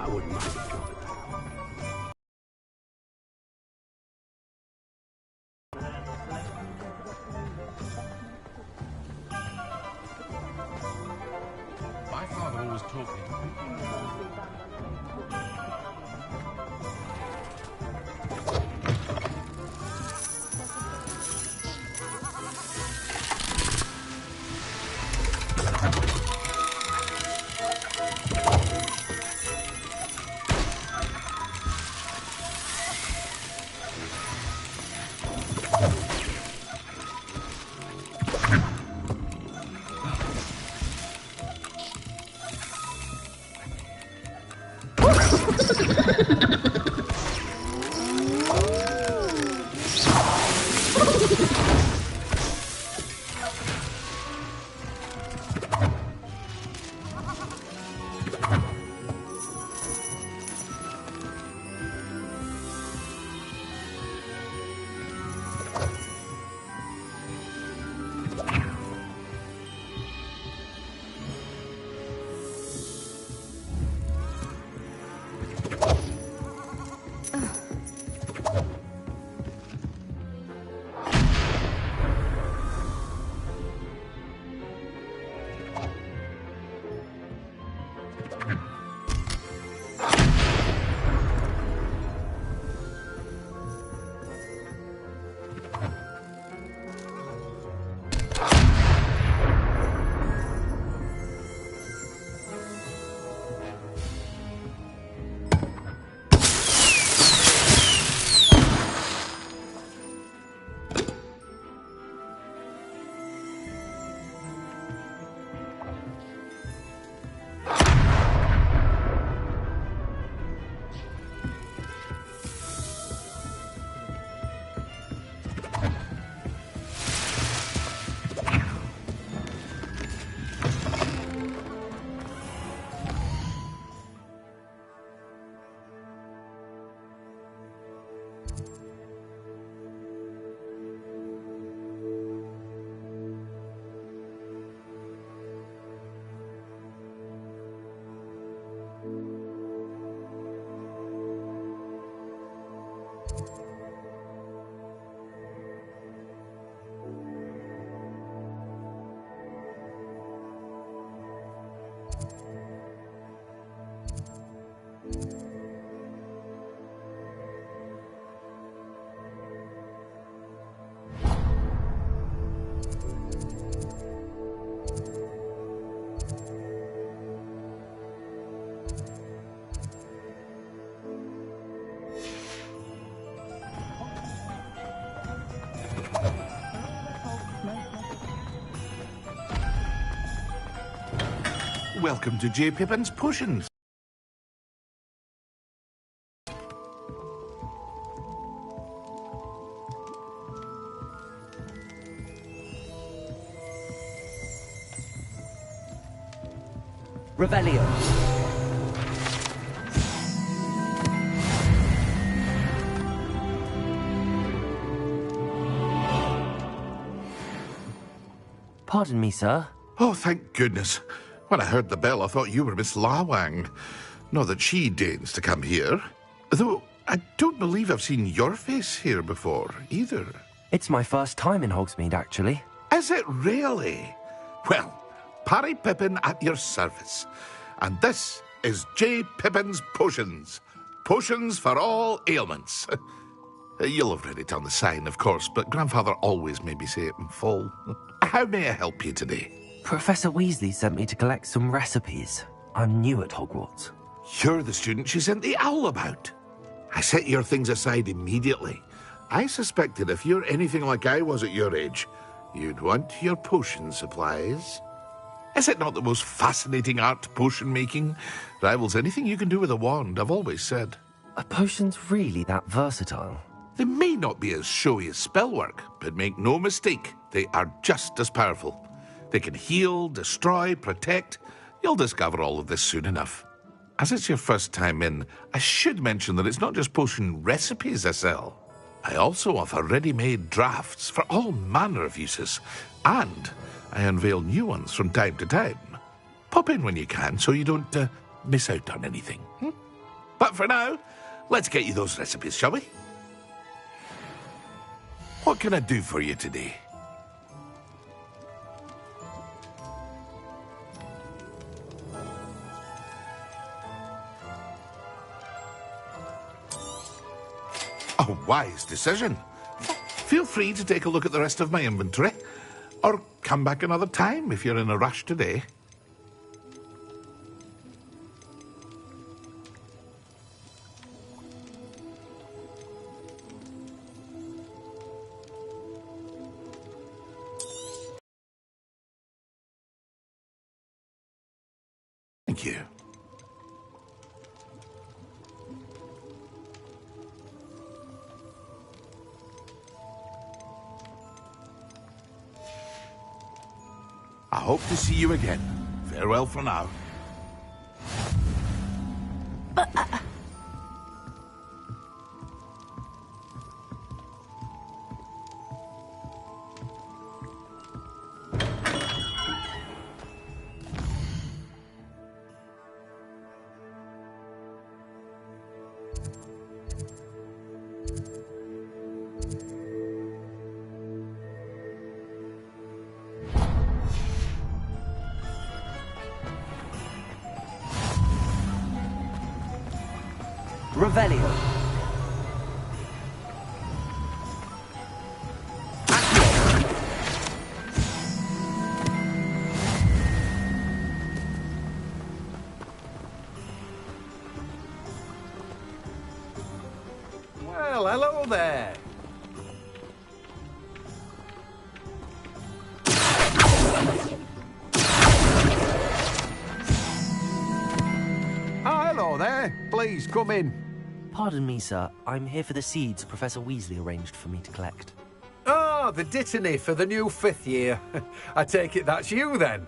I wouldn't mind if you got it. My father always taught me. Welcome to J. Pippin's Potions. Revelio. Pardon me, sir. Oh, thank goodness. When I heard the bell, I thought you were Miss Lawang. Not that she deigns to come here. Though I don't believe I've seen your face here before, either. It's my first time in Hogsmeade, actually. Is it really? Well, Parry Pippin at your service. And this is J. Pippin's Potions. Potions for all ailments. You'll have read it on the sign, of course, but Grandfather always made me say it in full. How may I help you today? Professor Weasley sent me to collect some recipes. I'm new at Hogwarts. You're the student she sent the owl about. I set your things aside immediately. I suspected if you're anything like I was at your age, you'd want your potion supplies. Is it not the most fascinating art, potion making? Rivals anything you can do with a wand, I've always said. Are potions really that versatile? They may not be as showy as spellwork, but make no mistake, they are just as powerful. They can heal, destroy, protect. You'll discover all of this soon enough. As it's your first time in, I should mention that it's not just potion recipes I sell. I also offer ready-made drafts for all manner of uses, and I unveil new ones from time to time. Pop in when you can so you don't miss out on anything. But for now, let's get you those recipes, shall we? What can I do for you today? A wise decision. Feel free to take a look at the rest of my inventory, or come back another time if you're in a rush today. Thank you. I hope to see you again. Farewell for now. Revelio. Well, hello there. Oh, hello there. Please, come in. Pardon me, sir. I'm here for the seeds Professor Weasley arranged for me to collect. Oh, the dittany for the new 5th year. I take it that's you, then.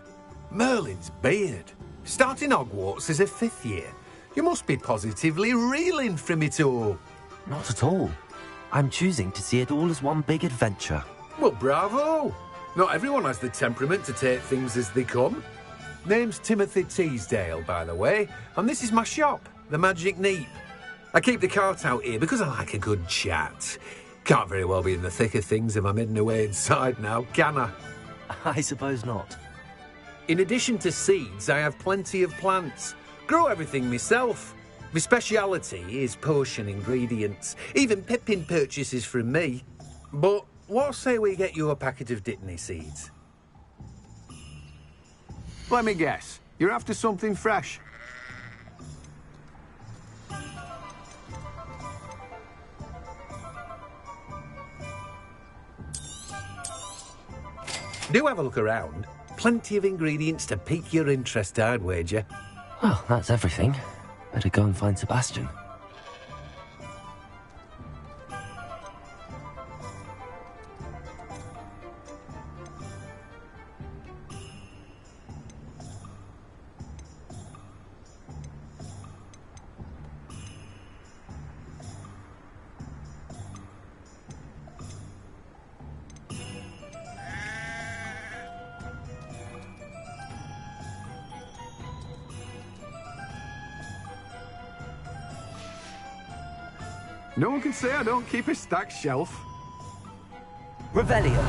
Merlin's beard. Starting Hogwarts as a 5th year. You must be positively reeling from it all. Not at all. I'm choosing to see it all as one big adventure. Well, bravo. Not everyone has the temperament to take things as they come. Name's Timothy Teasdale, by the way, and this is my shop, the Magic Neep. I keep the cart out here because I like a good chat. Can't very well be in the thick of things if I'm hidden away inside now, can I? I suppose not. In addition to seeds, I have plenty of plants. Grow everything myself. My speciality is potion ingredients. Even Pippin purchases from me. But what say we get you a packet of Dittany seeds? Let me guess. You're after something fresh. Do have a look around. Plenty of ingredients to pique your interest, I'd wager. Well, that's everything. Better go and find Sebastian. No one can say I don't keep a stacked shelf. Revelio.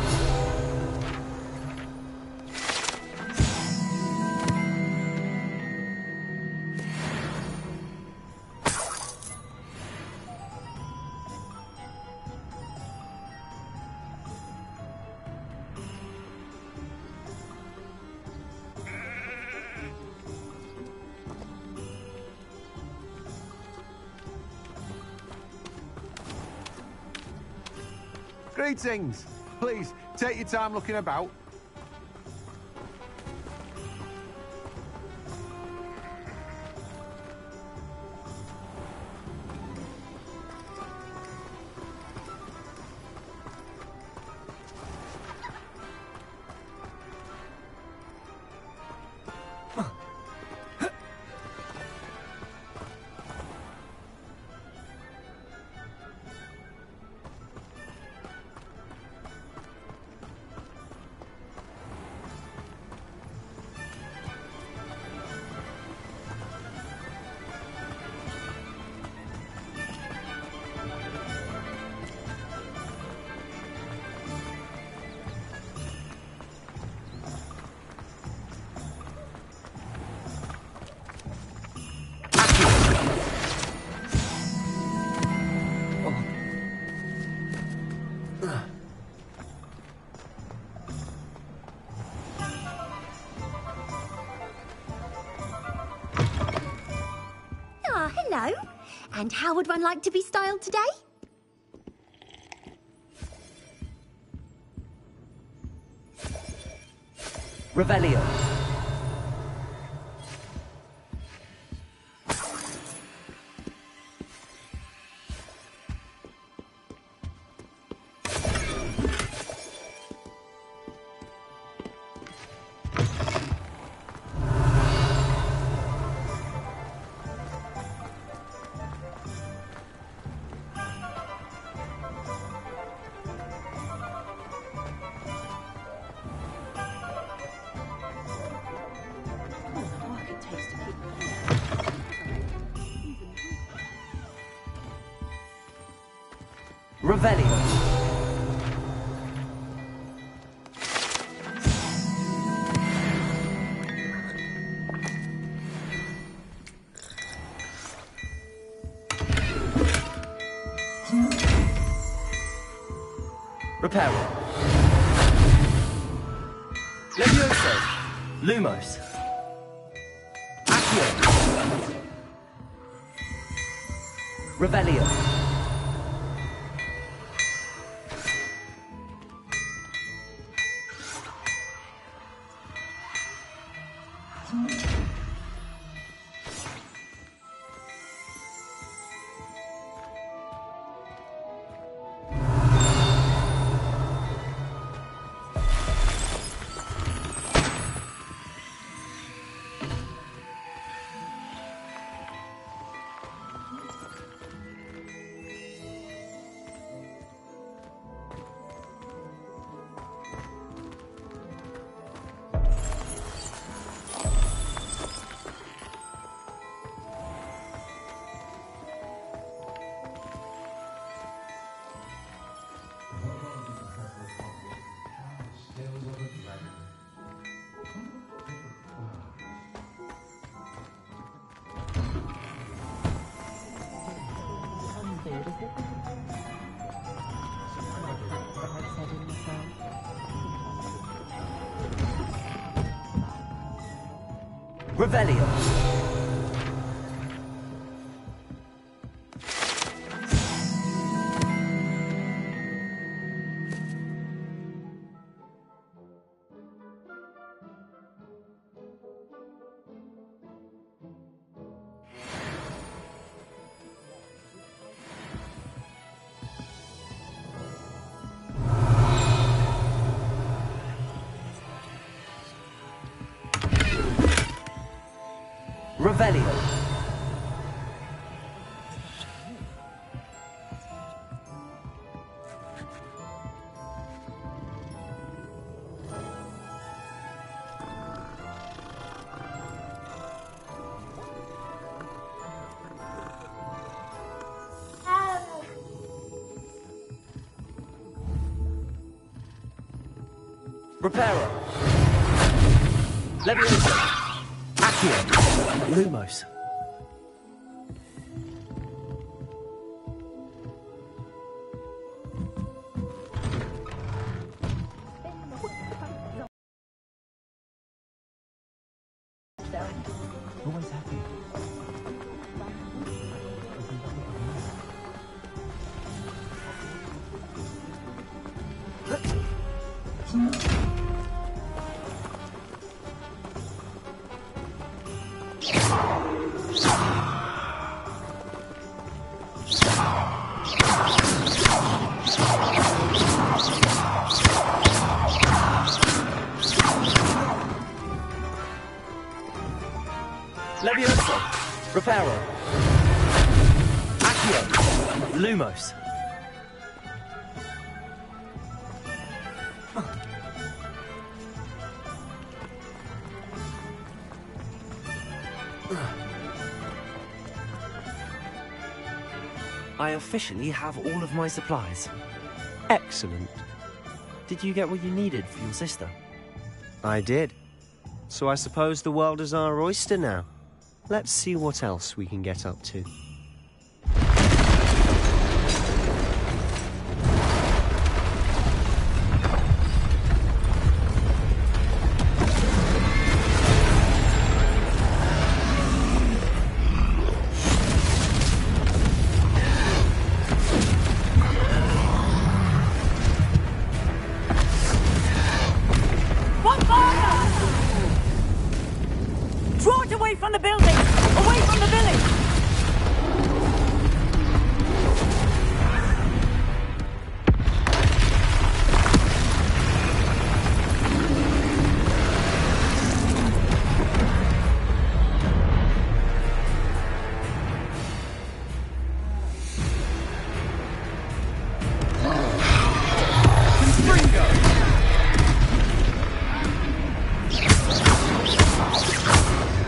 Greetings. Please, take your time looking about. Hello. And how would one like to be styled today? Revelio. Revelio. Reparo. Levioso. Lumos. Accio. Revelio. Revelio. Revelio. Reparo. Levioso. Accio. Lumos. Always happy. Levioso. Reparo. Accio. Lumos. I officially have all of my supplies. Excellent. Did you get what you needed for your sister? I did. So I suppose the world is our oyster now. Let's see what else we can get up to.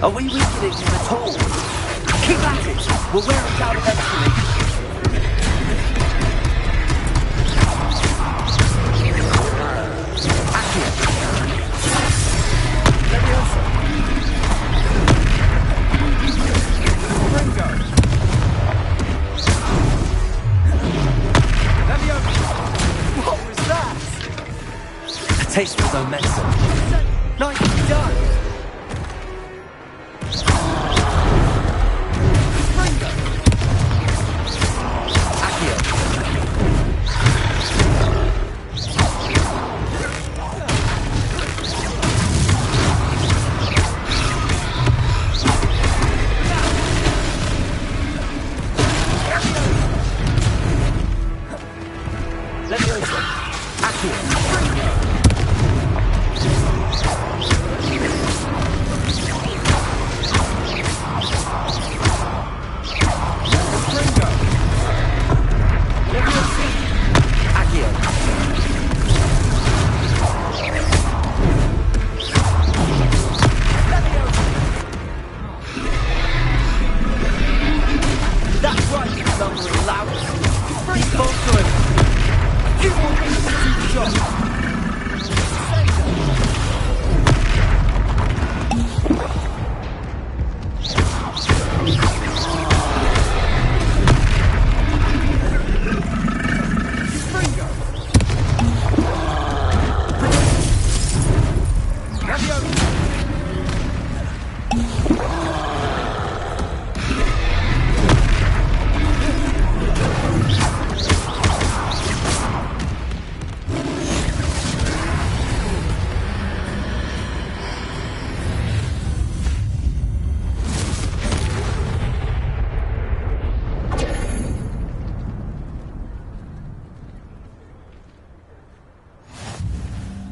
Are we weakening him at all? Keep at it! We'll wear him down eventually. What was that? A taste of his own medicine. Nicely done.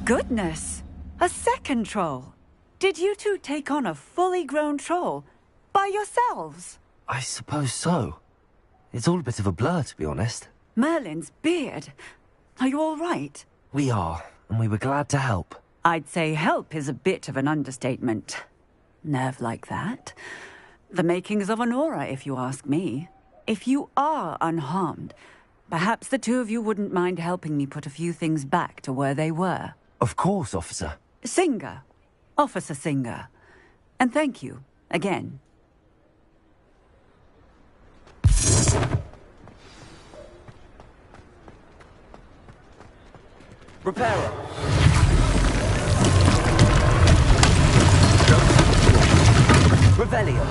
Goodness! A second troll! Did you two take on a fully grown troll? By yourselves? I suppose so. It's all a bit of a blur, to be honest. Merlin's beard. Are you all right? We are, and we were glad to help. I'd say help is a bit of an understatement. Nerve like that. The makings of an aura, if you ask me. If you are unharmed, perhaps the two of you wouldn't mind helping me put a few things back to where they were. Of course, officer. Singer. Officer Singer. And thank you, again. Repairer. Revelio.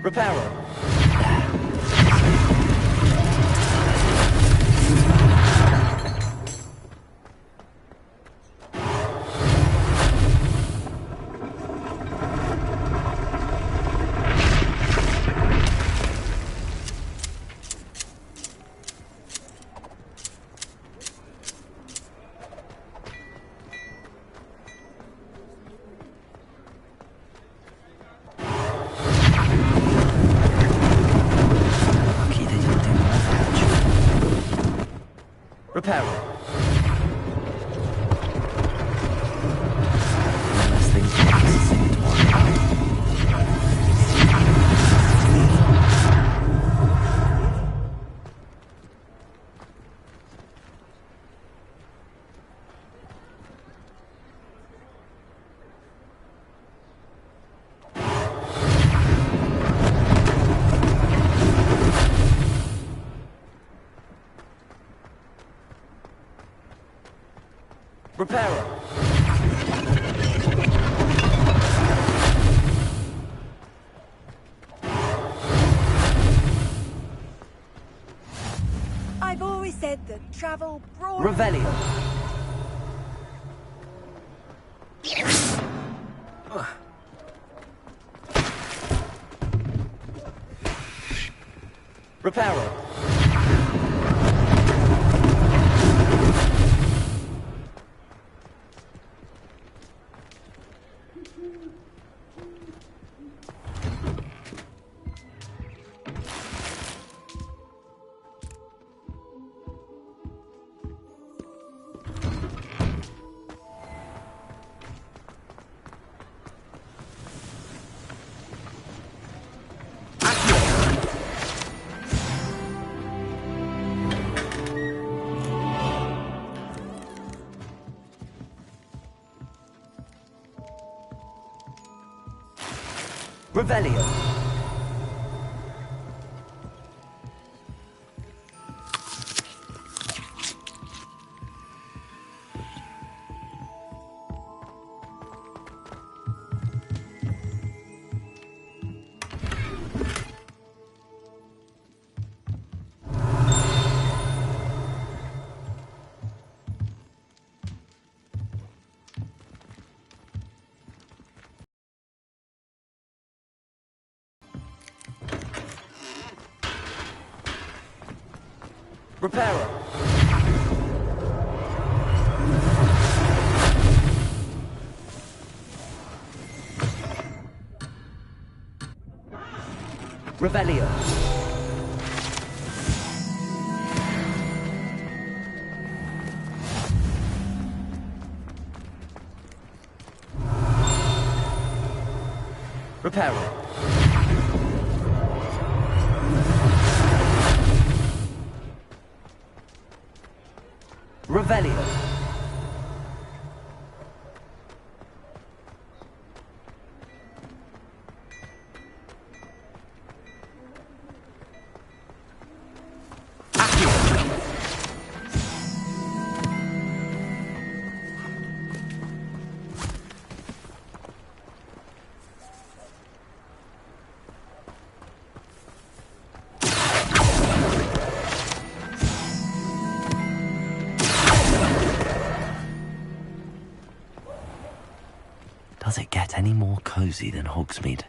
Repairer. Repairer. Unless things get necessary to worry about. Repairer. I've always said that travel broad... Revelio. Repairer. Revelio. Reparo. Revelio. Reparo. Revelio. Does it get any more cozy than Hogsmeade?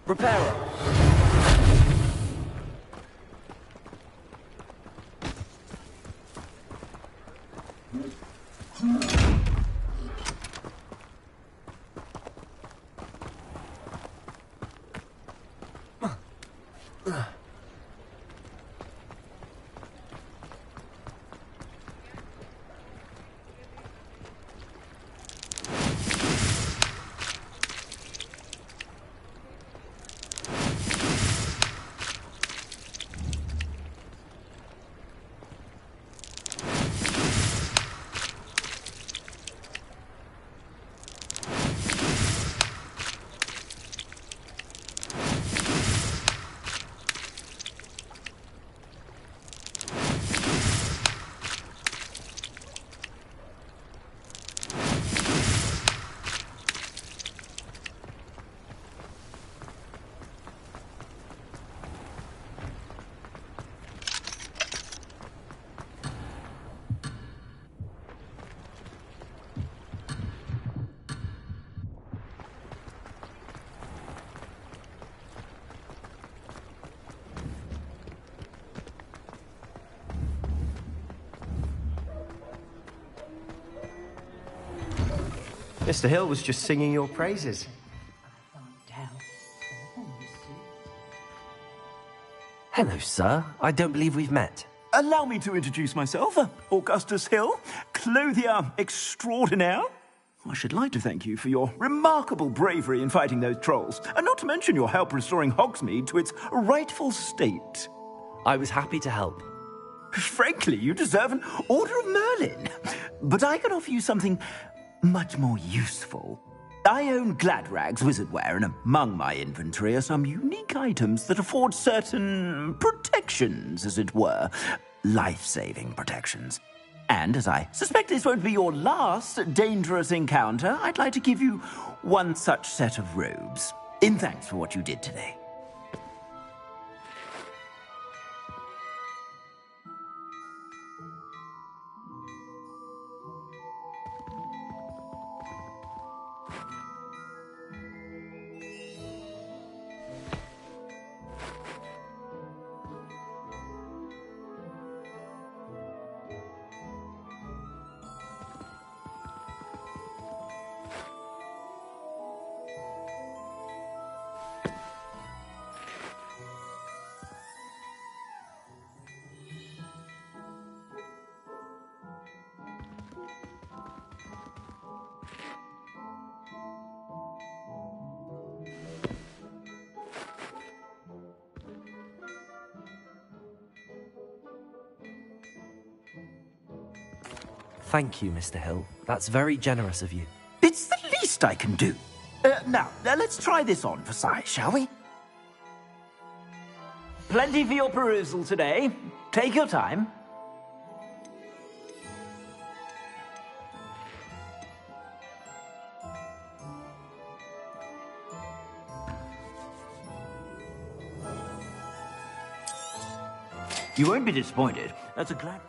Reparo. Mr. Hill was just singing your praises. Hello, sir. I don't believe we've met. Allow me to introduce myself, Augustus Hill, clothier extraordinaire. I should like to thank you for your remarkable bravery in fighting those trolls, and not to mention your help restoring Hogsmeade to its rightful state. I was happy to help. Frankly, you deserve an Order of Merlin. But I can offer you something much more useful. I own Gladrag's wizardware, and among my inventory are some unique items that afford certain protections, as it were. Life-saving protections. And as I suspect this won't be your last dangerous encounter, I'd like to give you one such set of robes, in thanks for what you did today. Thank you, Mr. Hill. That's very generous of you. It's the least I can do. Now, let's try this on for size, shall we? Plenty for your perusal today. Take your time. You won't be disappointed. That's a glad...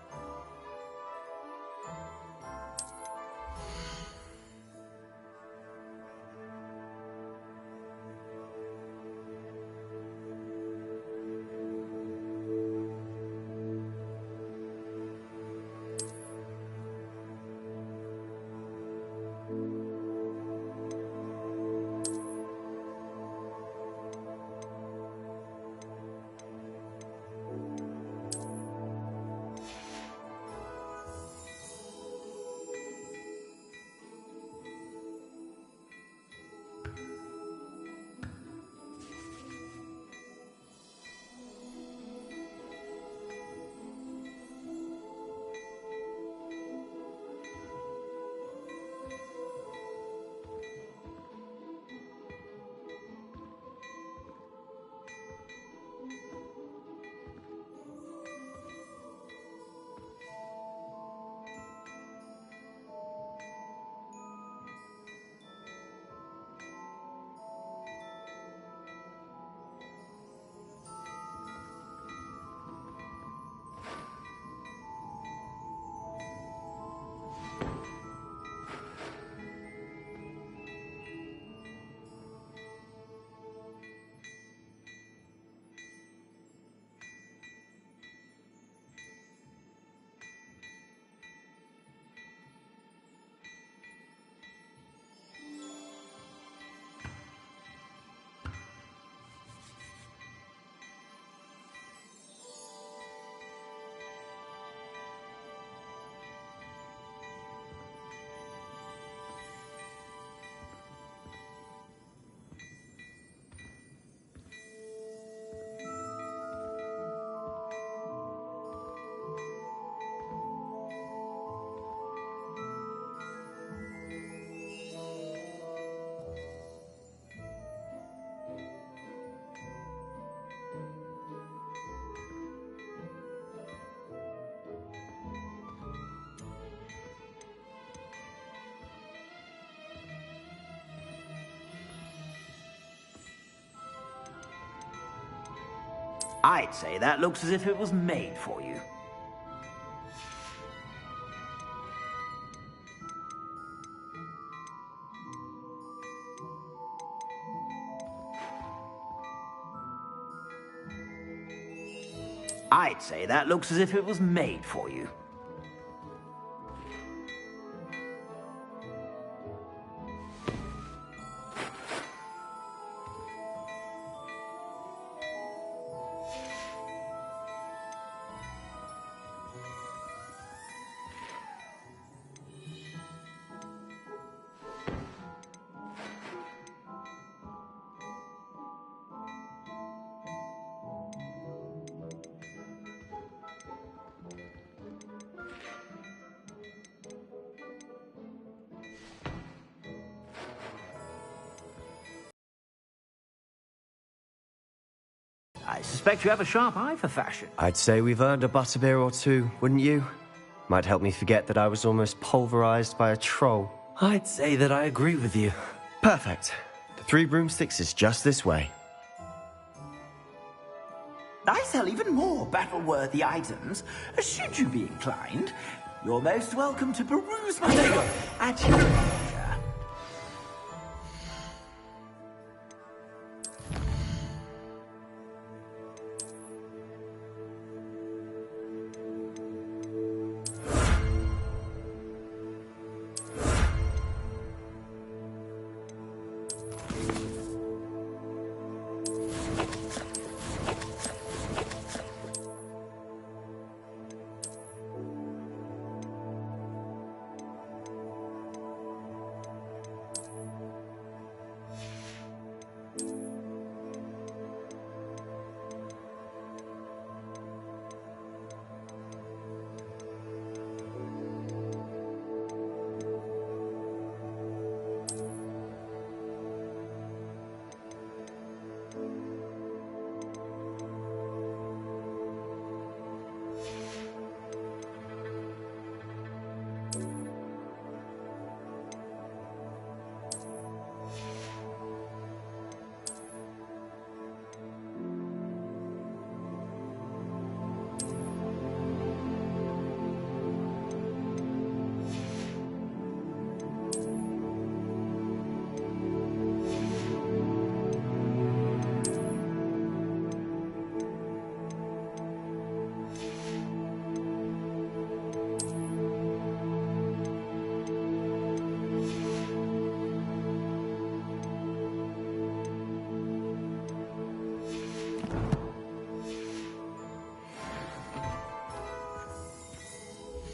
I'd say that looks as if it was made for you. I'd say that looks as if it was made for you. I suspect you have a sharp eye for fashion. I'd say we've earned a butterbeer or two, wouldn't you? Might help me forget that I was almost pulverized by a troll. I'd say that I agree with you. Perfect. The 3 broomsticks is just this way. I sell even more battle-worthy items. Should you be inclined, you're most welcome to peruse my shop at your leisure.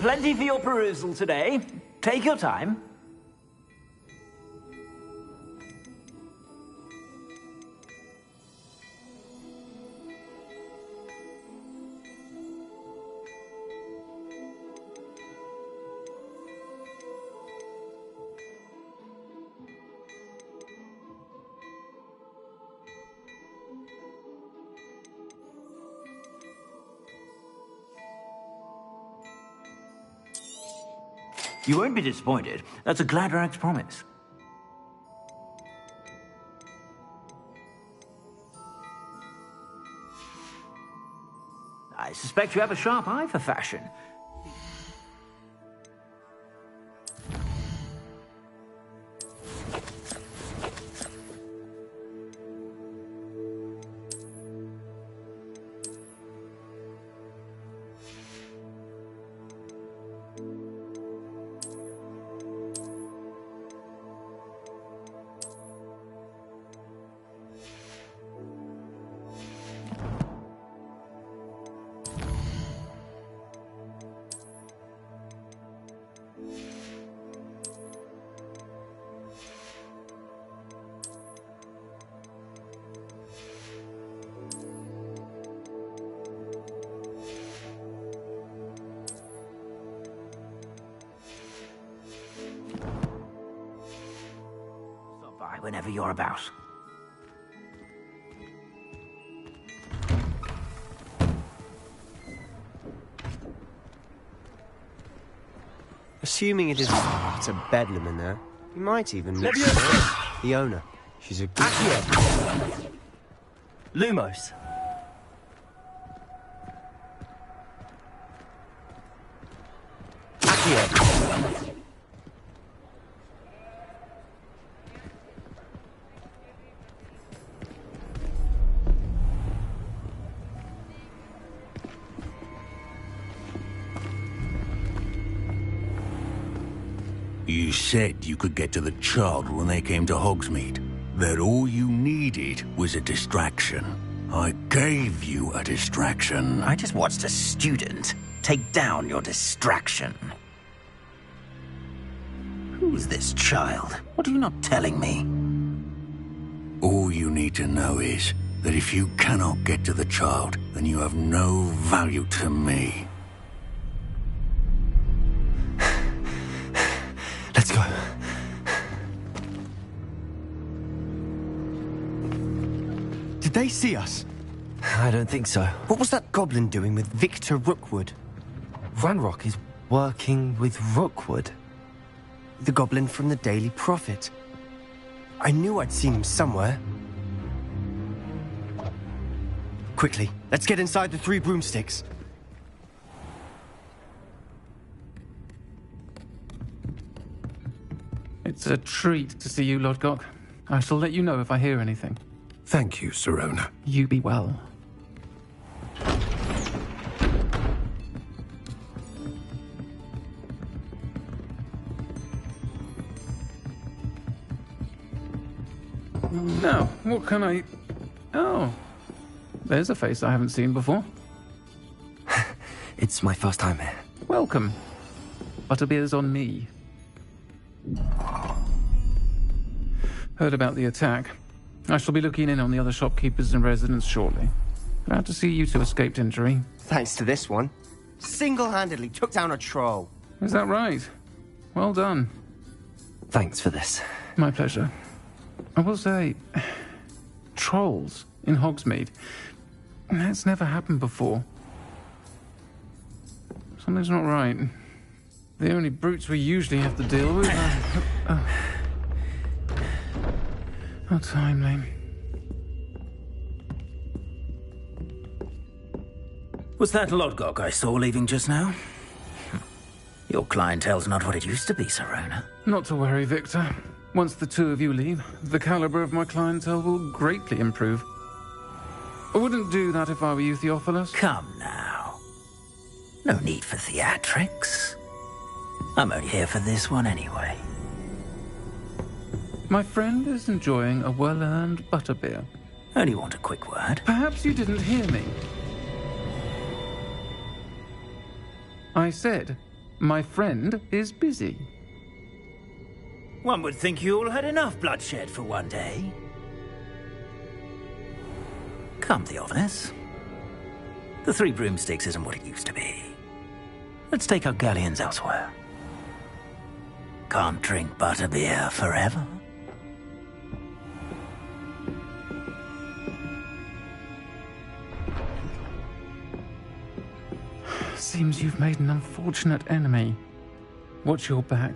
plenty for your perusal today. Take your time. You won't be disappointed. That's a Gladrag's promise. I suspect you have a sharp eye for fashion. Whenever you're about. Assuming it isn't utter bedlam in there, you might even meet the owner. She's a good... Lumos. Accio. You said you could get to the child when they came to Hogsmeade. That all you needed was a distraction. I gave you a distraction. I just watched a student take down your distraction. Who's this child? What are you not telling me? All you need to know is that if you cannot get to the child, then you have no value to me. Let's go. Did they see us? I don't think so. What was that goblin doing with Victor Rookwood? Ranrock is working with Rookwood. The goblin from the Daily Prophet. I knew I'd seen him somewhere. Quickly, let's get inside the three broomsticks. It's a treat to see you, Lodgok. I shall let you know if I hear anything. Thank you, Sirona. You be well. Now, what can I... Oh, there's a face I haven't seen before. It's my first time here. Welcome. Butterbeer's on me. Heard about the attack. I shall be looking in on the other shopkeepers and residents shortly. Glad to see you two escaped injury. Thanks to this one. Single-handedly took down a troll. Is that right? Well done. Thanks for this. My pleasure. I will say, trolls in Hogsmeade. That's never happened before. Something's not right. The only brutes we usually have to deal with are... How timely. Was that Lodgok I saw leaving just now? Your clientele's not what it used to be, Sirona. Not to worry, Victor. Once the two of you leave, the caliber of my clientele will greatly improve. I wouldn't do that if I were you, Theophilus. Come now. No need for theatrics. I'm only here for this one anyway. My friend is enjoying a well-earned butterbeer. Only want a quick word. Perhaps you didn't hear me. I said, My friend is busy. One would think you all had enough bloodshed for one day. Come, Theophilus. The Three Broomsticks isn't what it used to be. Let's take our galleons elsewhere. Can't drink butterbeer forever. Seems you've made an unfortunate enemy. Watch your back.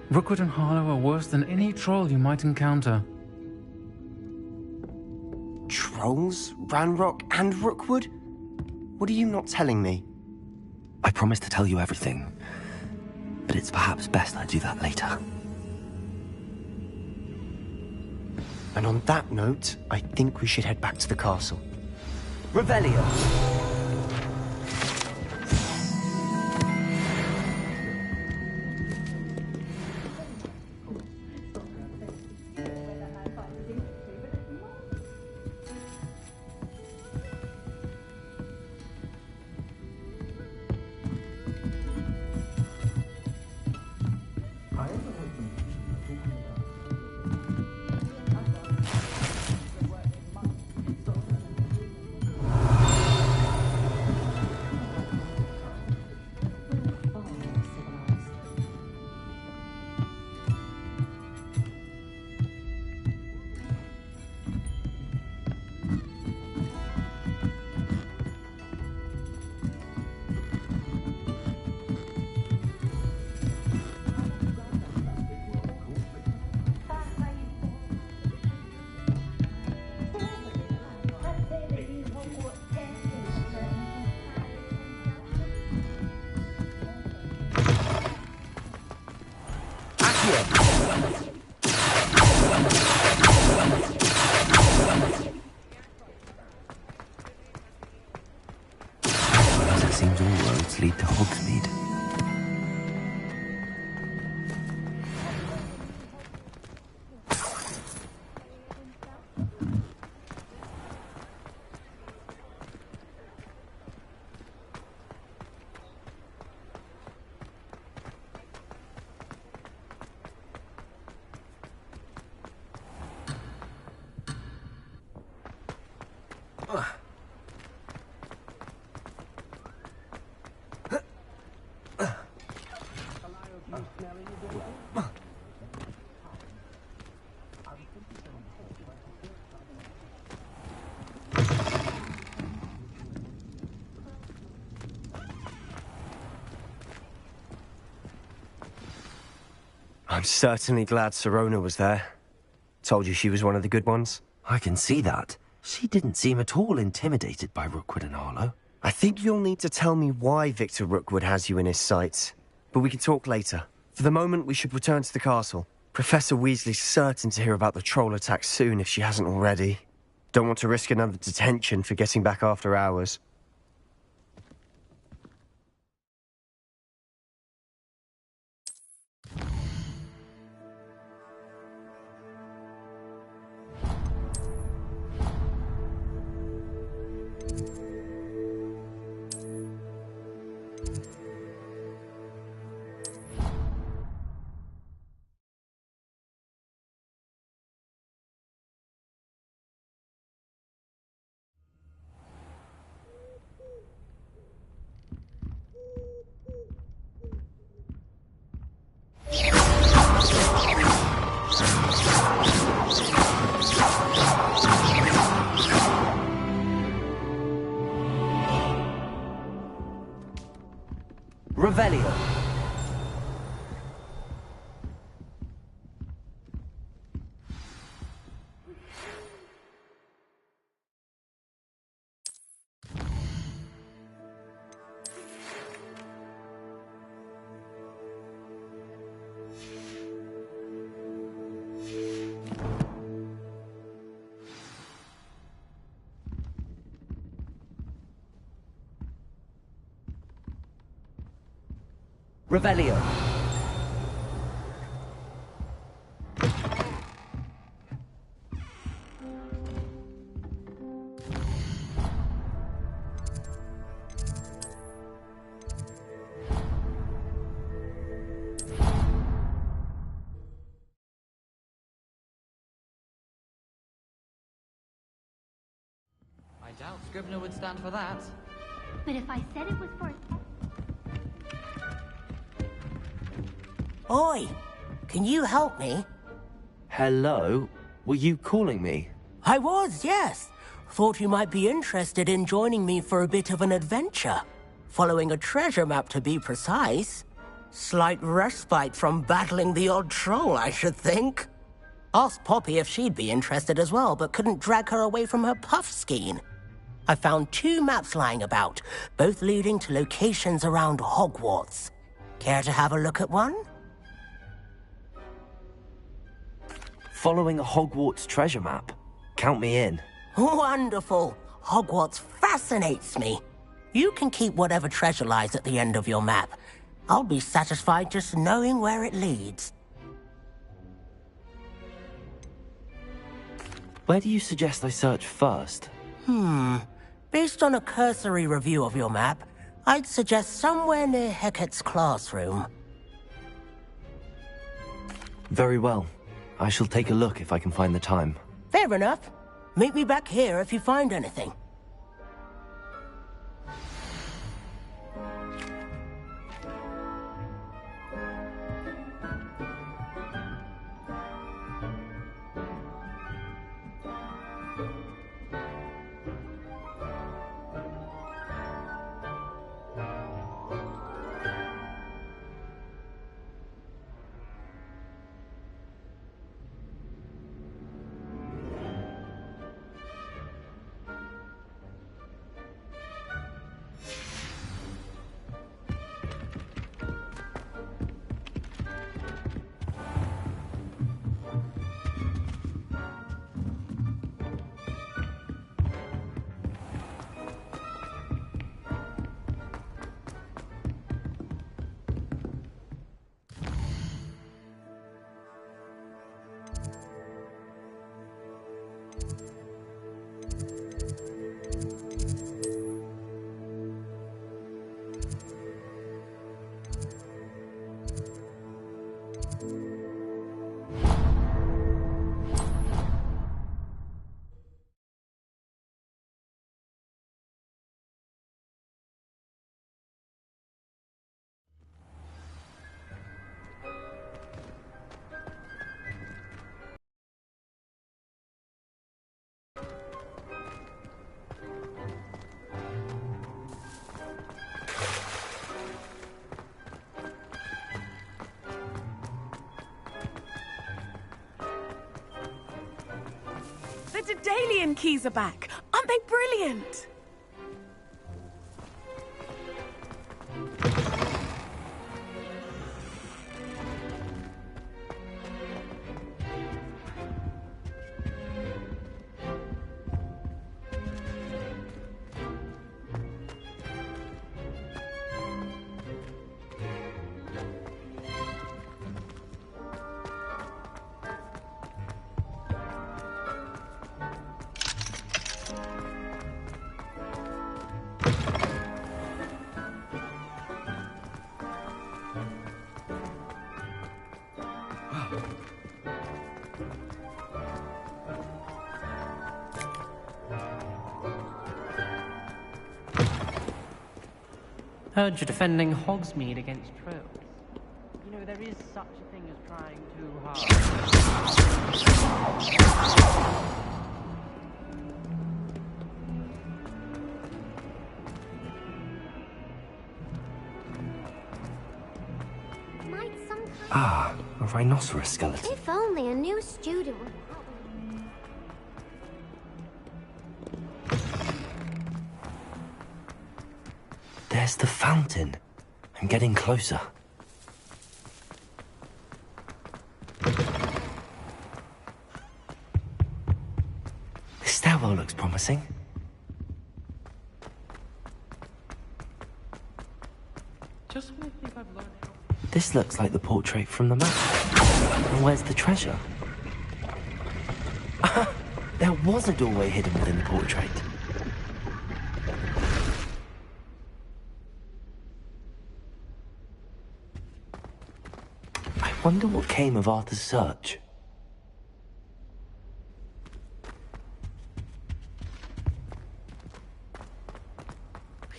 Rookwood and Harlow are worse than any troll you might encounter. Trolls? Ranrock and Rookwood? What are you not telling me? I promise to tell you everything, but it's perhaps best I do that later. And on that note, I think we should head back to the castle. Revelio! It seems all roads lead to Hogsmeade. I'm certainly glad Sirona was there. Told you she was one of the good ones. I can see that. She didn't seem at all intimidated by Rookwood and Harlow. I think you'll need to tell me why Victor Rookwood has you in his sights. But we can talk later. For the moment, we should return to the castle. Professor Weasley's certain to hear about the troll attack soon if she hasn't already. Don't want to risk another detention for getting back after hours. Revelio. Revelio. Scrivener would stand for that. But if I said it was for... Oi! Can you help me? Hello? Were you calling me? I was, yes. Thought you might be interested in joining me for a bit of an adventure. Following a treasure map, to be precise. Slight respite from battling the odd troll, I should think. Asked Poppy if she'd be interested as well, but couldn't drag her away from her puff skein. I found 2 maps lying about, both leading to locations around Hogwarts. Care to have a look at one? Following a Hogwarts treasure map? Count me in. Wonderful. Hogwarts fascinates me. You can keep whatever treasure lies at the end of your map. I'll be satisfied just knowing where it leads. Where do you suggest I search first? Based on a cursory review of your map, I'd suggest somewhere near Hecat's classroom. Very well. I shall take a look if I can find the time. Fair enough. Meet me back here if you find anything. The Daedalian keys are back. Aren't they brilliant? Heard you're defending Hogsmeade against trolls. You know, there is such a thing as trying too hard. Ah, a rhinoceros skeleton. If only a new student would... There's the fountain. I'm getting closer. The stairwell looks promising. Just when I think I've learned how... This looks like the portrait from the map. And where's the treasure? There was a doorway hidden within the portrait. I wonder what came of Arthur's search.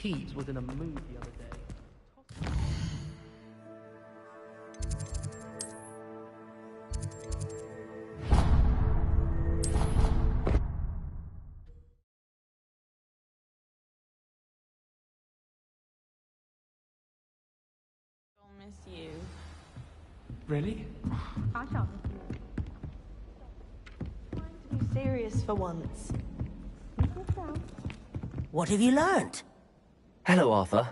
Peeves was in a mood the other day. I'll miss you. Really? I shall miss you. Trying to be serious for once. What have you learnt? Hello, Arthur.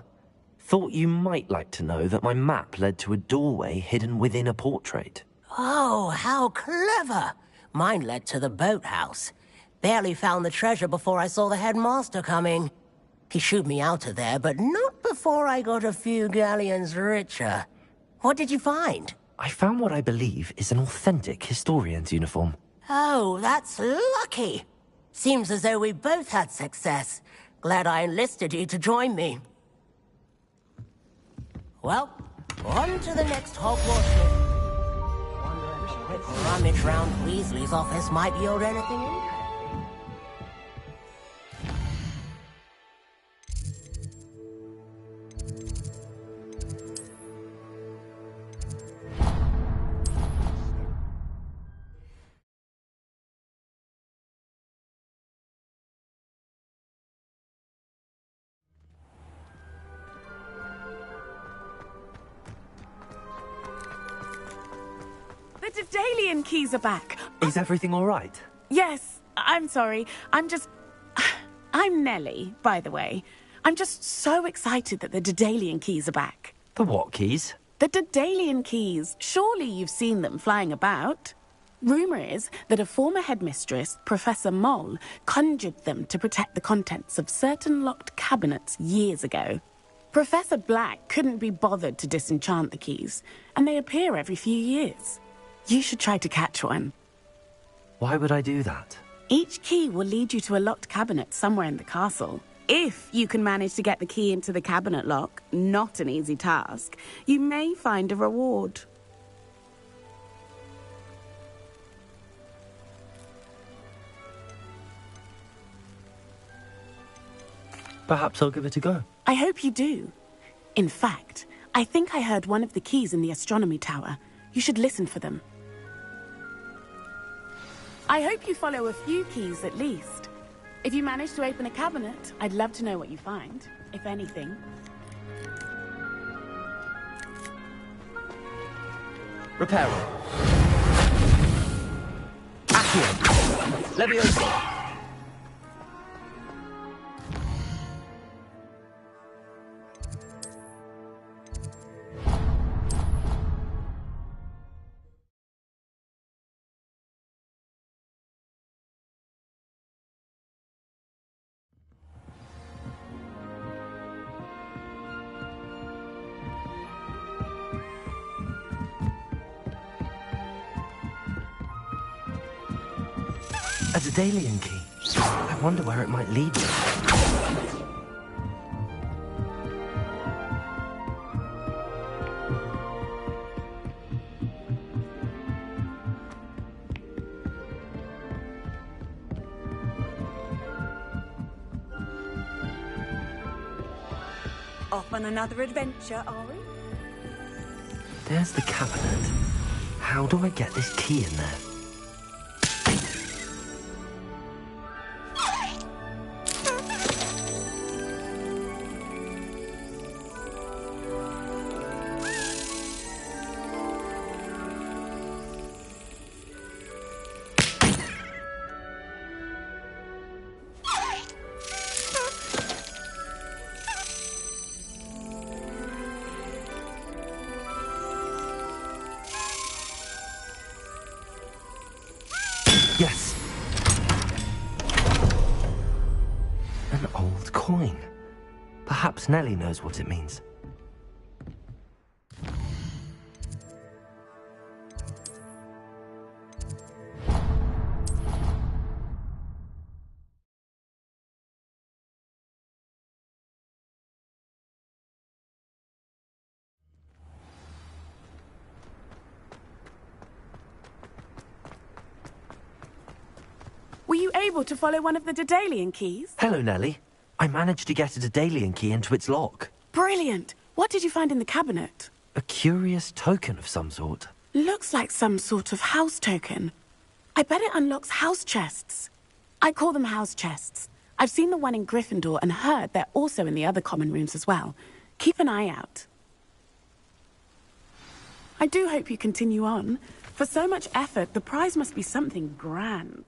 Thought you might like to know that my map led to a doorway hidden within a portrait. Oh, how clever! Mine led to the boathouse. Barely found the treasure before I saw the headmaster coming. He shooed me out of there, but not before I got a few galleons richer. What did you find? I found what I believe is an authentic historian's uniform. Oh, that's lucky. Seems as though we both had success. Glad I enlisted you to join me. Well, on to the next Hogwarts mission. Wonder if a quick rummage round Weasley's office might yield anything interesting. The Daedalian keys are back. Is everything all right? Yes, I'm sorry. I'm Nellie, by the way. I'm just so excited that the Daedalian keys are back. The what keys? The Daedalian keys. Surely you've seen them flying about. Rumour is that a former headmistress, Professor Moll, conjured them to protect the contents of certain locked cabinets years ago. Professor Black couldn't be bothered to disenchant the keys, and they appear every few years. You should try to catch one. Why would I do that? Each key will lead you to a locked cabinet somewhere in the castle. If you can manage to get the key into the cabinet lock, not an easy task, you may find a reward. Perhaps I'll give it a go. I hope you do. In fact, I think I heard one of the keys in the astronomy tower. You should listen for them. I hope you follow a few keys at least. If you manage to open a cabinet, I'd love to know what you find, if anything. Reparo. Accio. Levioso. A Daedalian key. I wonder where it might lead me. Off on another adventure, are we? There's the cabinet. How do I get this key in there? Yes. An old coin. Perhaps Nellie knows what it means. Were you able to follow one of the Daedalian keys? Hello, Nellie. I managed to get a Daedalian key into its lock. Brilliant! What did you find in the cabinet? A curious token of some sort. Looks like some sort of house token. I bet it unlocks house chests. I call them house chests. I've seen the one in Gryffindor and heard they're also in the other common rooms as well. Keep an eye out. I do hope you continue on. For so much effort, the prize must be something grand.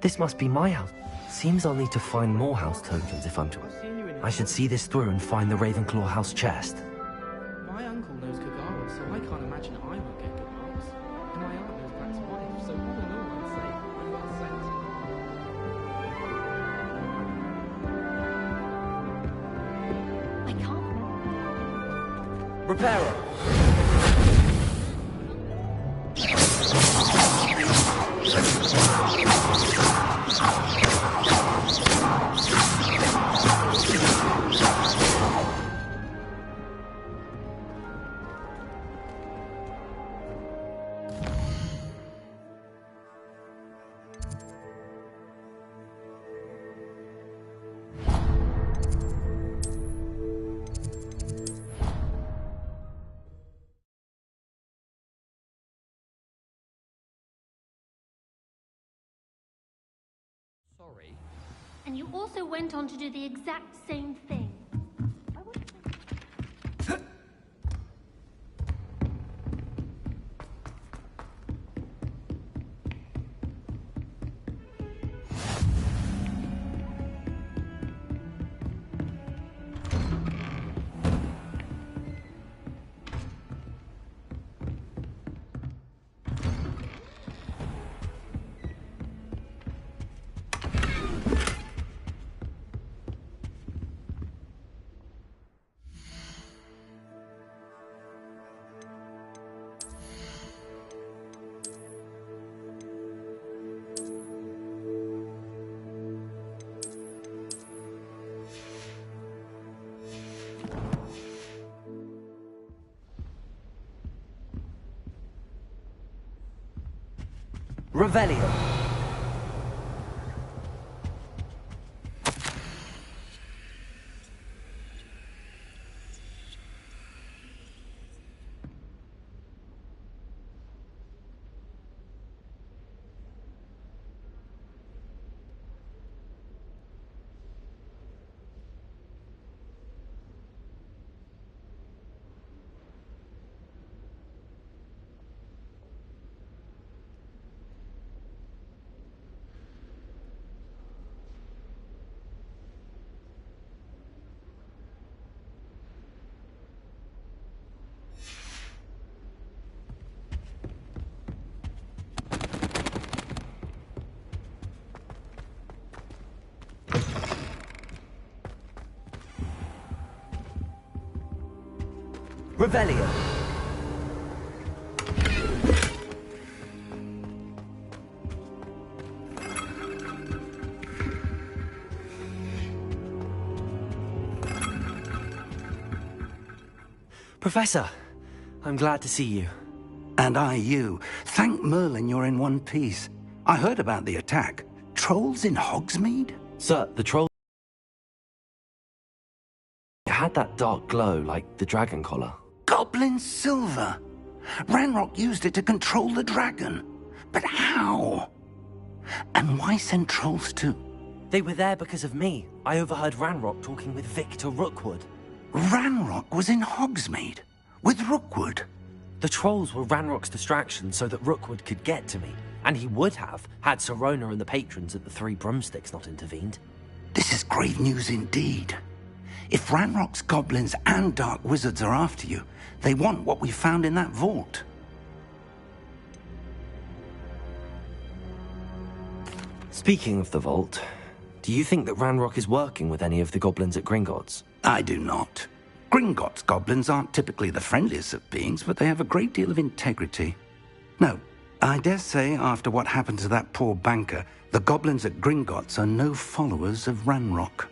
This must be my house. Seems I'll need to find more house tokens if I'm to... I should see this through and find the Ravenclaw house chest. My uncle knows Kagara, so I can't imagine I won't get good marks. And my aunt knows Brack's Waddif, so all in all, I'd say I'm well set. I can't remember. Reparo! Sorry. And you also went on to do the exact same thing. Revelio. Revelio. Professor, I'm glad to see you. And I you. Thank Merlin you're in one piece. I heard about the attack. Trolls in Hogsmeade? Sir, the troll... It had that dark glow like the dragon collar. Goblin silver! Ranrock used it to control the dragon. But how? And why send trolls too? They were there because of me. I overheard Ranrock talking with Victor Rookwood. Ranrock was in Hogsmeade? With Rookwood? The trolls were Ranrock's distraction so that Rookwood could get to me. And he would have, had Sirona and the patrons at the Three Broomsticks not intervened. This is grave news indeed. If Ranrock's goblins and dark wizards are after you, they want what we found in that vault. Speaking of the vault, do you think that Ranrock is working with any of the goblins at Gringotts? I do not. Gringotts goblins aren't typically the friendliest of beings, but they have a great deal of integrity. No, I dare say, after what happened to that poor banker, the goblins at Gringotts are no followers of Ranrock.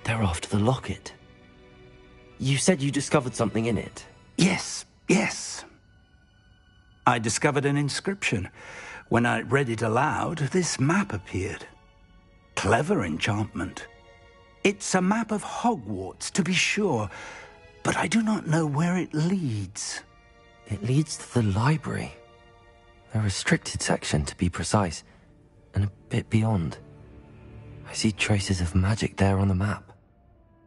They're after the locket. You said you discovered something in it. Yes. I discovered an inscription. When I read it aloud, this map appeared. Clever enchantment. It's a map of Hogwarts, to be sure, but I do not know where it leads. It leads to the library. A restricted section, to be precise, and a bit beyond. I see traces of magic there on the map.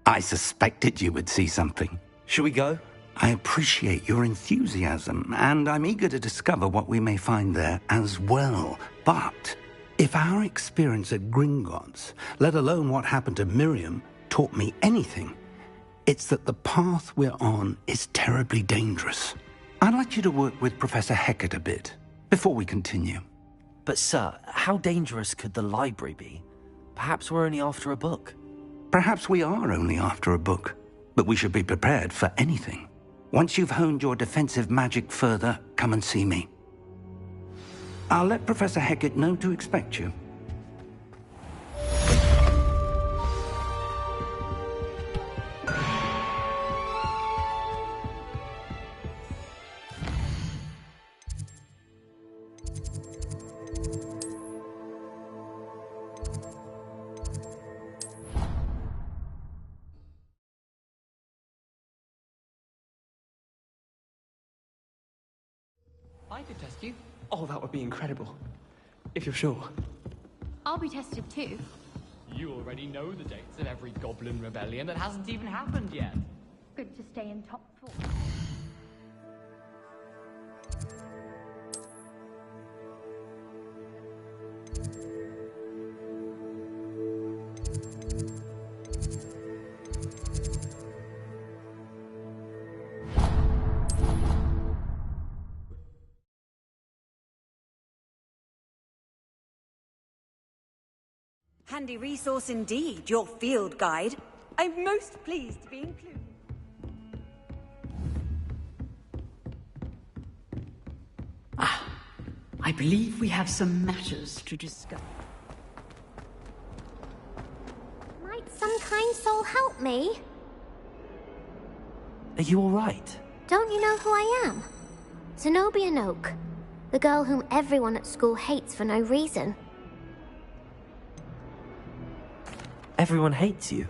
I suspected you would see something. Shall we go? I appreciate your enthusiasm, and I'm eager to discover what we may find there as well. But if our experience at Gringotts, let alone what happened to Miriam, taught me anything, it's that the path we're on is terribly dangerous. I'd like you to work with Professor Hecat a bit before we continue. But sir, how dangerous could the library be? Perhaps we're only after a book. Perhaps we are only after a book, but we should be prepared for anything. Once you've honed your defensive magic further, come and see me. I'll let Professor Hecat know to expect you. I could test you. Oh, that would be incredible. If you're sure. I'll be tested too. You already know the dates of every goblin rebellion that hasn't even happened yet. Good to stay in top form. Handy resource indeed, your field guide. I'm most pleased to be included. I believe we have some matters to discuss. Might some kind soul help me? Are you all right? Don't you know who I am? Zenobia Noak, the girl whom everyone at school hates for no reason. Everyone hates you.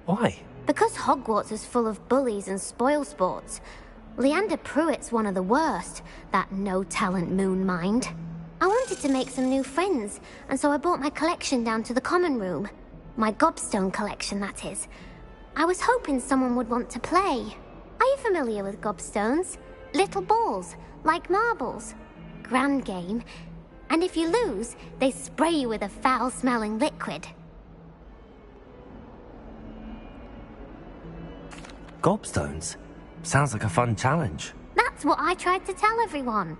Why? Because Hogwarts is full of bullies and spoilsports. Leander Pruitt's one of the worst, that no-talent moon mind. I wanted to make some new friends, and so I brought my collection down to the common room. My gobstone collection, that is. I was hoping someone would want to play. Are you familiar with gobstones? Little balls, like marbles. Grand game. And if you lose, they spray you with a foul-smelling liquid. Gobstones? Sounds like a fun challenge. That's what I tried to tell everyone.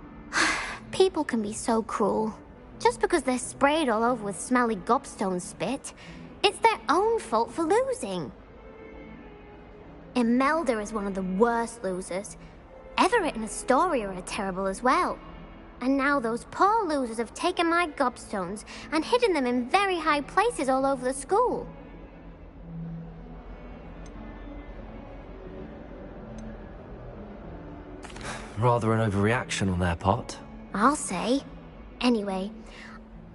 People can be so cruel. Just because they're sprayed all over with smelly gobstone spit, it's their own fault for losing. Imelda is one of the worst losers. Everett and Astoria are terrible as well. And now those poor losers have taken my gobstones and hidden them in very high places all over the school. Rather an overreaction on their part. I'll say. Anyway,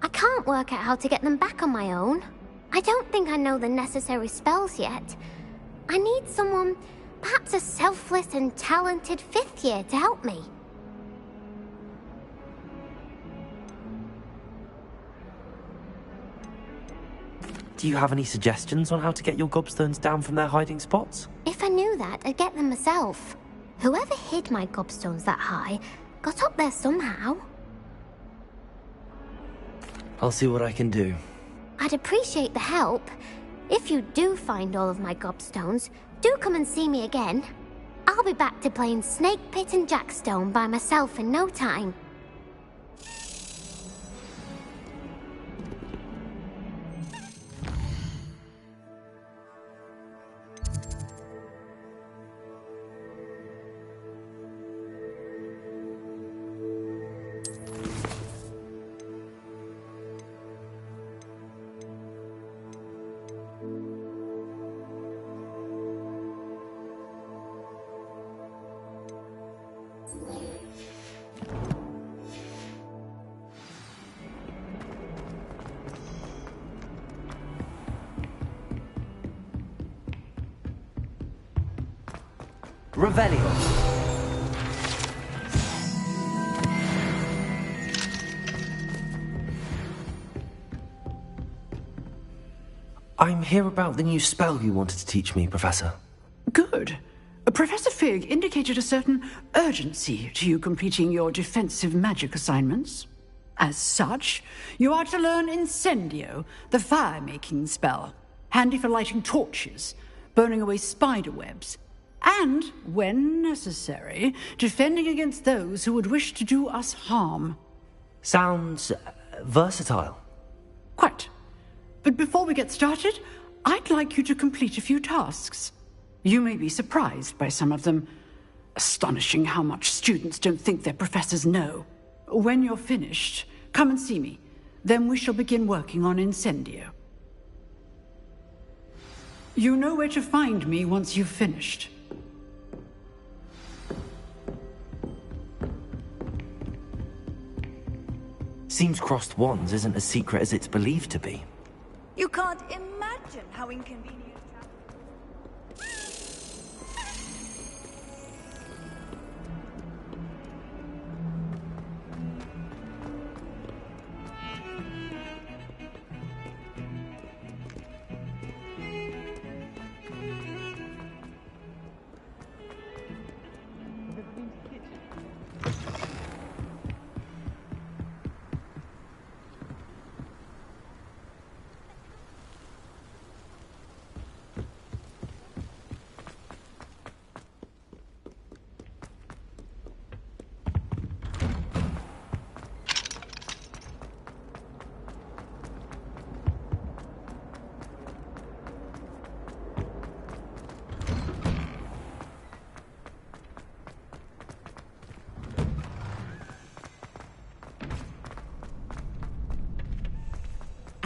I can't work out how to get them back on my own. I don't think I know the necessary spells yet. I need someone, perhaps a selfless and talented fifth year to help me. Do you have any suggestions on how to get your gobstones down from their hiding spots? If I knew that, I'd get them myself. Whoever hid my gobstones that high got up there somehow. I'll see what I can do. I'd appreciate the help. If you do find all of my gobstones, do come and see me again. I'll be back to playing Snake Pit and Jackstone by myself in no time. Revelio. I'm here about the new spell you wanted to teach me, Professor. Good. Professor Fig indicated a certain urgency to you completing your defensive magic assignments. As such, you are to learn Incendio, the fire-making spell, handy for lighting torches, burning away spider webs, and, when necessary, defending against those who would wish to do us harm. Sounds versatile. Quite. But before we get started, I'd like you to complete a few tasks. You may be surprised by some of them. Astonishing how much students don't think their professors know. When you're finished, come and see me. Then we shall begin working on Incendio. You know where to find me once you've finished. Seems crossed wands isn't as secret as it's believed to be. You can't imagine how inconvenient.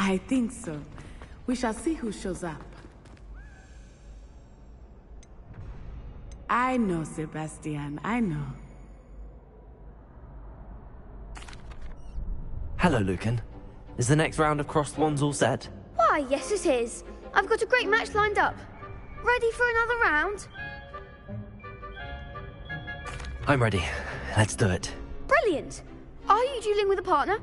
I think so. We shall see who shows up. I know, Sebastian, I know. Hello, Lucan. Is the next round of crossed wands all set? Why, yes it is. I've got a great match lined up. Ready for another round? I'm ready. Let's do it. Brilliant. Are you dueling with a partner?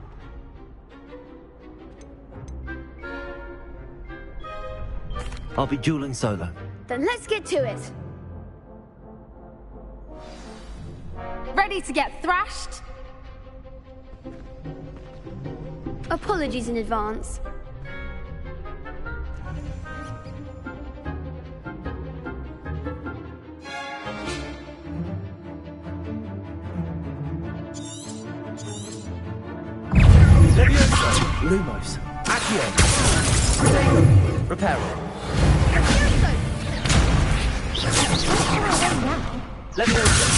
I'll be dueling solo. Then let's get to it. Ready to get thrashed? Apologies in advance. Lumos. Accio. Protego. Reparo. Leviosa.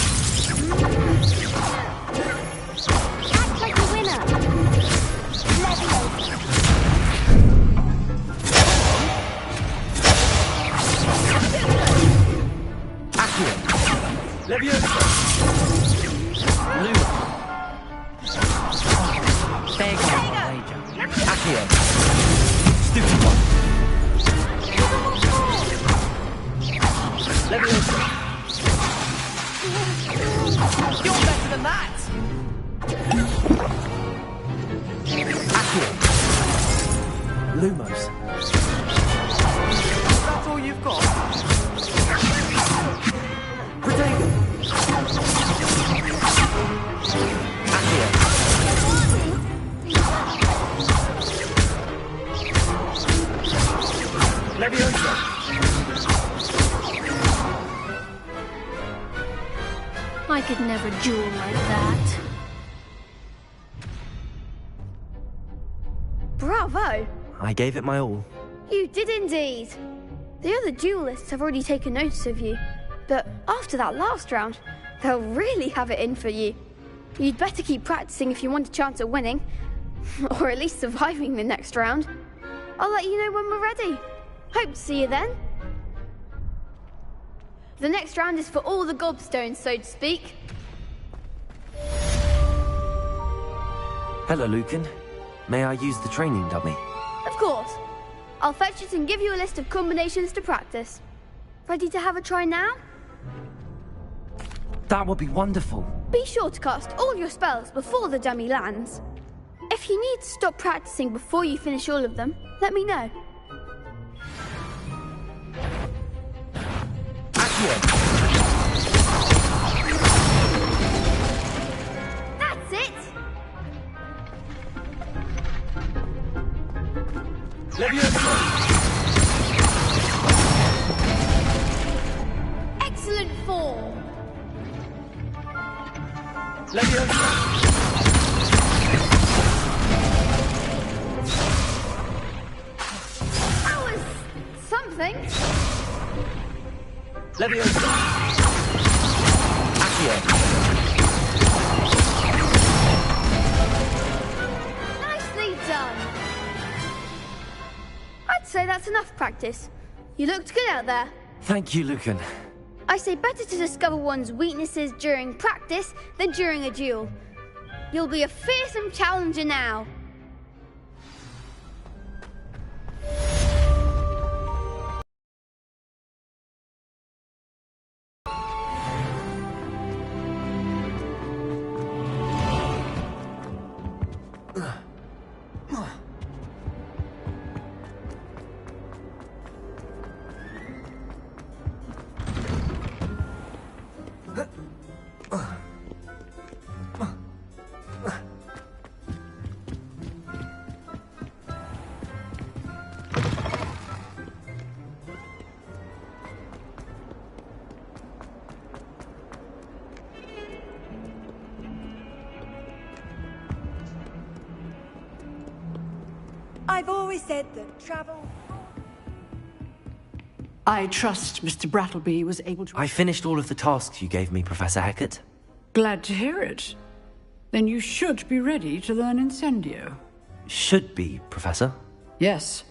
Act like a winner. Leviosa. Accio. Leviosa. Luma. Accio. Stupid one. Leviosa. You're better than that! Accio. Lumos. That's all you've got? Protego. Accio. Leviosa. I could never duel like that. Bravo! I gave it my all. You did indeed. The other duelists have already taken notice of you, but after that last round, they'll really have it in for you. You'd better keep practicing if you want a chance at winning, or at least surviving the next round. I'll let you know when we're ready. Hope to see you then. The next round is for all the gobstones, so to speak. Hello, Lucan. May I use the training dummy? Of course. I'll fetch it and give you a list of combinations to practice. Ready to have a try now? That would be wonderful. Be sure to cast all your spells before the dummy lands. If you need to stop practicing before you finish all of them, let me know. That's it! Excellent form! That was something. Nicely done. I'd say that's enough practice. You looked good out there. Thank you, Lucan. I say better to discover one's weaknesses during practice than during a duel. You'll be a fearsome challenger now. I've always said that travel... I trust Mr. Brattleby was able to... I finished all of the tasks you gave me, Professor Hecat. Glad to hear it. Then you should be ready to learn Incendio. Should be, Professor. Yes.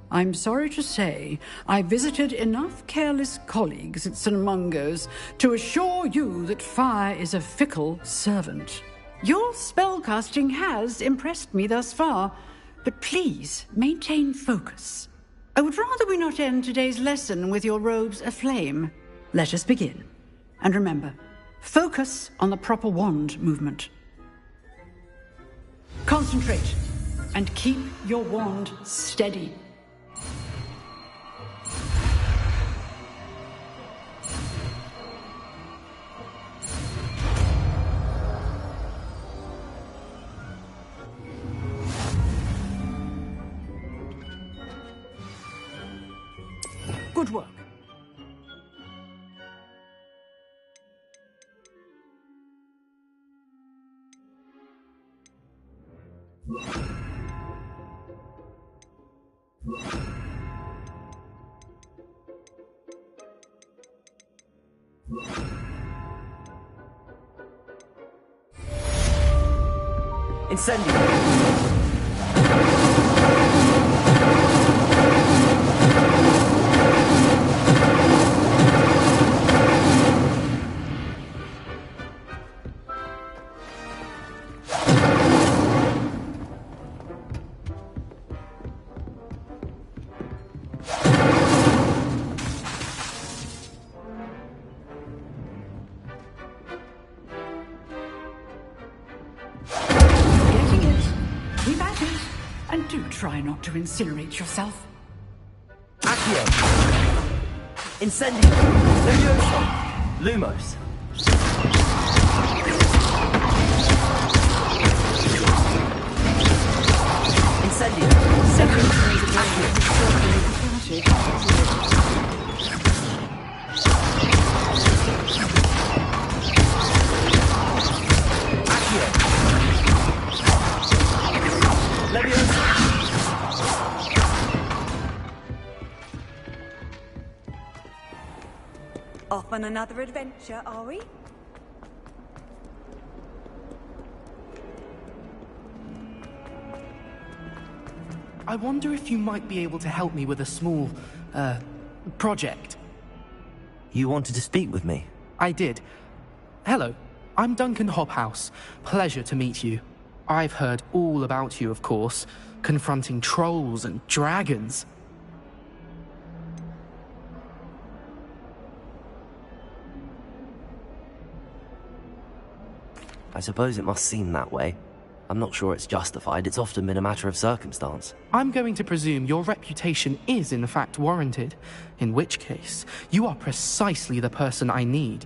I'm sorry to say, I visited enough careless colleagues at St. Mungo's to assure you that fire is a fickle servant. Your spellcasting has impressed me thus far, but please maintain focus. I would rather we not end today's lesson with your robes aflame. Let us begin. And remember, focus on the proper wand movement. Concentrate, and keep your wand steady. Good work. Incendio! Try not to incinerate yourself. Accio! Incendio! Levioso! Lumos! Incendio! Accio! Levioso! Off on another adventure, are we? I wonder if you might be able to help me with a small, project. You wanted to speak with me? I did. Hello, I'm Duncan Hobhouse. Pleasure to meet you. I've heard all about you, of course, confronting trolls and dragons. I suppose it must seem that way. I'm not sure it's justified. It's often been a matter of circumstance. I'm going to presume your reputation is in fact warranted, in which case, you are precisely the person I need.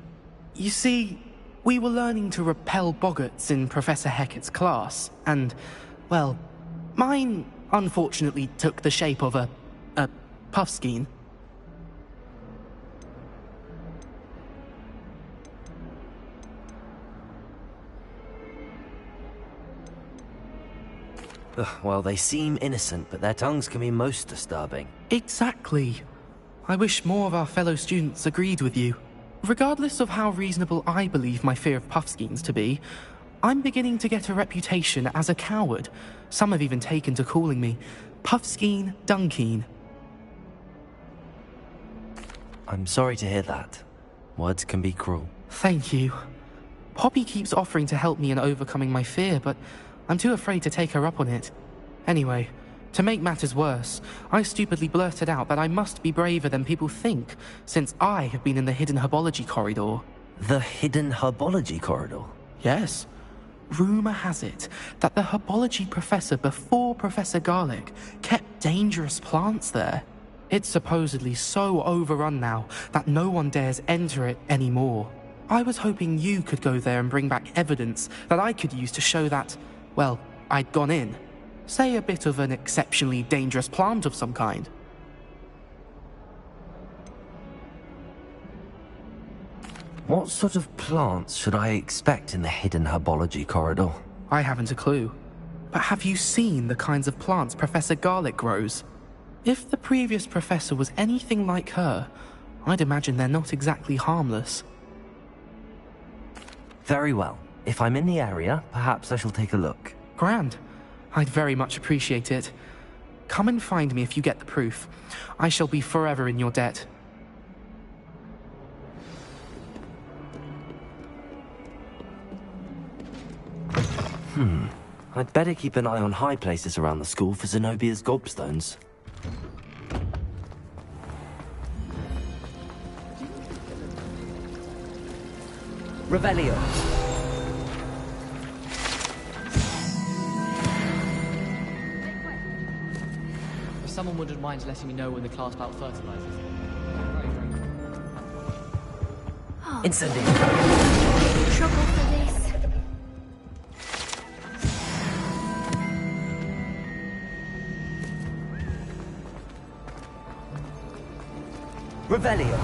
You see, we were learning to repel boggarts in Professor Hecat's class, and, well, mine unfortunately took the shape of a puffskein. Well, they seem innocent, but their tongues can be most disturbing. Exactly. I wish more of our fellow students agreed with you. Regardless of how reasonable I believe my fear of puffskeins to be, I'm beginning to get a reputation as a coward. Some have even taken to calling me Puffskeen Dunkeen. I'm sorry to hear that. Words can be cruel. Thank you. Poppy keeps offering to help me in overcoming my fear, but I'm too afraid to take her up on it. Anyway, to make matters worse, I stupidly blurted out that I must be braver than people think, since I have been in the hidden herbology corridor. The hidden herbology corridor? Yes. Rumour has it that the herbology professor before Professor Garlic kept dangerous plants there. It's supposedly so overrun now that no one dares enter it anymore. I was hoping you could go there and bring back evidence that I could use to show that, well, I'd gone in. Say a bit of an exceptionally dangerous plant of some kind. What sort of plants should I expect in the hidden herbology corridor? I haven't a clue. But have you seen the kinds of plants Professor Garlic grows? If the previous professor was anything like her, I'd imagine they're not exactly harmless. Very well. If I'm in the area, perhaps I shall take a look. Grand. I'd very much appreciate it. Come and find me if you get the proof. I shall be forever in your debt. I'd better keep an eye on high places around the school for Zenobia's gobstones. Revelio. If someone wouldn't mind letting me know when the class bout fertilizers. Incendio. Trouble for this. Revelio.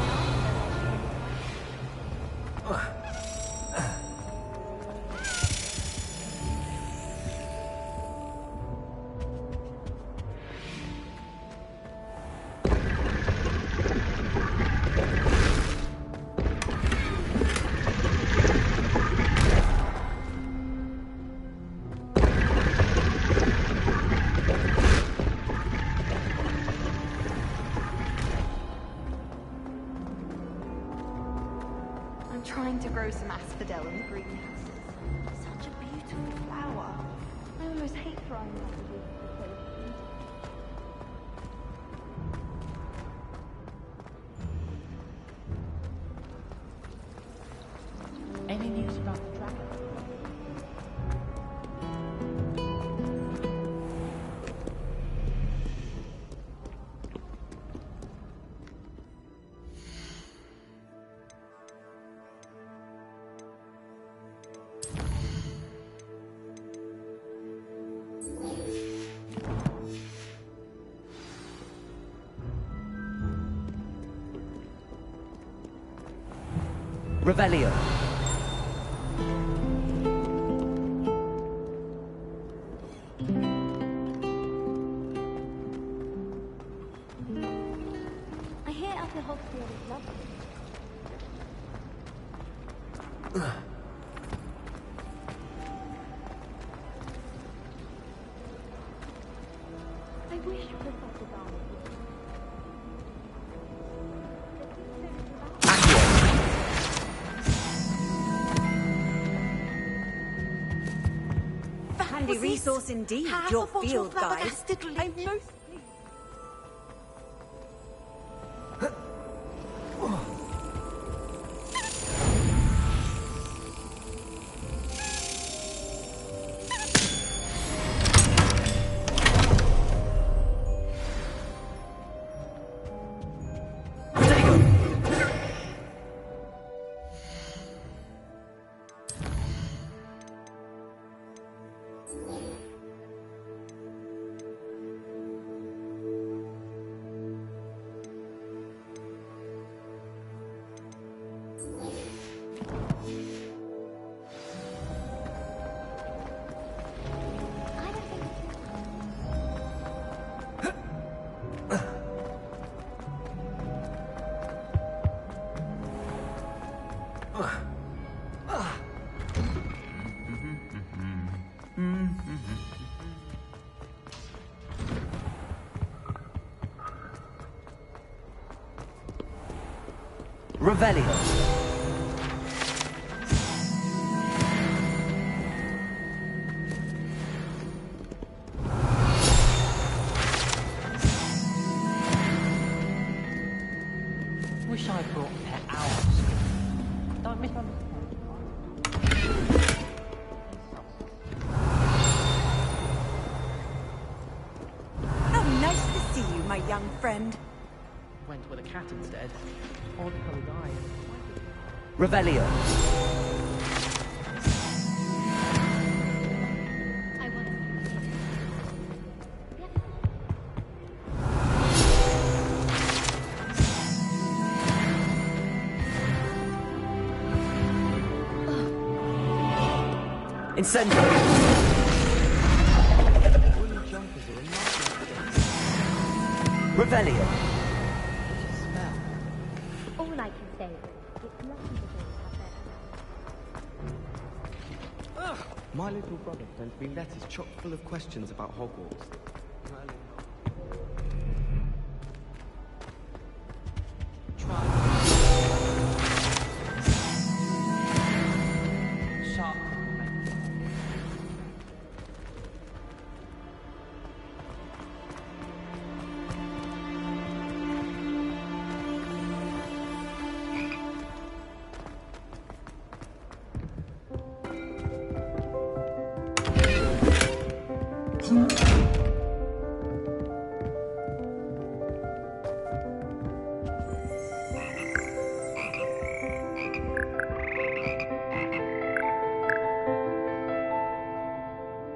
I'm trying to grow some asphodel in the greenhouses. Such a beautiful flower. I almost hate throwing that away. Any news about the dragon? Revelio. I hear Upper Hogfield is lovely. I wish Professor Garlic would. Handy resource indeed, your field guide. I'm most Revelio. Wish I brought pet owls. Don't misunderstand. How nice to see you, my young friend. Went with a cat instead. Odd colored eye. Revelio. Incendio. Revelio. All I can say is, it's lucky the girls have their My little brother sent me letters chock full of questions about Hogwarts.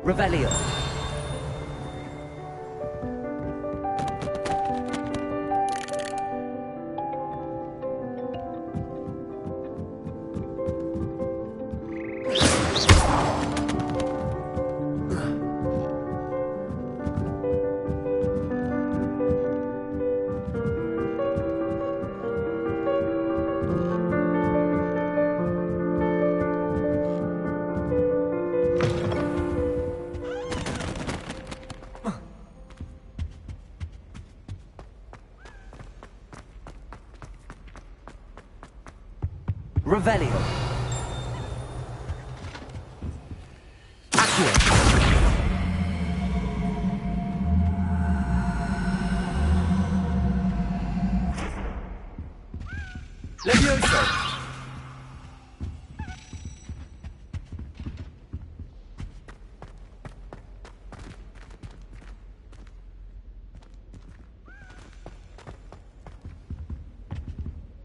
Revelio. Revelio. Accio. Levioso.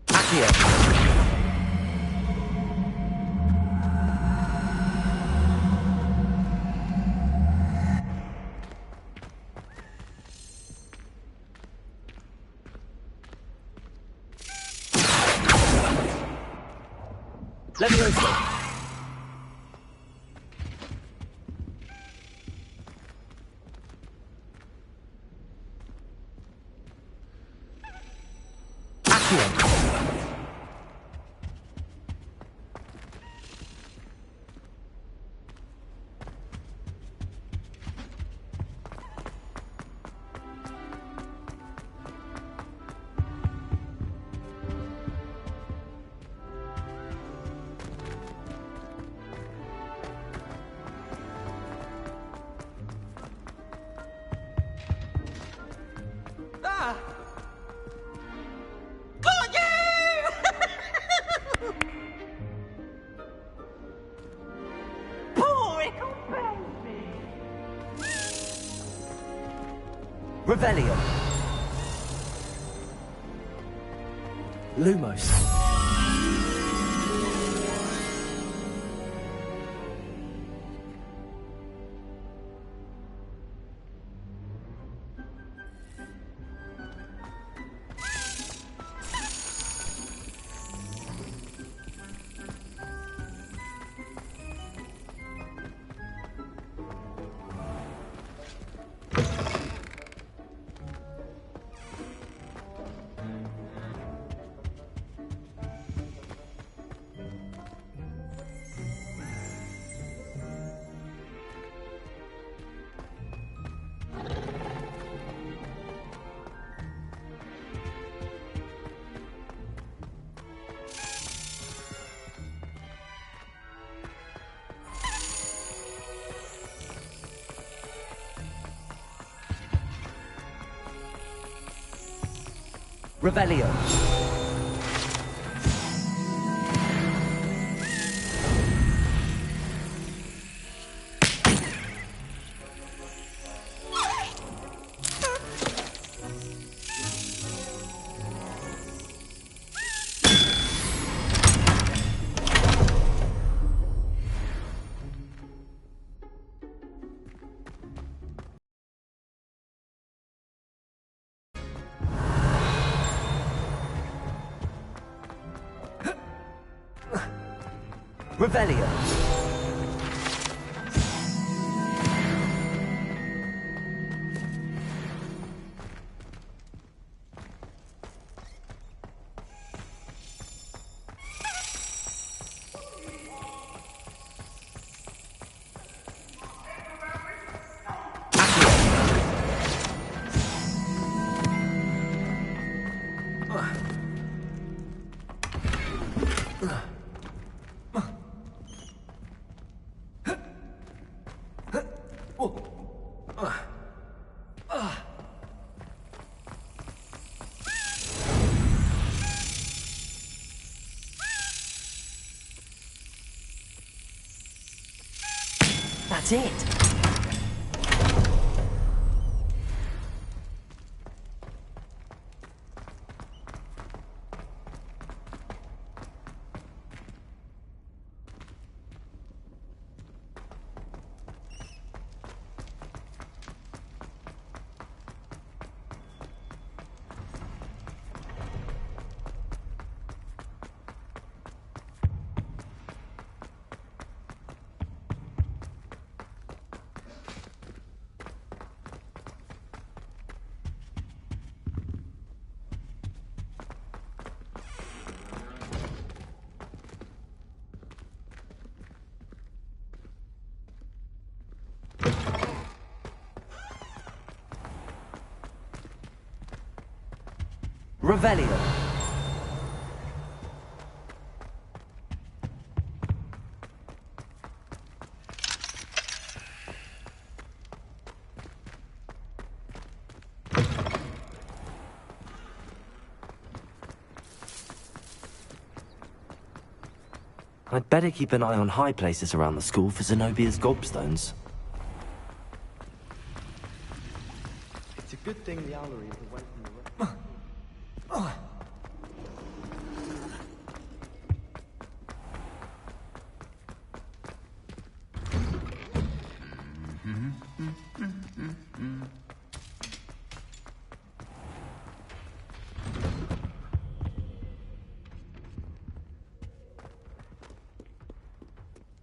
Accio. Levioso. Accio. Revelio. Lumos. Revelio. Revelio. That's it. Revelio. I'd better keep an eye on high places around the school for Zenobia's gobstones. It's a good thing the owlery is away from the rest.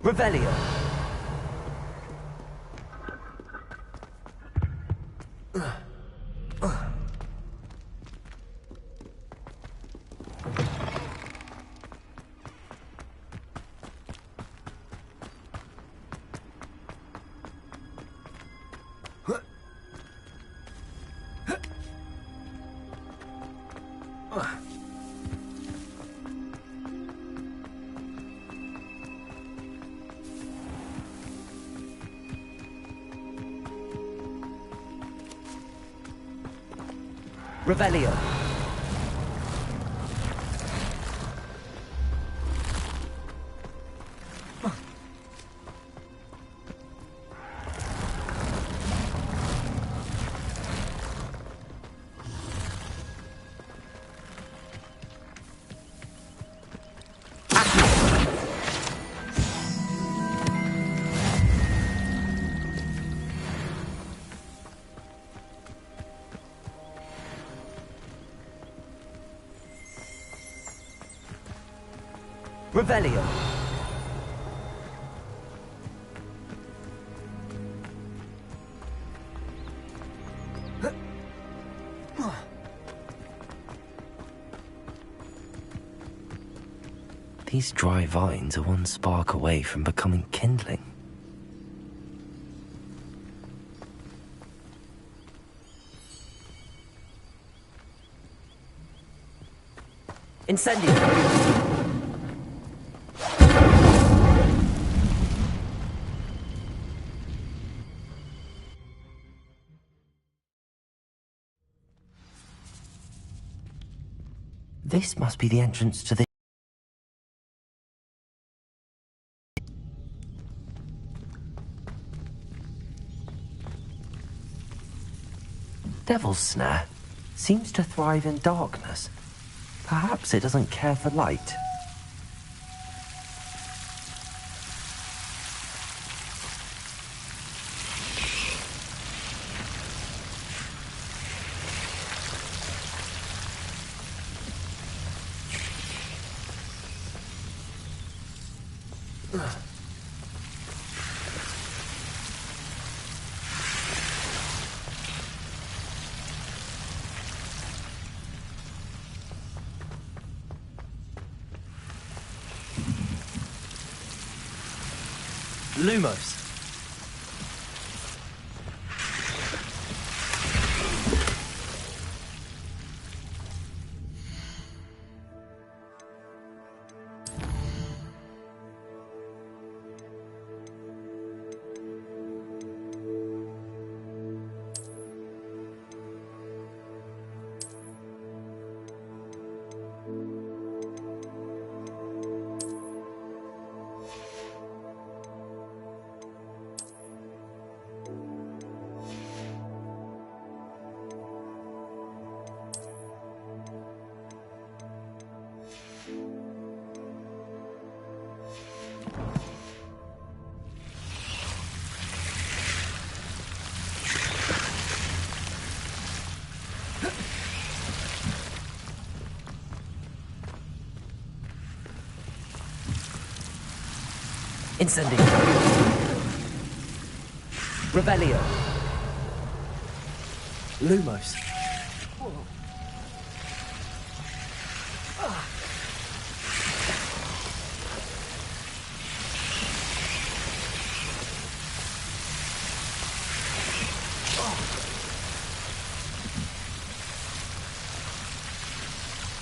Revelio. Revelio. Revelio. These dry vines are one spark away from becoming kindling. Incendio. This must be the entrance to the... Devil's Snare seems to thrive in darkness. Perhaps it doesn't care for light. Lumos. Incendio. Rebellio. Lumos.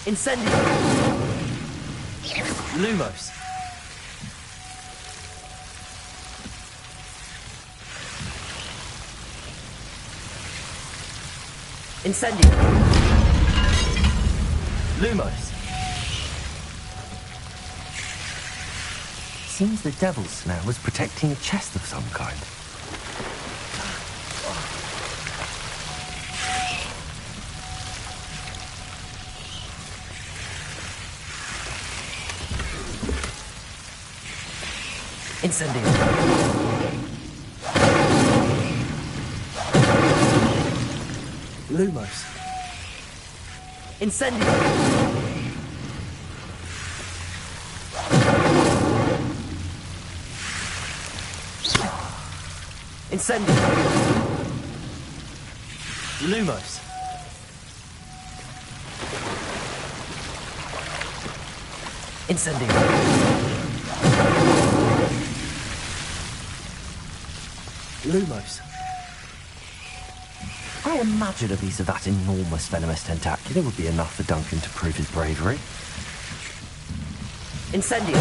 Incendio. Lumos. Incendio. Lumos. Seems the Devil's Snare was protecting a chest of some kind. Incendio. Lumos. Incendio. Incendio. Lumos. Incendio. Lumos. I imagine a piece of that enormous venomous tentacular would be enough for Duncan to prove his bravery. Incendio.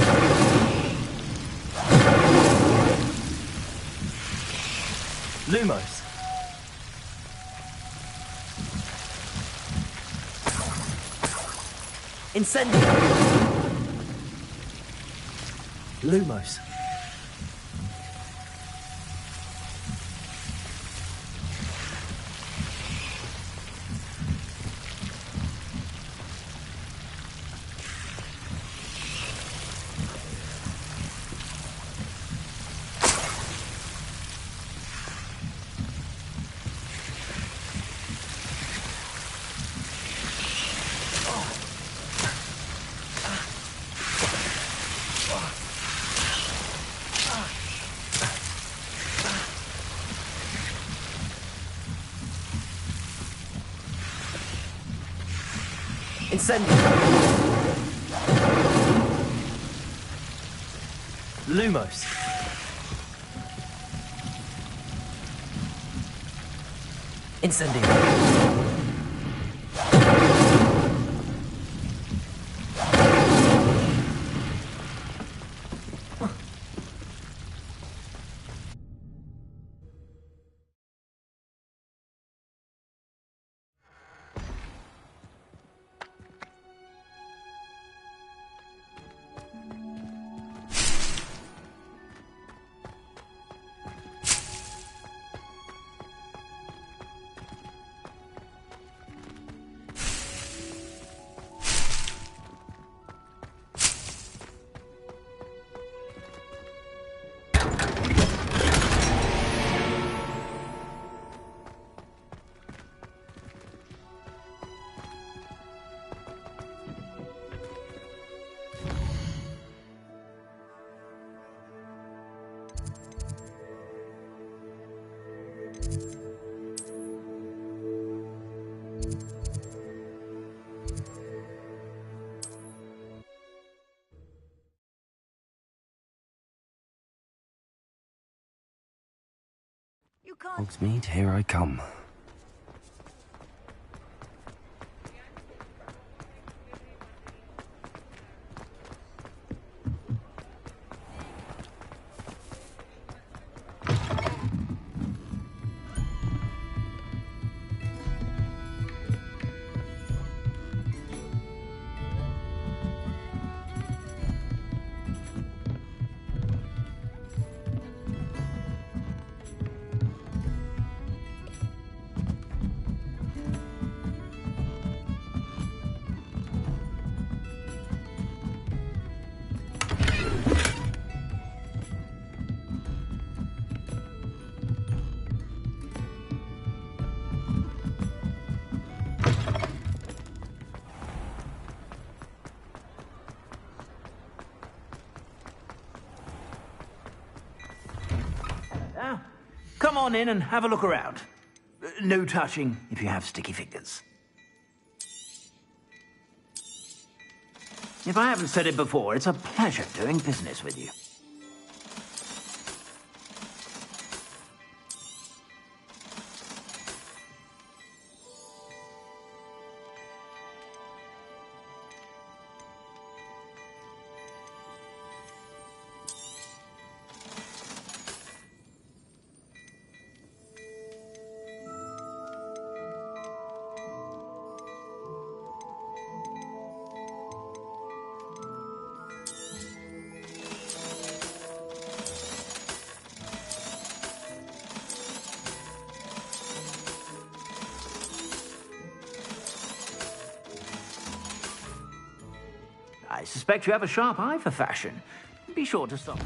Lumos. Incendio. Lumos. Incendio. Lumos. Incendio. You can't. Hogsmeade, here I come. Now, come on in and have a look around. No touching if you have sticky fingers. If I haven't said it before, it's a pleasure doing business with you. I suspect you have a sharp eye for fashion. Be sure to stop.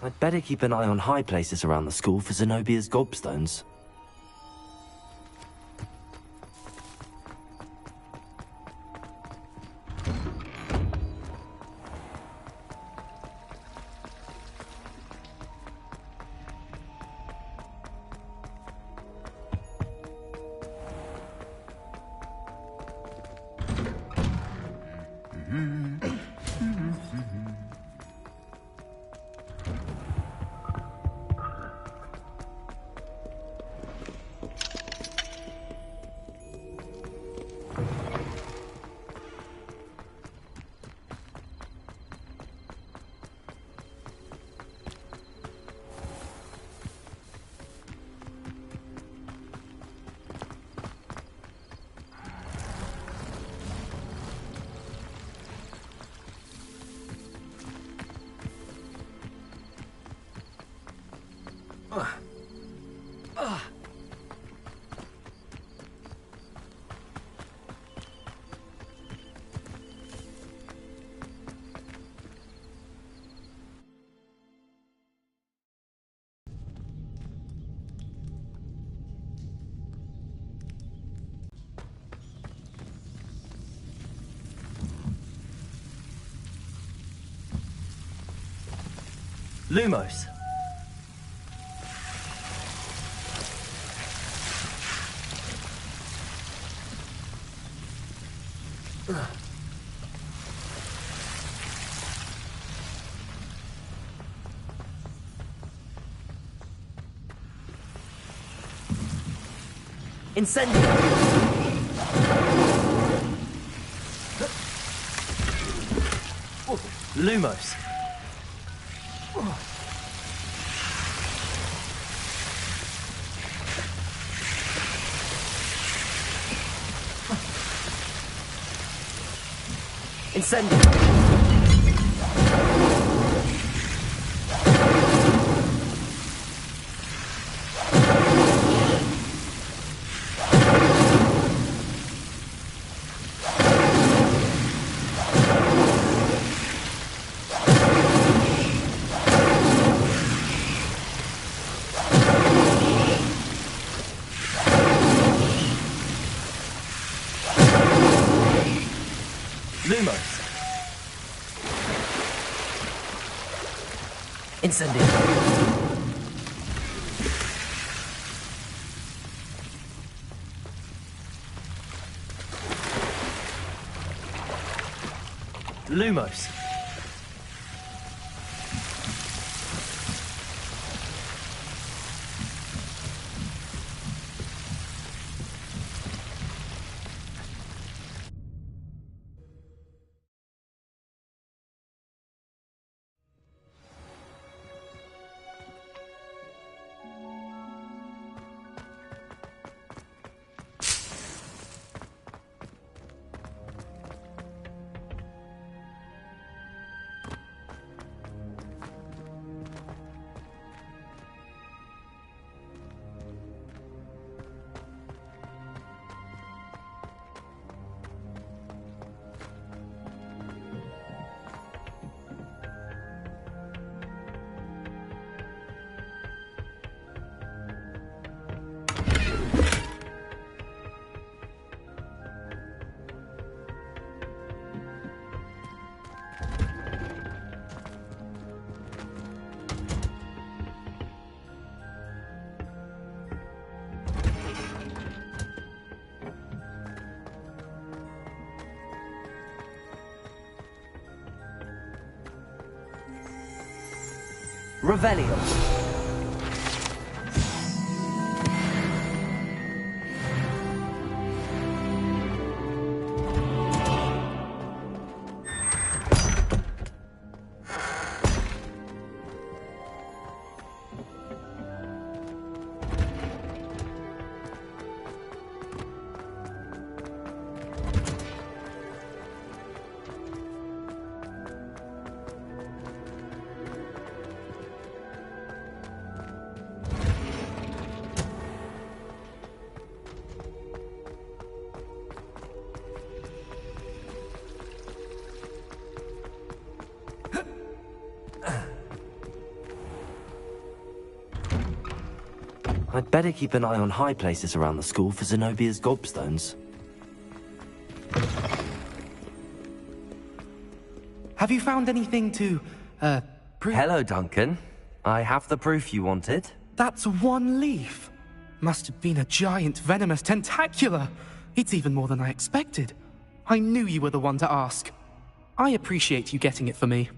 I'd better keep an eye on high places around the school for Zenobia's gobstones. Lumos. Incendio! Lumos. Incendio! Lumos. Incendio. Lumos. Revelio. I'd better keep an eye on high places around the school for Zenobia's gobstones. Have you found anything to, prove? Hello, Duncan. I have the proof you wanted. That's one leaf. Must have been a giant venomous tentacula. It's even more than I expected. I knew you were the one to ask. I appreciate you getting it for me.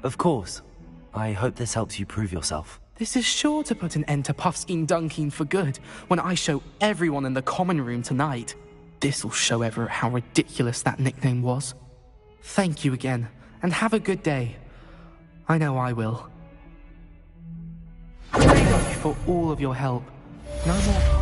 Of course. I hope this helps you prove yourself. This is sure to put an end to Puffskein Dunkeen for good when I show everyone in the common room tonight. This'll show Everett how ridiculous that nickname was. Thank you again, and have a good day. I know I will. Thank you for all of your help. No more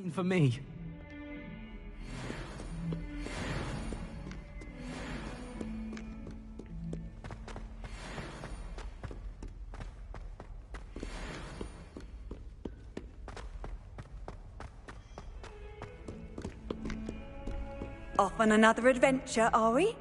mean for me? Off on another adventure, are we?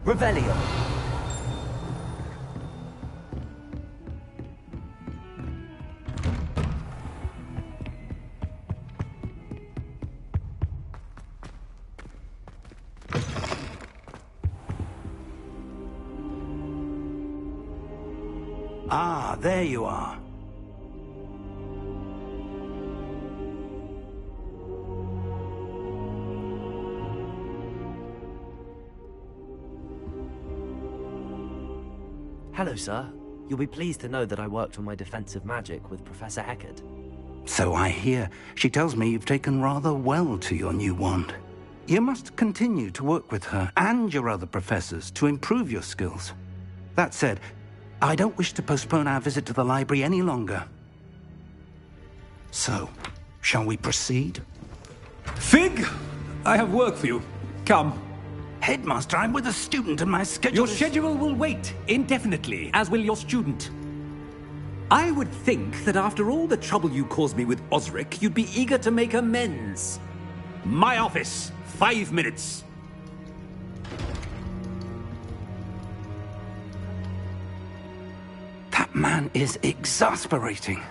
Revelio. Ah, there you are. Hello, sir. You'll be pleased to know that I worked on my defensive magic with Professor Eckert. So I hear. She tells me you've taken rather well to your new wand. You must continue to work with her and your other professors to improve your skills. That said, I don't wish to postpone our visit to the library any longer. So, shall we proceed? Fig! I have work for you. Come. Headmaster, I'm with a student and my schedule Your schedule will wait indefinitely, as will your student. I would think that after all the trouble you caused me with Osric, you'd be eager to make amends. My office, 5 minutes. That man is exasperating.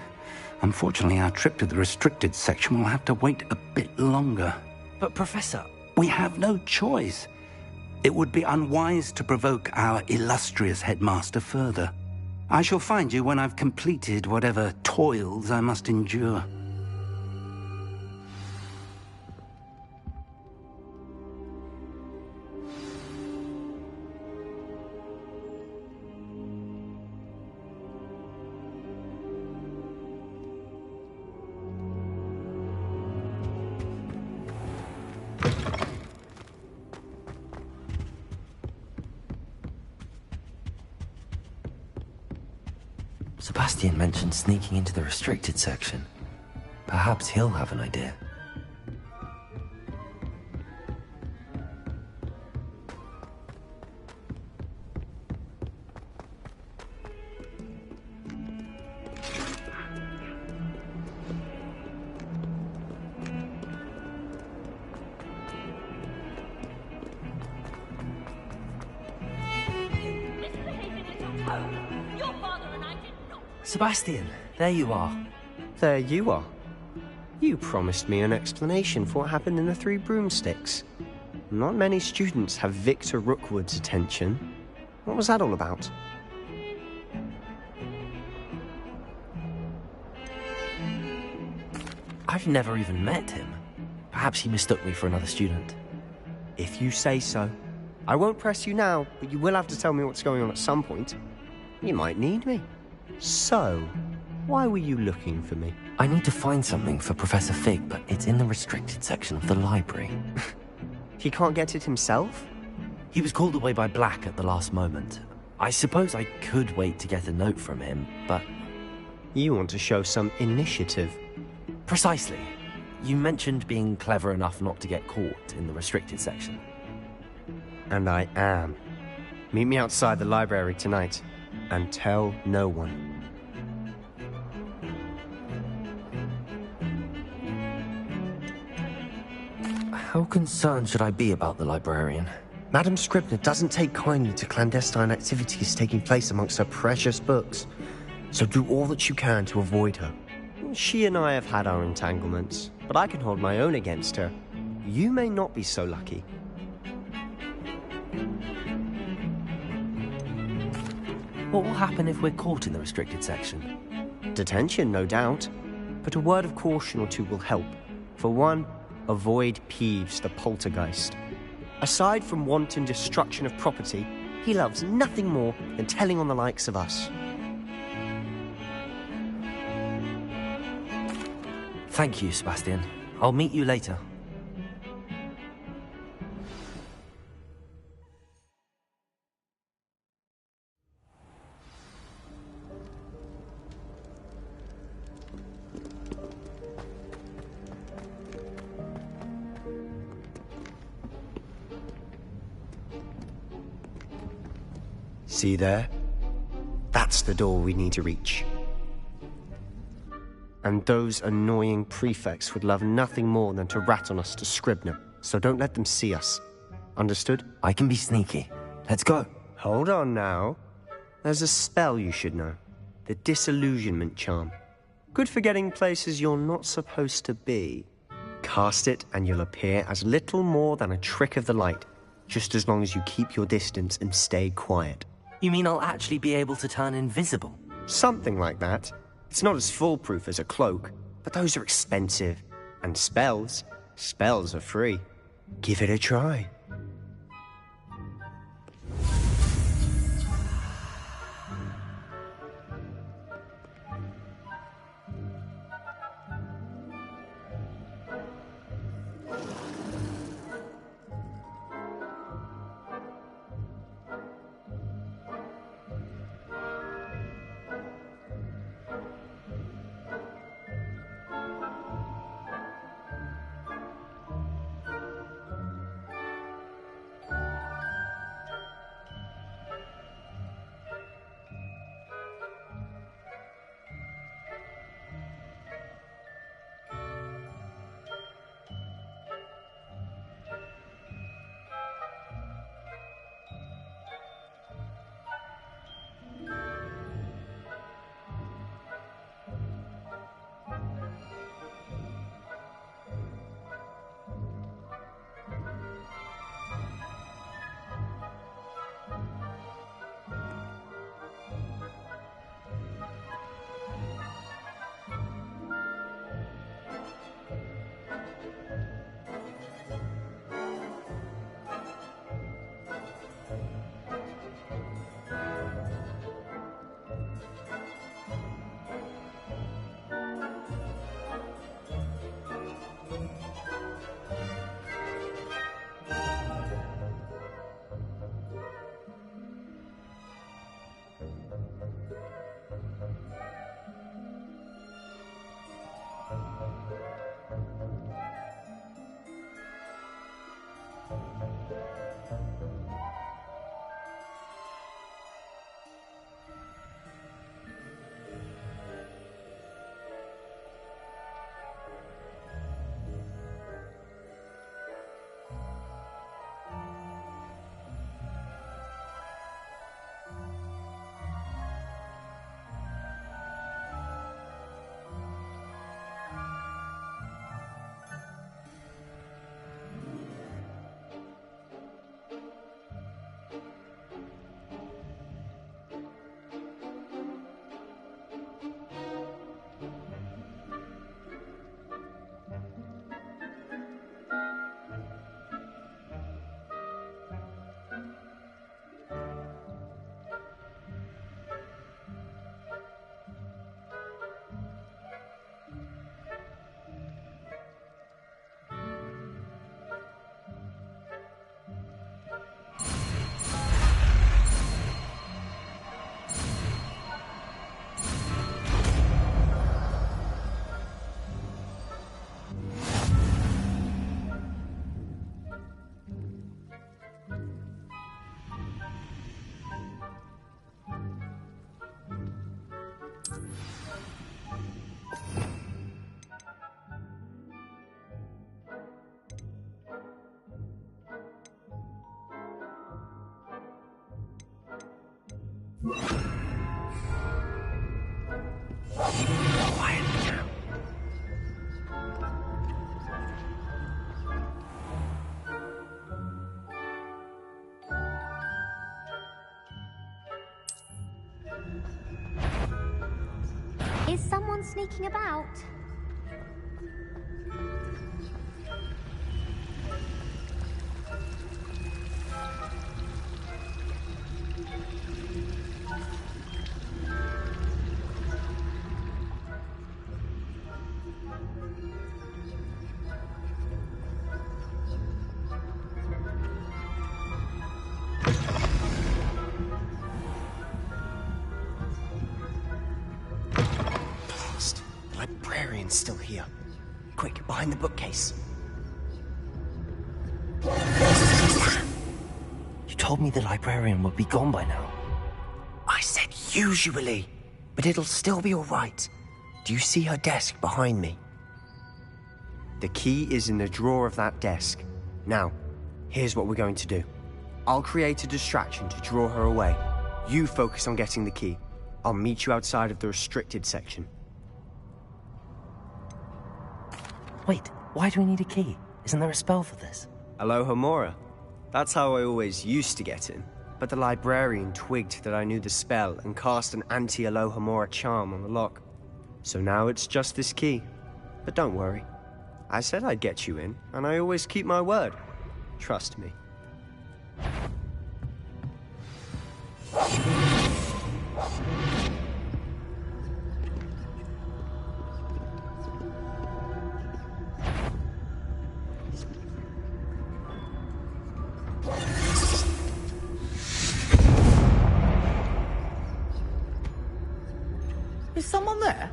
Unfortunately, our trip to the restricted section will have to wait a bit longer. But, Professor... We have no choice. It would be unwise to provoke our illustrious headmaster further. I shall find you when I've completed whatever toils I must endure. Sebastian mentioned sneaking into the restricted section. Perhaps he'll have an idea. Sebastian, there you are. There you are. You promised me an explanation for what happened in the Three Broomsticks. Not many students have Victor Rookwood's attention. What was that all about? I've never even met him. Perhaps he mistook me for another student. If you say so. I won't press you now, but you will have to tell me what's going on at some point. You might need me. So, why were you looking for me? I need to find something for Professor Fig, but it's in the restricted section of the library. He can't get it himself? He was called away by Black at the last moment. I suppose I could wait to get a note from him, but... You want to show some initiative. Precisely. You mentioned being clever enough not to get caught in the restricted section. And I am. Meet me outside the library tonight, and tell no one. How concerned should I be about the librarian? Madam Scribner doesn't take kindly to clandestine activities taking place amongst her precious books, so do all that you can to avoid her. She and I have had our entanglements, but I can hold my own against her. You may not be so lucky. What will happen if we're caught in the restricted section? Detention, no doubt. but a word of caution or two will help. For one, avoid Peeves the poltergeist. Aside from wanton destruction of property, he loves nothing more than telling on the likes of us. Thank you, Sebastian. I'll meet you later. See there? That's the door we need to reach. And those annoying prefects would love nothing more than to rat on us to Scribner, so don't let them see us. Understood? I can be sneaky. Let's go. Hold on now. There's a spell you should know. The Disillusionment Charm. Good for getting places you're not supposed to be. Cast it and you'll appear as little more than a trick of the light, just as long as you keep your distance and stay quiet. You mean I'll actually be able to turn invisible? Something like that. It's not as foolproof as a cloak, but those are expensive. And spells are free. Give it a try. Is someone sneaking about? Librarian's still here. Quick, behind the bookcase. You told me the librarian would be gone by now. I said usually, but it'll still be all right. Do you see her desk behind me? The key is in the drawer of that desk. Now, here's what we're going to do. I'll create a distraction to draw her away. You focus on getting the key. I'll meet you outside of the restricted section. Wait, why do we need a key? Isn't there a spell for this? Alohomora. That's how I always used to get in. But the librarian twigged that I knew the spell and cast an anti-Alohomora charm on the lock. So now it's just this key. But don't worry. I said I'd get you in, and I always keep my word. Trust me. Is someone there?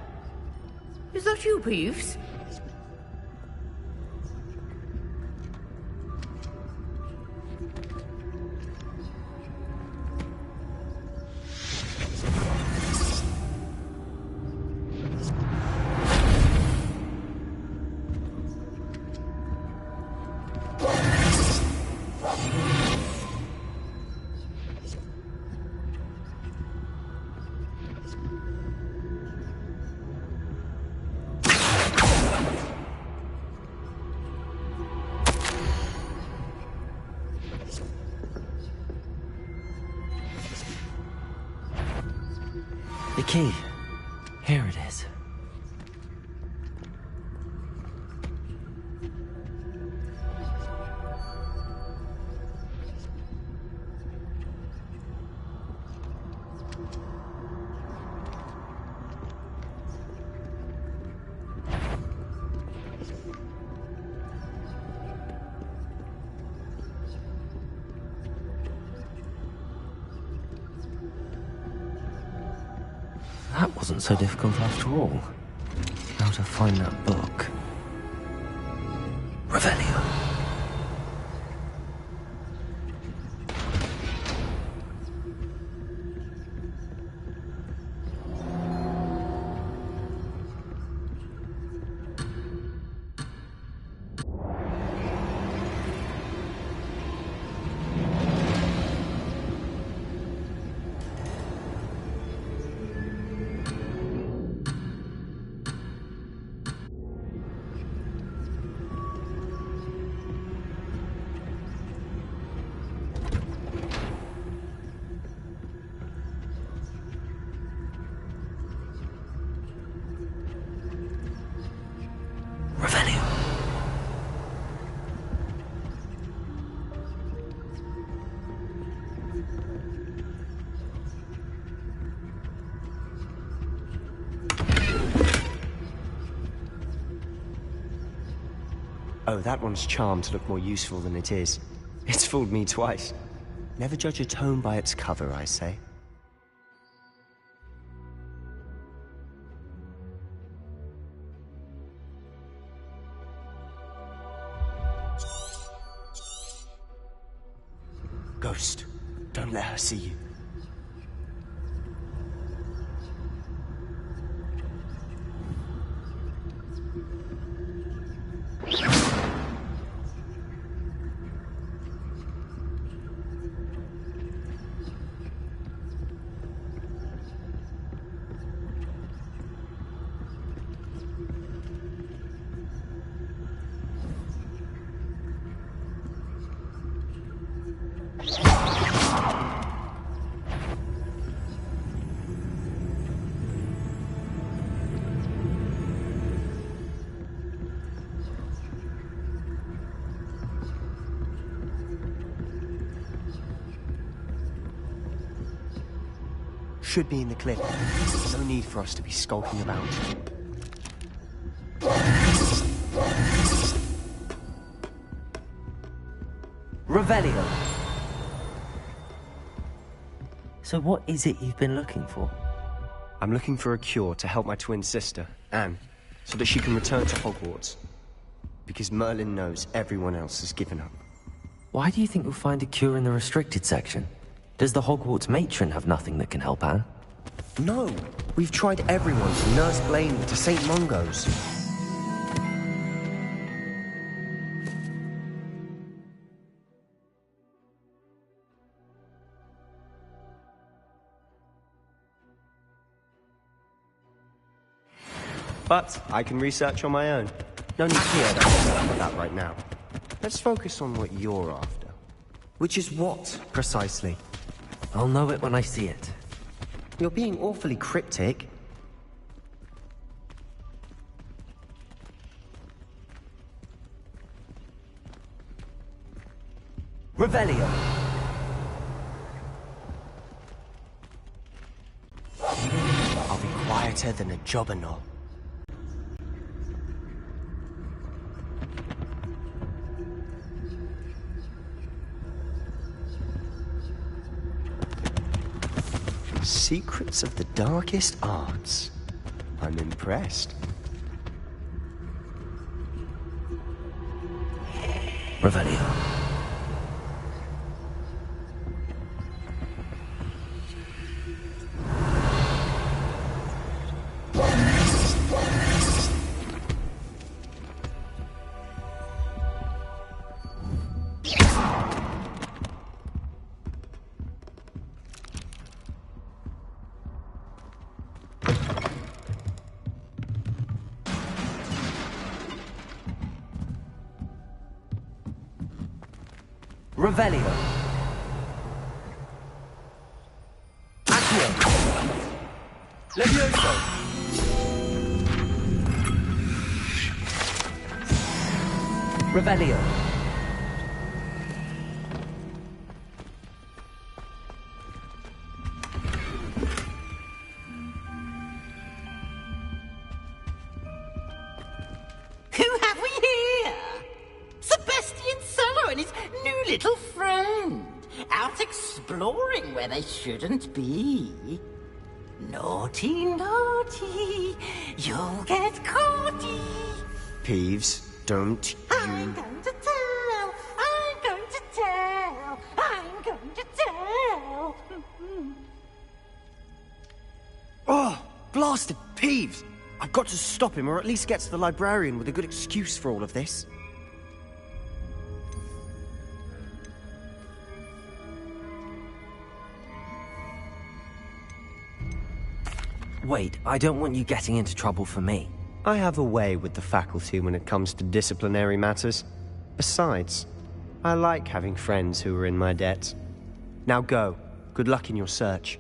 Is that you, Peeves? The key. Here it is. That wasn't so difficult after all. Now to find that book. Revelio. Oh, that one's charmed to look more useful than it is. It's fooled me twice. Never judge a tome by its cover, I say. Ghost, don't let her see you. Should be in the clip. No need for us to be skulking about. Revelio. So what is it you've been looking for? I'm looking for a cure to help my twin sister, Anne. so that she can return to Hogwarts. Because Merlin knows everyone else has given up. Why do you think we'll find a cure in the restricted section? Does the Hogwarts matron have nothing that can help Anne? No! We've tried everyone from Nurse Blaine to St. Mungo's. But I can research on my own. No need to hear about that right now. Let's focus on what you're after. Which is what, precisely? I'll know it when I see it. You're being awfully cryptic. Revelio. I'll be quieter than a jobberknoll. Secrets of the darkest arts. I'm impressed. Revelio. Revelio. Accio. Levioso. Revelio. Who have we here? Sebastian Solo and his new little friend. Out exploring where they shouldn't be. Naughty, naughty. You'll get caughty. Peeves, don't you... I'm going to tell. I'm going to tell. I'm going to tell. Oh, blasted Peeves! I've got to stop him, or at least get to the librarian with a good excuse for all of this. Wait, I don't want you getting into trouble for me. I have a way with the faculty when it comes to disciplinary matters. Besides, I like having friends who are in my debt. Now go. Good luck in your search.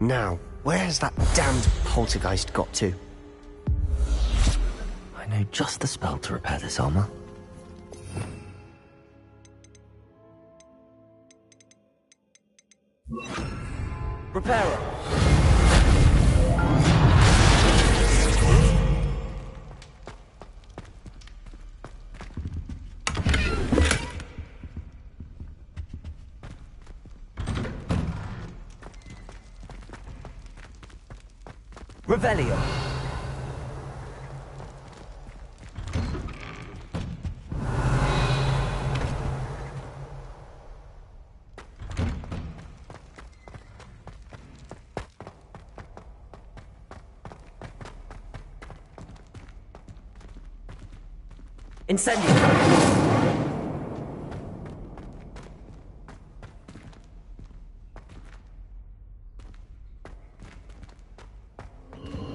Now, where has that damned poltergeist got to? I know just the spell to repair this armor. Reparo. Revelio. Incendio.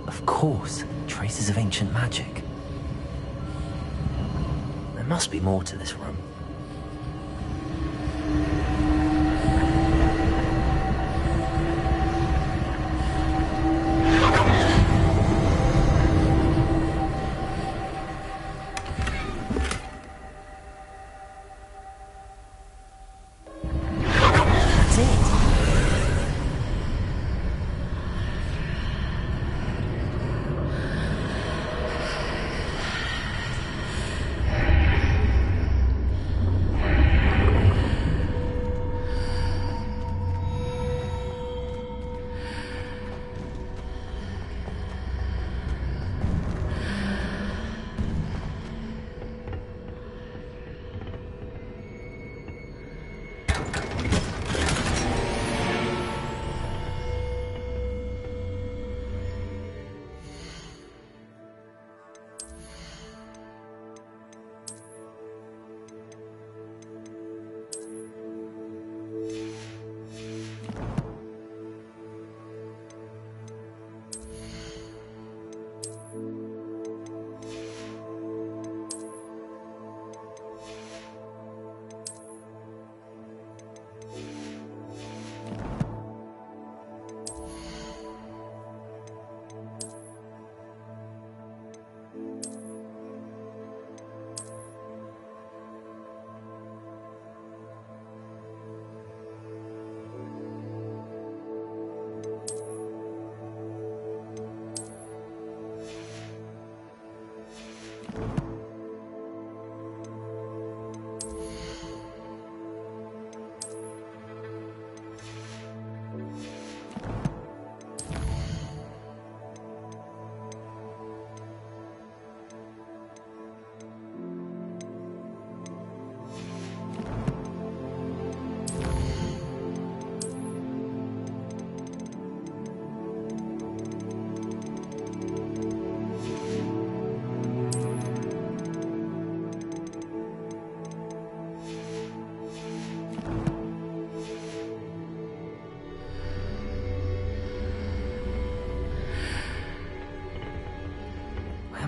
Of course, traces of ancient magic. There must be more to this room.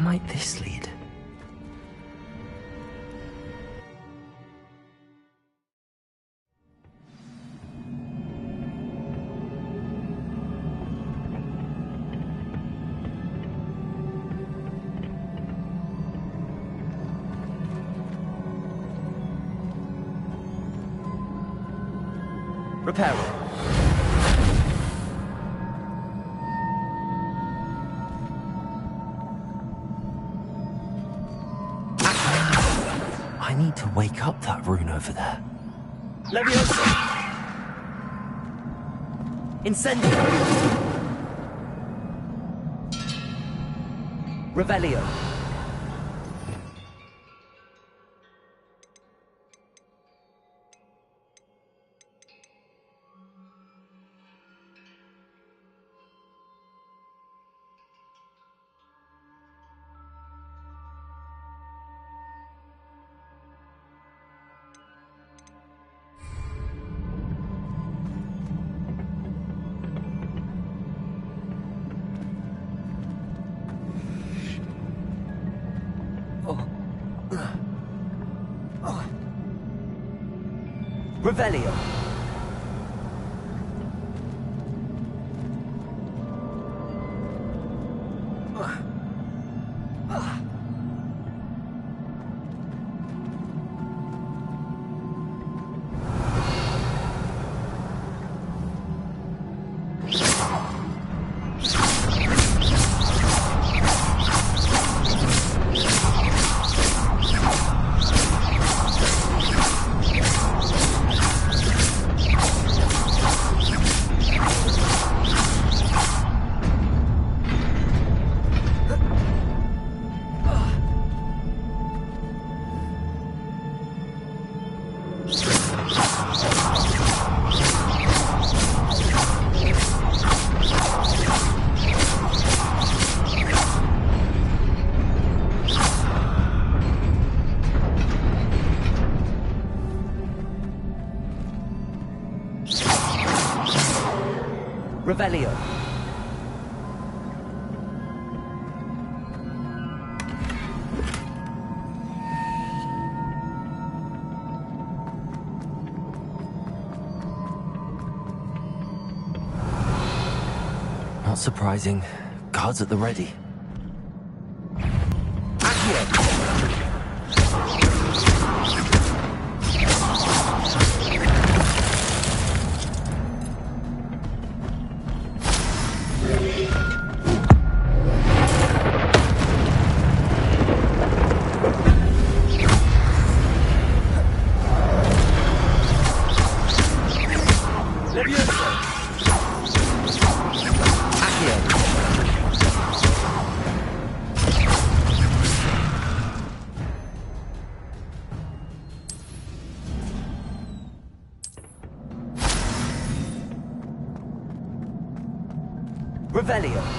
might this lead? Repair it. I need to wake up that rune over there. Leviosa! Incendio! Revelio! Revelio. Revelio. Not surprising. Guards at the ready. Revelio.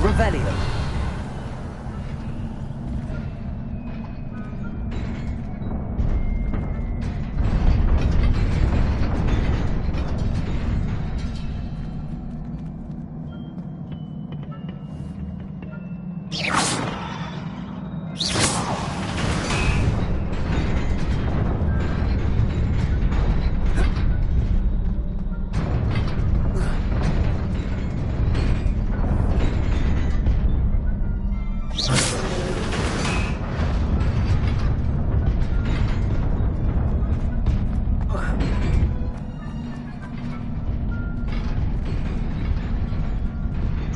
Revelio.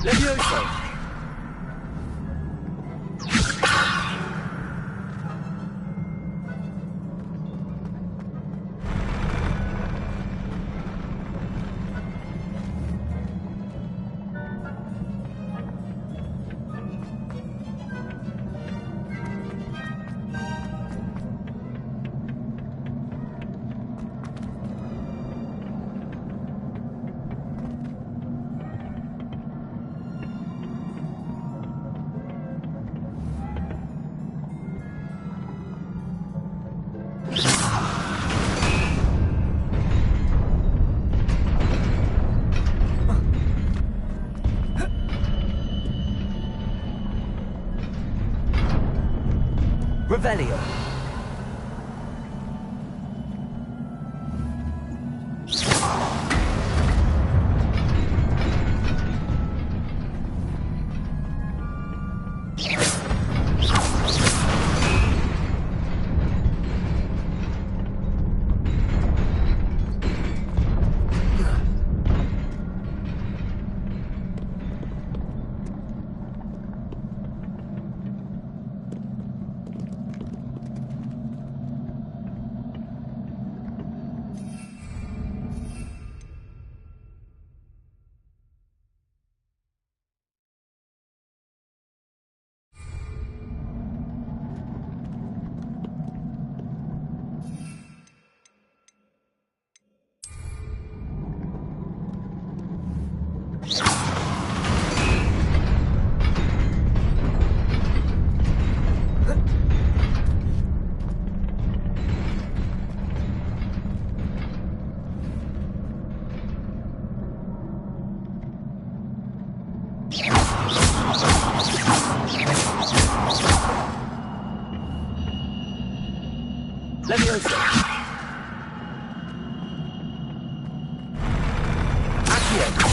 Levioso! Revelio. Levioso. Accio.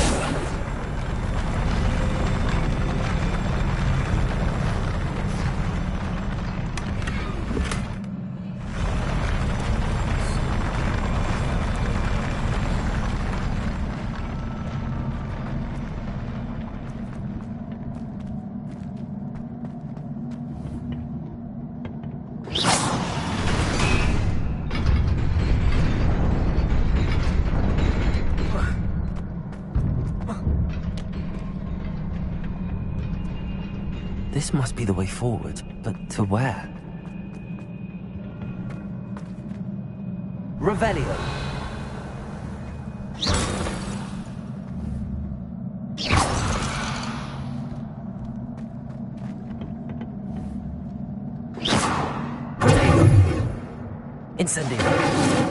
This must be the way forward, but to where? Revelio. Incendio.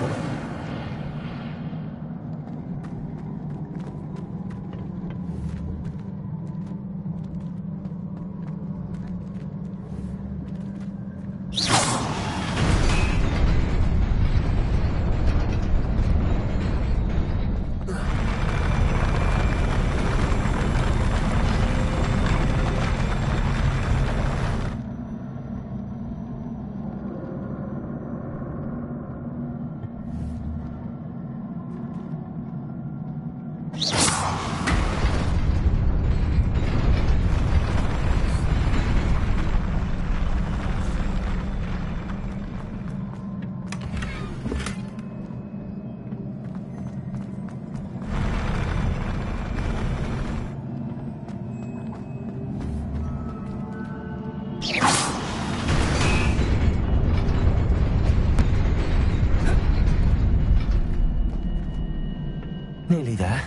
Nearly there.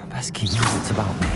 Best keep your wits about me.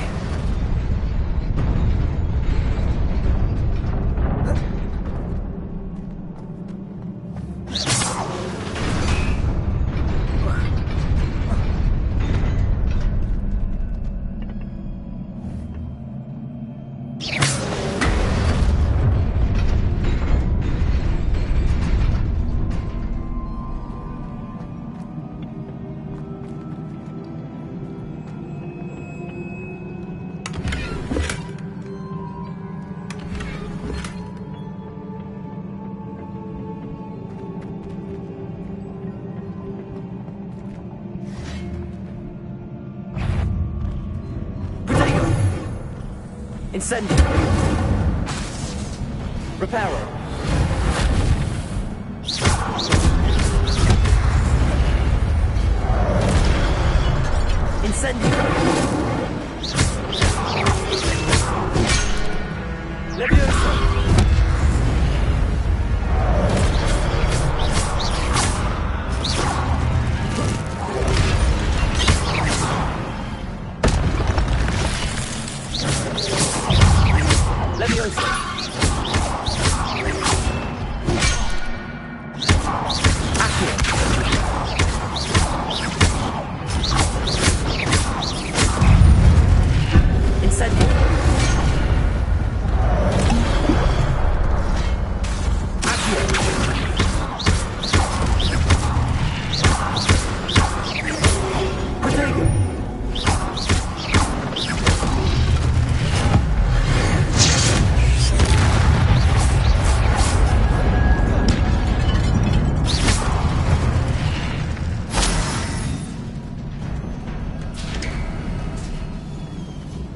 Incendio. Reparo. Incendio. Levioso.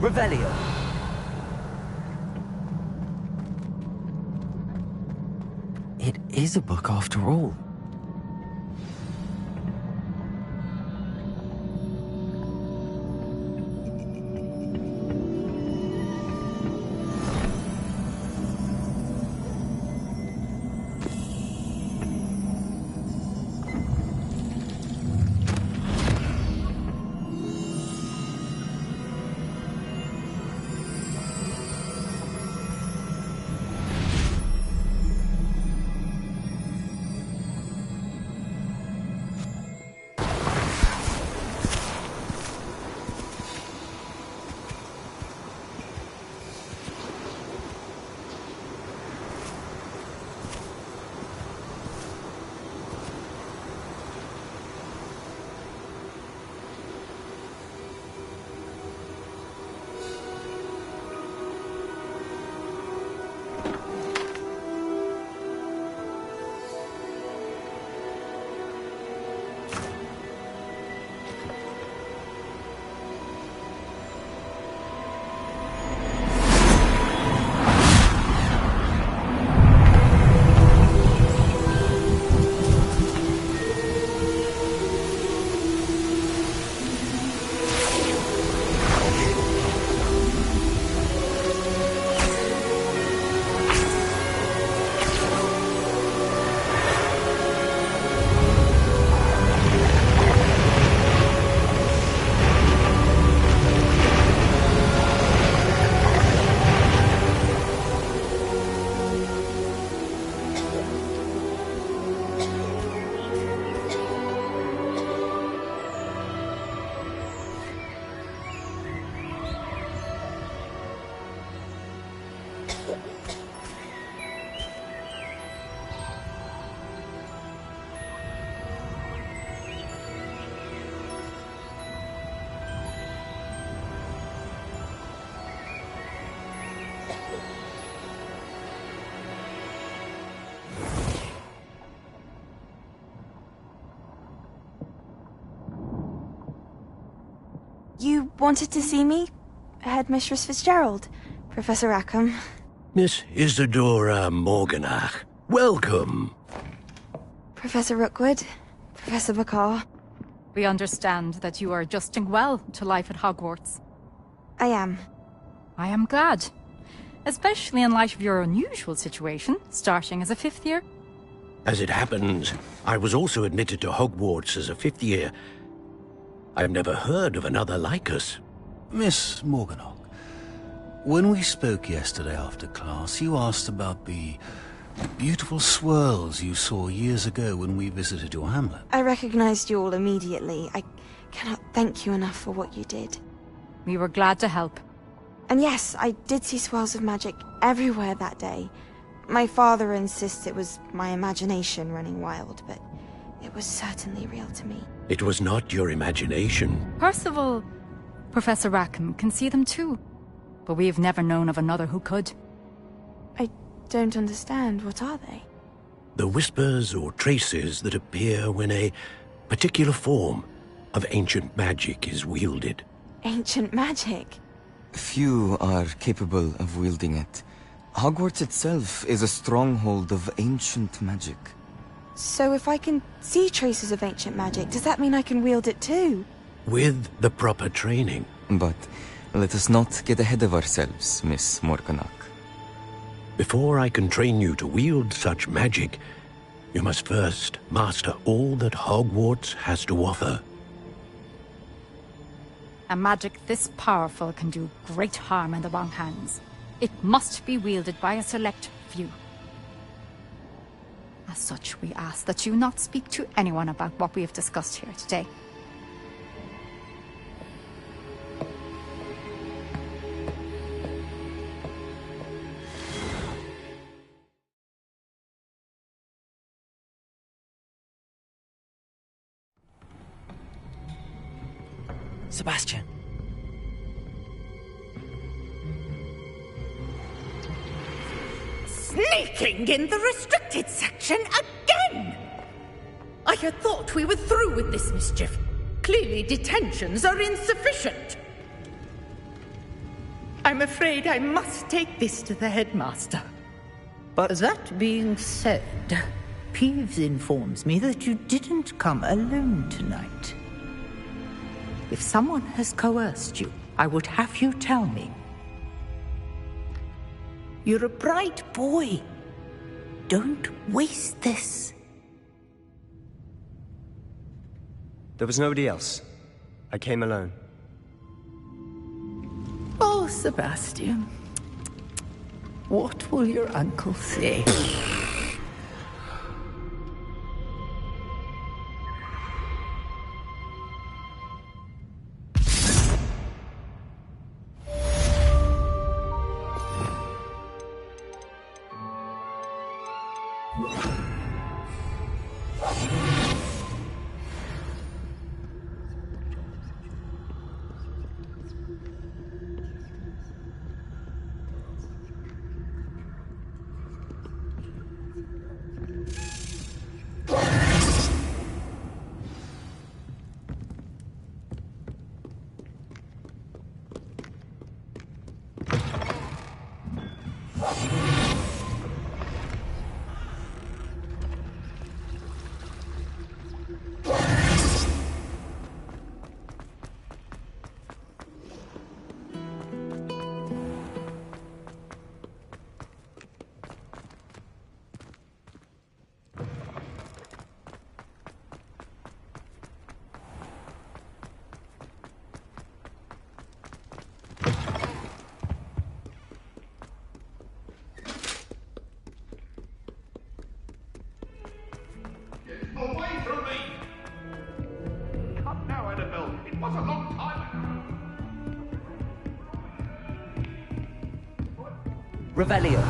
Revelio. It is a book after all. You wanted to see me? Headmistress Fitzgerald, Professor Rackham. Miss Isadora Morganach, welcome. Professor Rookwood, Professor Bakar. We understand that you are adjusting well to life at Hogwarts. I am. I am glad. Especially in light of your unusual situation, starting as a 5th year. As it happens, I was also admitted to Hogwarts as a 5th year. I've never heard of another like us. Miss Morganach, when we spoke yesterday after class, you asked about the beautiful swirls you saw years ago when we visited your hamlet. I recognized you all immediately. I cannot thank you enough for what you did. We were glad to help. And yes, I did see swirls of magic everywhere that day. My father insists it was my imagination running wild, but it was certainly real to me. It was not your imagination. Percival, Professor Rackham can see them too. But we have never known of another who could. I don't understand. What are they? The whispers or traces that appear when a particular form of ancient magic is wielded. Ancient magic? Few are capable of wielding it. Hogwarts itself is a stronghold of ancient magic. So if I can see traces of ancient magic, does that mean I can wield it too? With the proper training. But let us not get ahead of ourselves, Miss Morganach. Before I can train you to wield such magic, you must first master all that Hogwarts has to offer. A magic this powerful can do great harm in the wrong hands. It must be wielded by a select few. As such, we ask that you not speak to anyone about what we have discussed here today. Sebastian. Sneaking in the restricted section again! I had thought we were through with this mischief. Clearly detentions are insufficient. I'm afraid I must take this to the headmaster. But that being said, Peeves informs me that you didn't come alone tonight. If someone has coerced you, I would have you tell me. You're a bright boy. Don't waste this. There was nobody else. I came alone. Oh, Sebastian. What will your uncle say? Away from me! Come now, Annabelle. It was a long time ago. Revelio.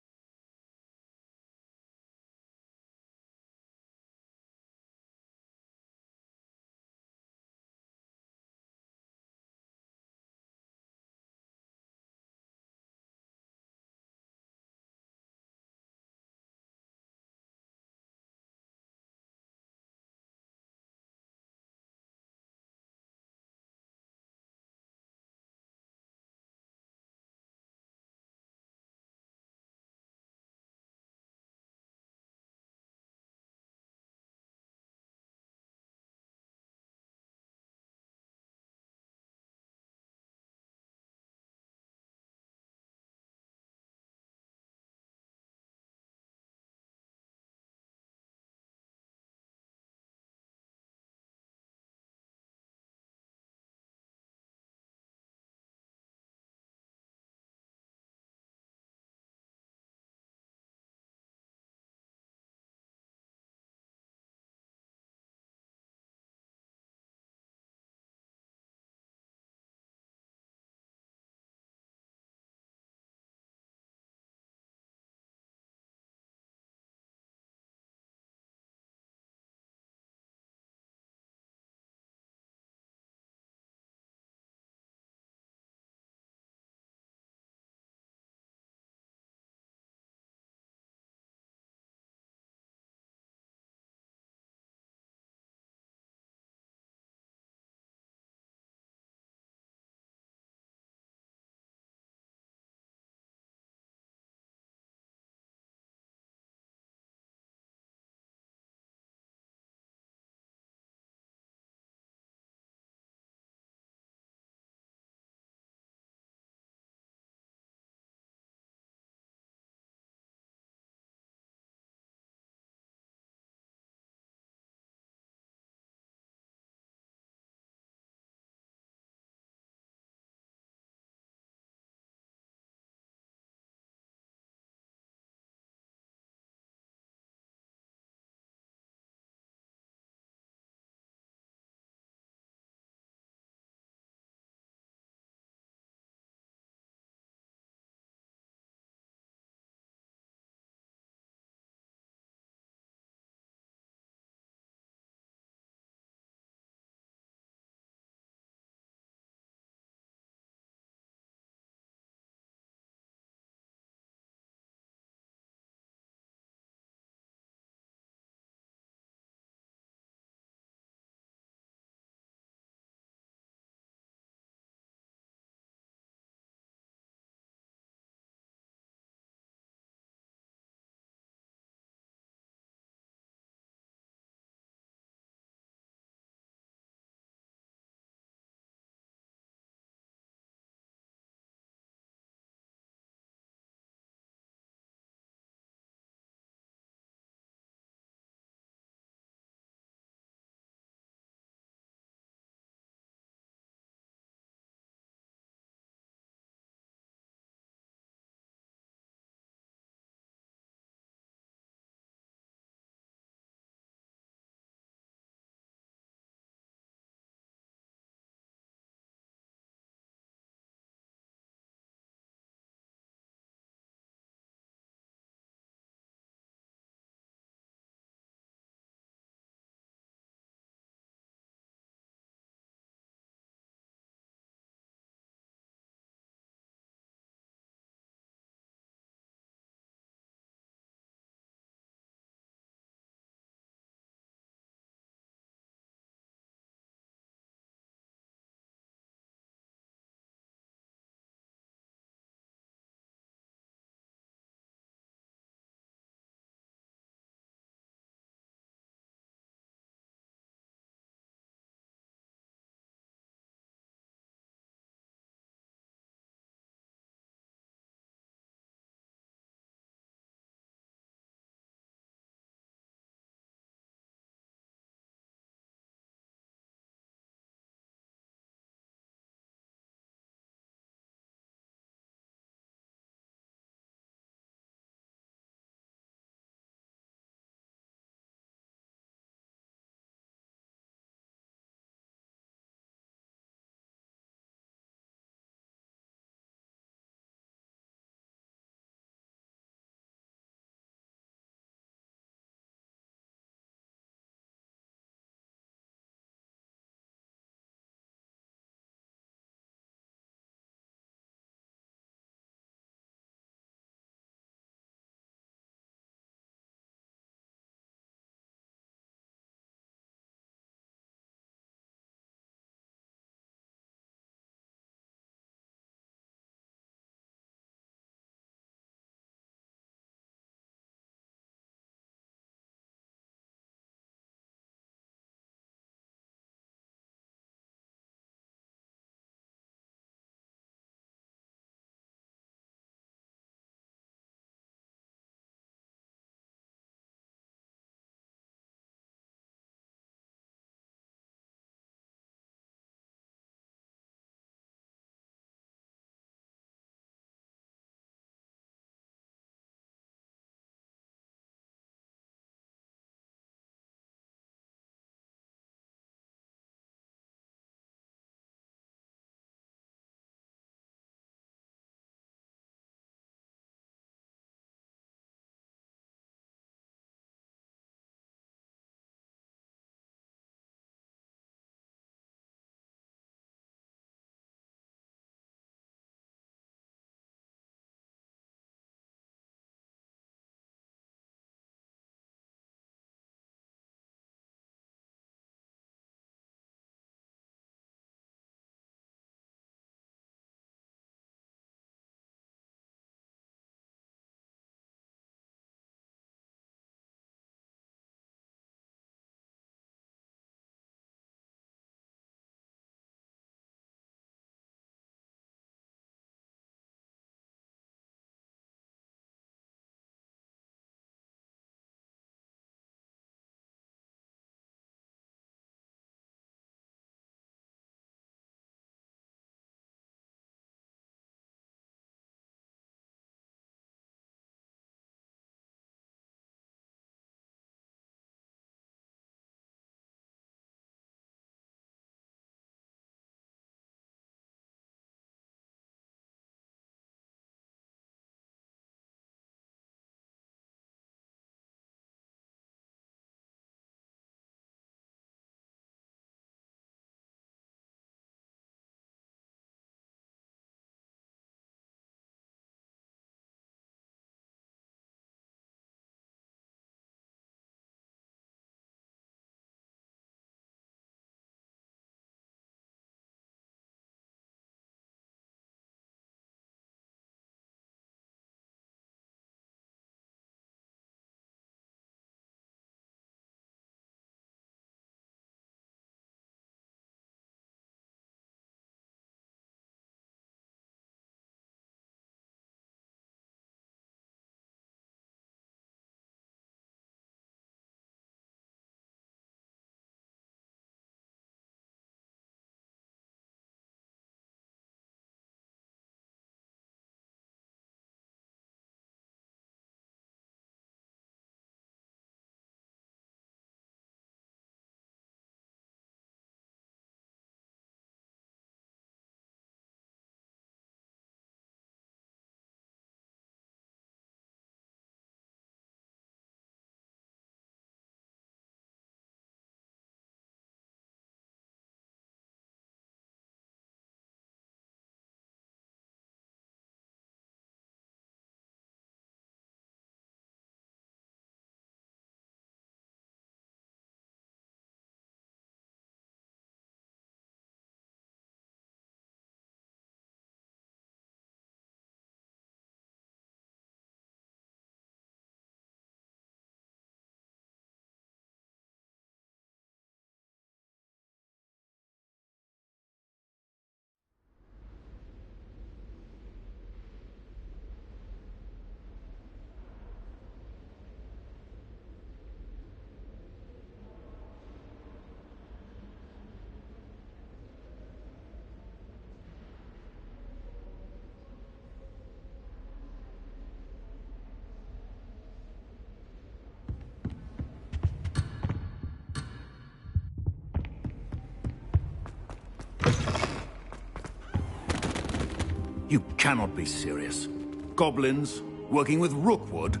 You cannot be serious. Goblins working with Rookwood?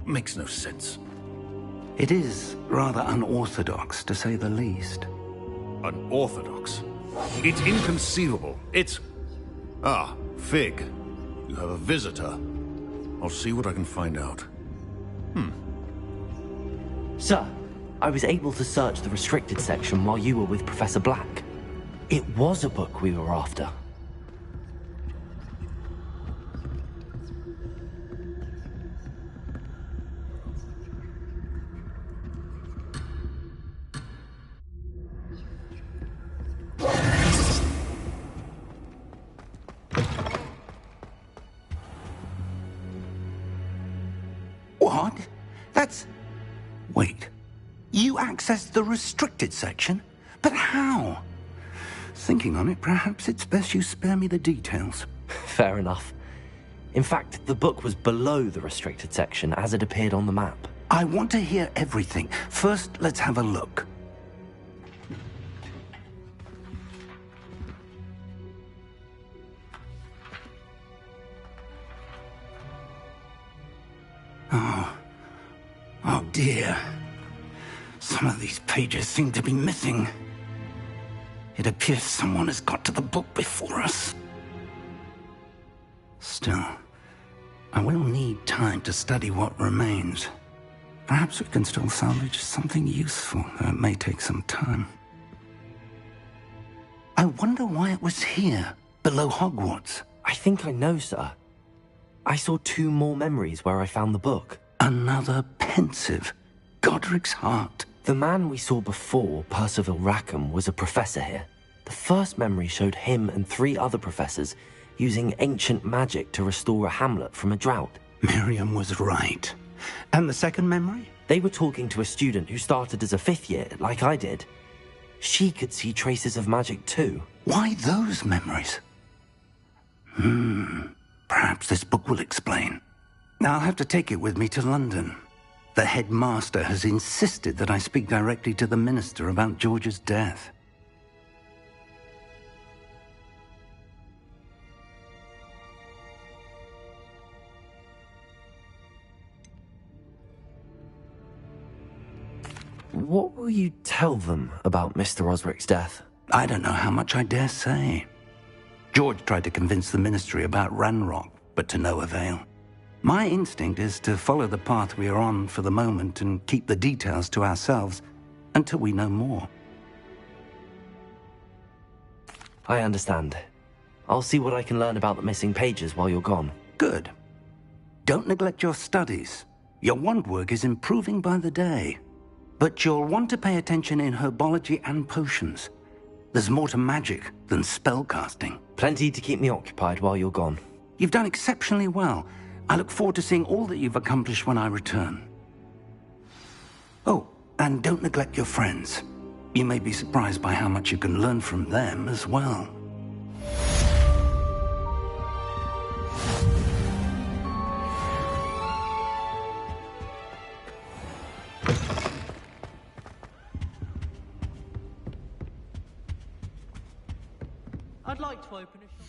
Makes no sense. It is rather unorthodox, to say the least. Unorthodox? It's inconceivable. It's... Ah, Fig. You have a visitor. I'll see what I can find out. Sir, I was able to search the restricted section while you were with Professor Black. It was a book we were after. What? That's... Wait. You accessed the restricted section? But how? Thinking on it, perhaps it's best you spare me the details. Fair enough. In fact, the book was below the restricted section as it appeared on the map. I want to hear everything. First, let's have a look. Oh dear. Some of these pages seem to be missing. It appears someone has got to the book before us. Still, I will need time to study what remains. Perhaps we can still salvage something useful, though it may take some time. I wonder why it was here, below Hogwarts. I think I know, sir. I saw 2 more memories where I found the book. Another pensive. Godric's heart. The man we saw before, Percival Rackham, was a professor here. The first memory showed him and 3 other professors using ancient magic to restore a hamlet from a drought. Miriam was right. And the second memory? They were talking to a student who started as a 5th year, like I did. She could see traces of magic too. Why those memories? Perhaps this book will explain. I'll have to take it with me to London. The headmaster has insisted that I speak directly to the minister about George's death. What will you tell them about Mr. Osric's death? I don't know how much I dare say. George tried to convince the ministry about Ranrock, but to no avail. My instinct is to follow the path we are on for the moment and keep the details to ourselves until we know more. I understand. I'll see what I can learn about the missing pages while you're gone. Good. Don't neglect your studies. Your wand work is improving by the day. But you'll want to pay attention in herbology and potions. There's more to magic than spellcasting. Plenty to keep me occupied while you're gone. You've done exceptionally well. I look forward to seeing all that you've accomplished when I return. Oh, and don't neglect your friends. You may be surprised by how much you can learn from them as well. I'd like to open a shop.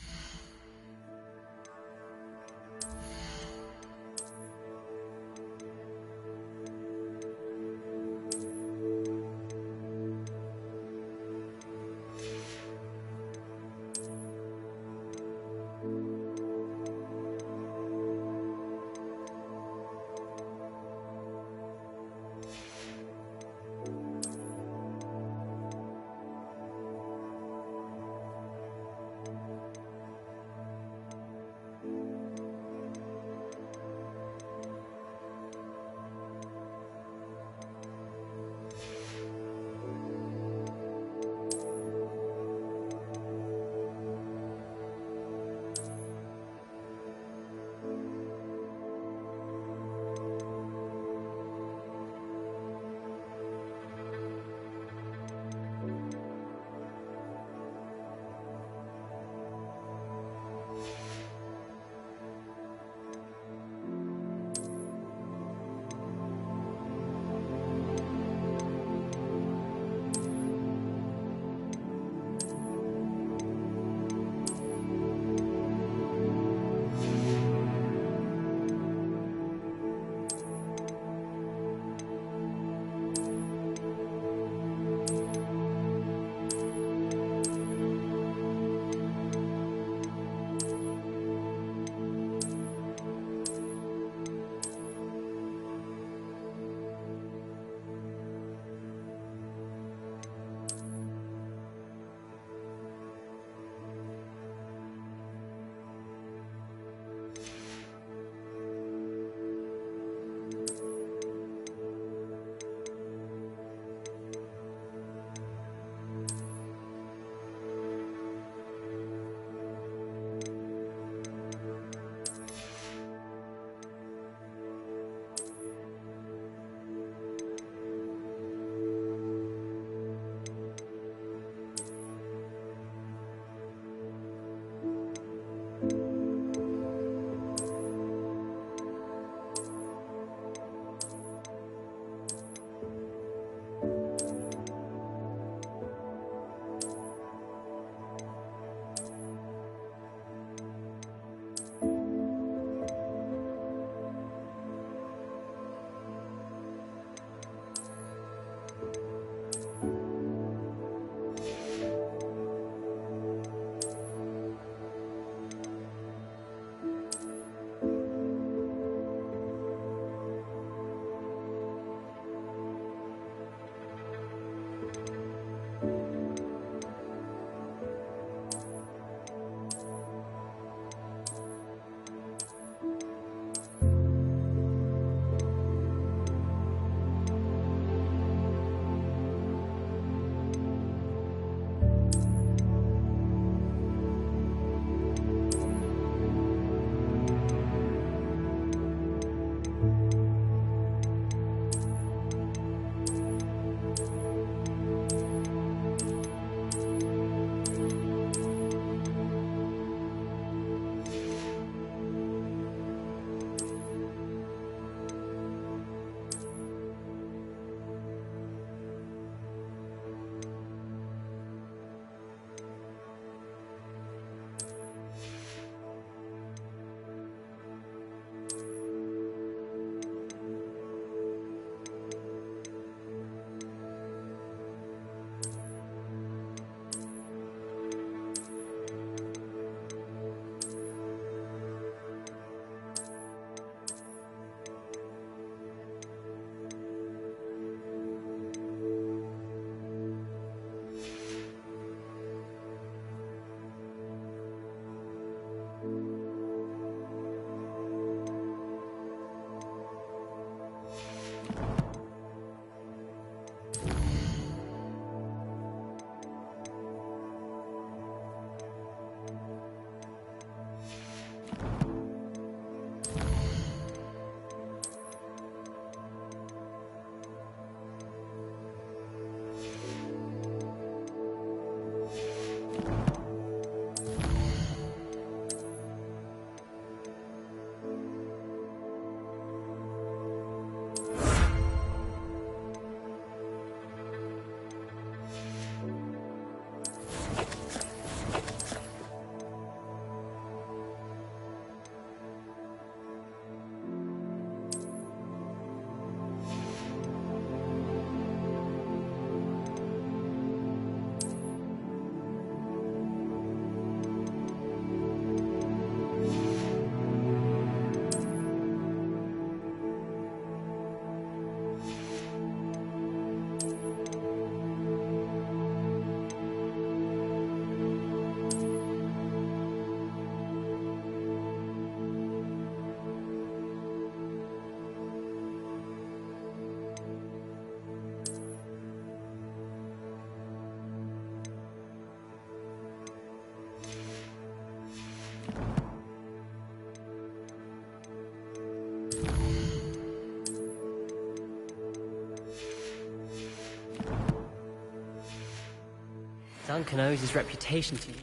Duncan owes his reputation to you.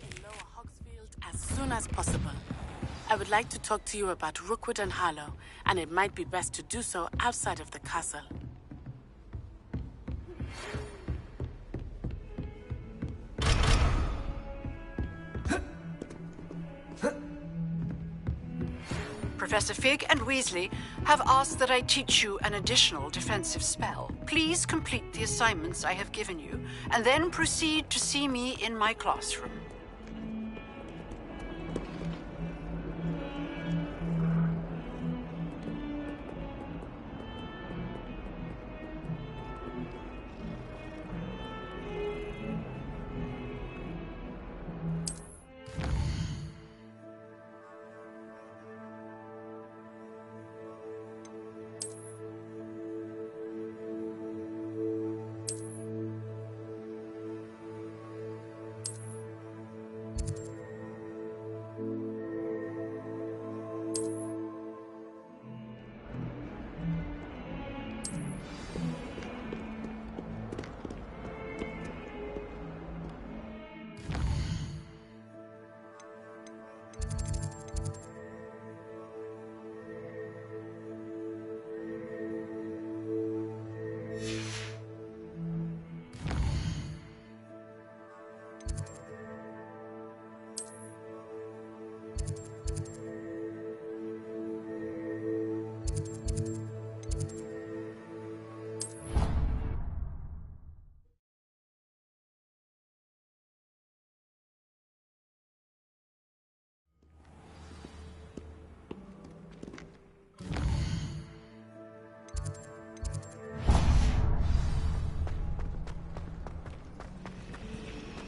As soon as possible. I would like to talk to you about Rookwood and Harlow, and it might be best to do so outside of the castle. Professor Fig and Weasley have asked that I teach you an additional defensive spell. Please complete the assignments I have given you, and then proceed to see me in my classroom.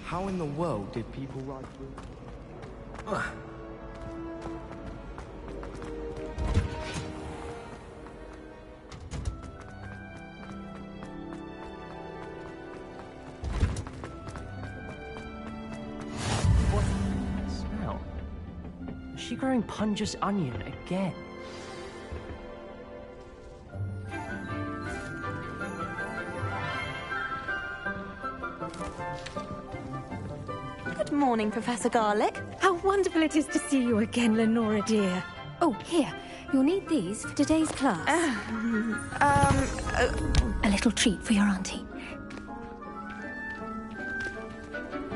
How in the world did people write through? What's that smell? Is she growing Punja's onion again? Good morning, Professor Garlick. How wonderful it is to see you again, Lenora dear. Oh, here. You'll need these for today's class. A little treat for your auntie.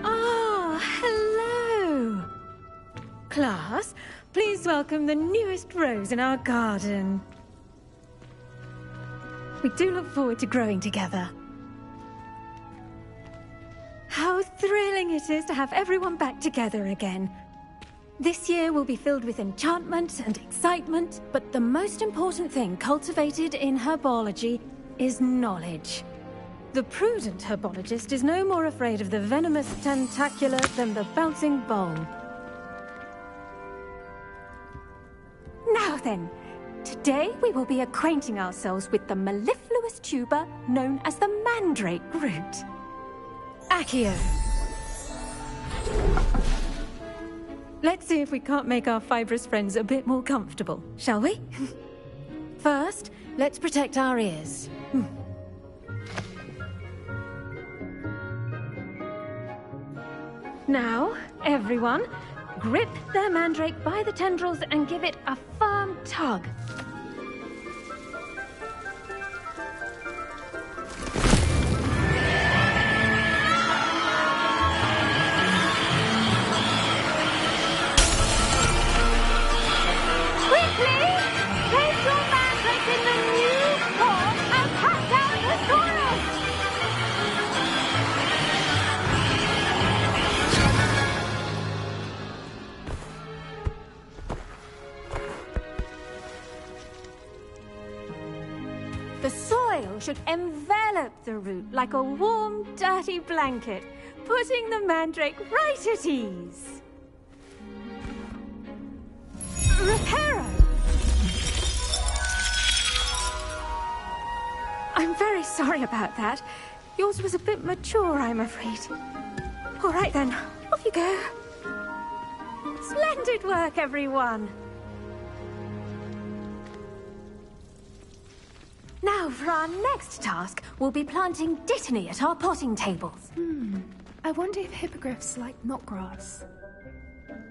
Ah, hello. Class, please welcome the newest rose in our garden. We do look forward to growing together. How thrilling it is to have everyone back together again. This year will be filled with enchantment and excitement, but the most important thing cultivated in herbology is knowledge. The prudent herbologist is no more afraid of the venomous tentacular than the bouncing bowl. Now then, today we will be acquainting ourselves with the mellifluous tuber known as the mandrake root. Accio. Let's see if we can't make our fibrous friends a bit more comfortable, shall we? First, let's protect our ears. Now, everyone, grip their mandrake by the tendrils and give it a firm tug. Should envelop the root like a warm, dirty blanket, putting the mandrake right at ease. Reparo! I'm very sorry about that. Yours was a bit mature, I'm afraid. All right then, off you go. Splendid work, everyone. Now, for our next task, we'll be planting Dittany at our potting tables. A I wonder if hippogriffs like knotgrass.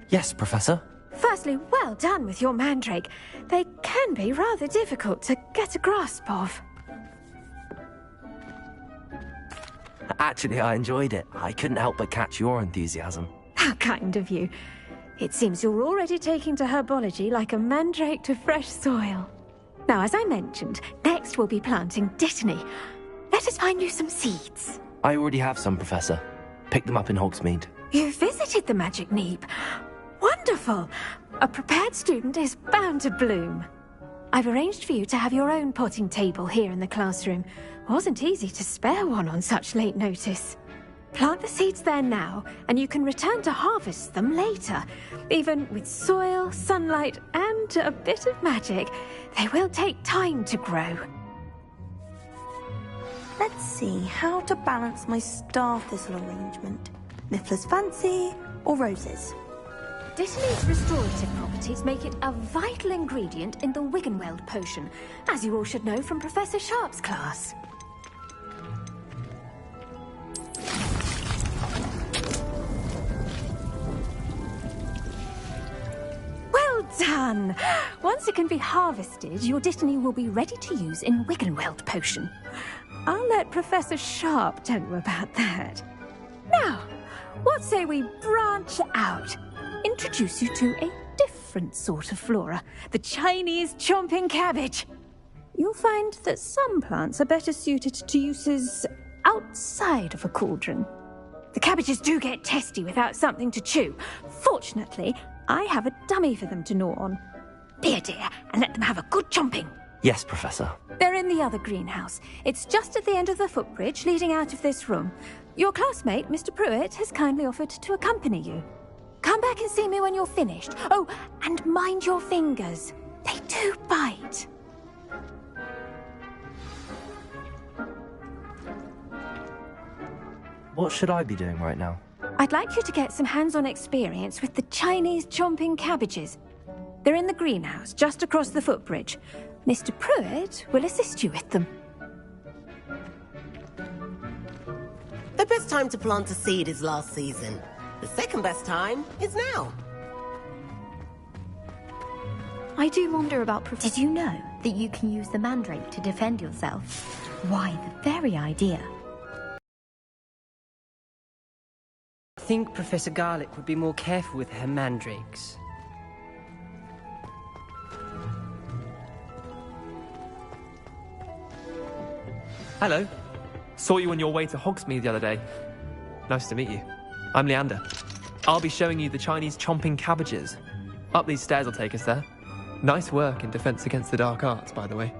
Yes, Professor. Firstly, well done with your mandrake. They can be rather difficult to get a grasp of. Actually, I enjoyed it. I couldn't help but catch your enthusiasm. How kind of you. It seems you're already taking to herbology like a mandrake to fresh soil. Now, as I mentioned, next we'll be planting dittany. Let us find you some seeds. I already have some, Professor. Picked them up in Hogsmeade. You visited the Magic Neep. Wonderful! A prepared student is bound to bloom. I've arranged for you to have your own potting table here in the classroom. Wasn't easy to spare one on such late notice. Plant the seeds there now, and you can return to harvest them later. Even with soil, sunlight, and a bit of magic, they will take time to grow. Let's see how to balance my star thistle arrangement. Niffler's fancy or roses? Dittany's restorative properties make it a vital ingredient in the Wiggenweld potion, as you all should know from Professor Sharp's class. Well done! Once it can be harvested, your Dittany will be ready to use in Wiggenweld potion. I'll let Professor Sharp tell you about that. Now, what say we branch out? Introduce you to a different sort of flora, the Chinese chomping cabbage. You'll find that some plants are better suited to uses outside of a cauldron. The cabbages do get testy without something to chew. Fortunately, I have a dummy for them to gnaw on. Be a dear and let them have a good chomping. Yes, Professor. They're in the other greenhouse. It's just at the end of the footbridge leading out of this room. Your classmate, Mr. Pruitt, has kindly offered to accompany you. Come back and see me when you're finished. Oh, and mind your fingers. They do bite. What should I be doing right now? I'd like you to get some hands-on experience with the Chinese chomping cabbages. They're in the greenhouse, just across the footbridge. Mr. Pruitt will assist you with them. The best time to plant a seed is last season. The second best time is now. I do wonder about... Did you know that you can use the mandrake to defend yourself? Why, the very idea. I think Professor Garlick would be more careful with her mandrakes. Hello. Saw you on your way to Hogsmeade the other day. Nice to meet you. I'm Leander. I'll be showing you the Chinese chomping cabbages. Up these stairs will take us there. Nice work in Defense Against the Dark Arts, by the way.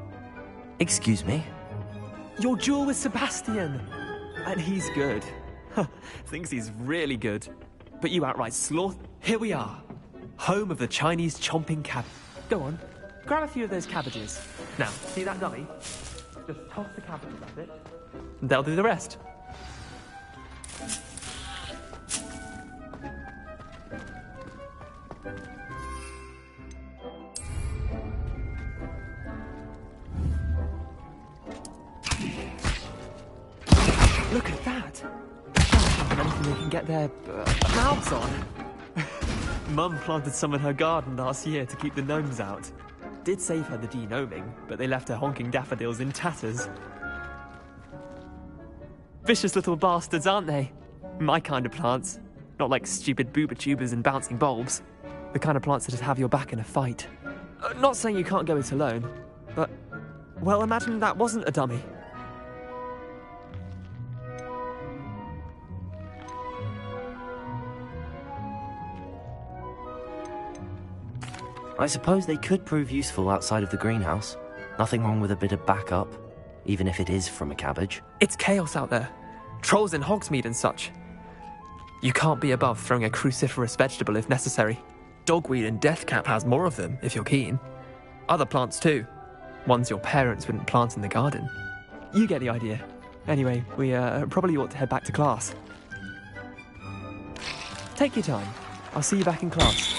Excuse me? Your duel with Sebastian! And he's good. Thinks he's really good. But you outright sloth. Here we are. Home of the Chinese chomping cab. Go on. Grab a few of those cabbages. Now, see that dummy? Just toss the cabbages at it. And they'll do the rest. Look at that! Anything they can get their mouths on. Mum planted some in her garden last year to keep the gnomes out. Did save her the de-gnoming, but they left her honking daffodils in tatters. Vicious little bastards, aren't they? My kind of plants. Not like stupid booba tubers and bouncing bulbs. The kind of plants that'd have your back in a fight. Not saying you can't go it alone, but... well, imagine that wasn't a dummy. I suppose they could prove useful outside of the greenhouse. Nothing wrong with a bit of backup, even if it is from a cabbage. It's chaos out there. Trolls in Hogsmeade and such. You can't be above throwing a cruciferous vegetable if necessary. Dogweed and deathcap has more of them, if you're keen. Other plants too. Ones your parents wouldn't plant in the garden. You get the idea. Anyway, we probably ought to head back to class. Take your time. I'll see you back in class.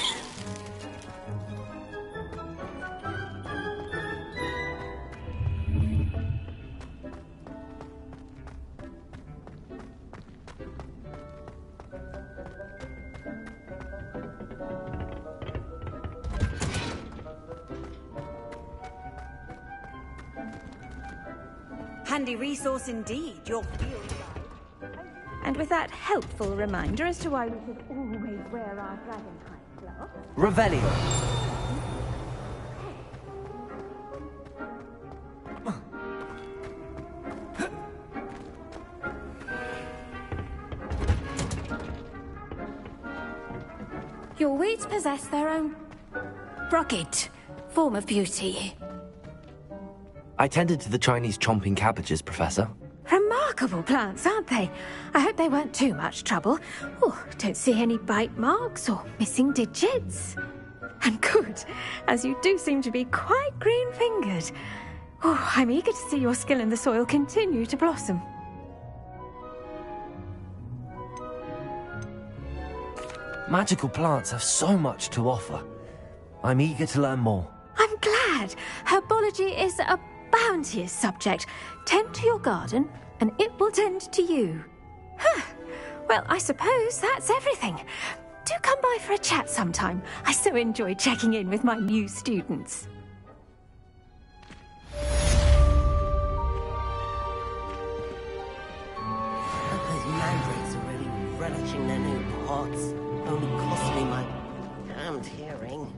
handy resource indeed, your field guide. And with that helpful reminder as to why we should always wear our dragonhide gloves. Revelio. Your weeds possess their own rugged form of beauty. I tended to the Chinese chomping cabbages, Professor. Remarkable plants, aren't they? I hope they weren't too much trouble. Oh, don't see any bite marks or missing digits. And good, as you do seem to be quite green-fingered. Oh, I'm eager to see your skill in the soil continue to blossom. Magical plants have so much to offer. I'm eager to learn more. I'm glad. Herbology is a bounteous subject. Tend to your garden, and it will tend to you. Huh. Well, I suppose that's everything. Do come by for a chat sometime. I so enjoy checking in with my new students. Those mandrakes are really relishing their new pots. Only cost me my damned hearing.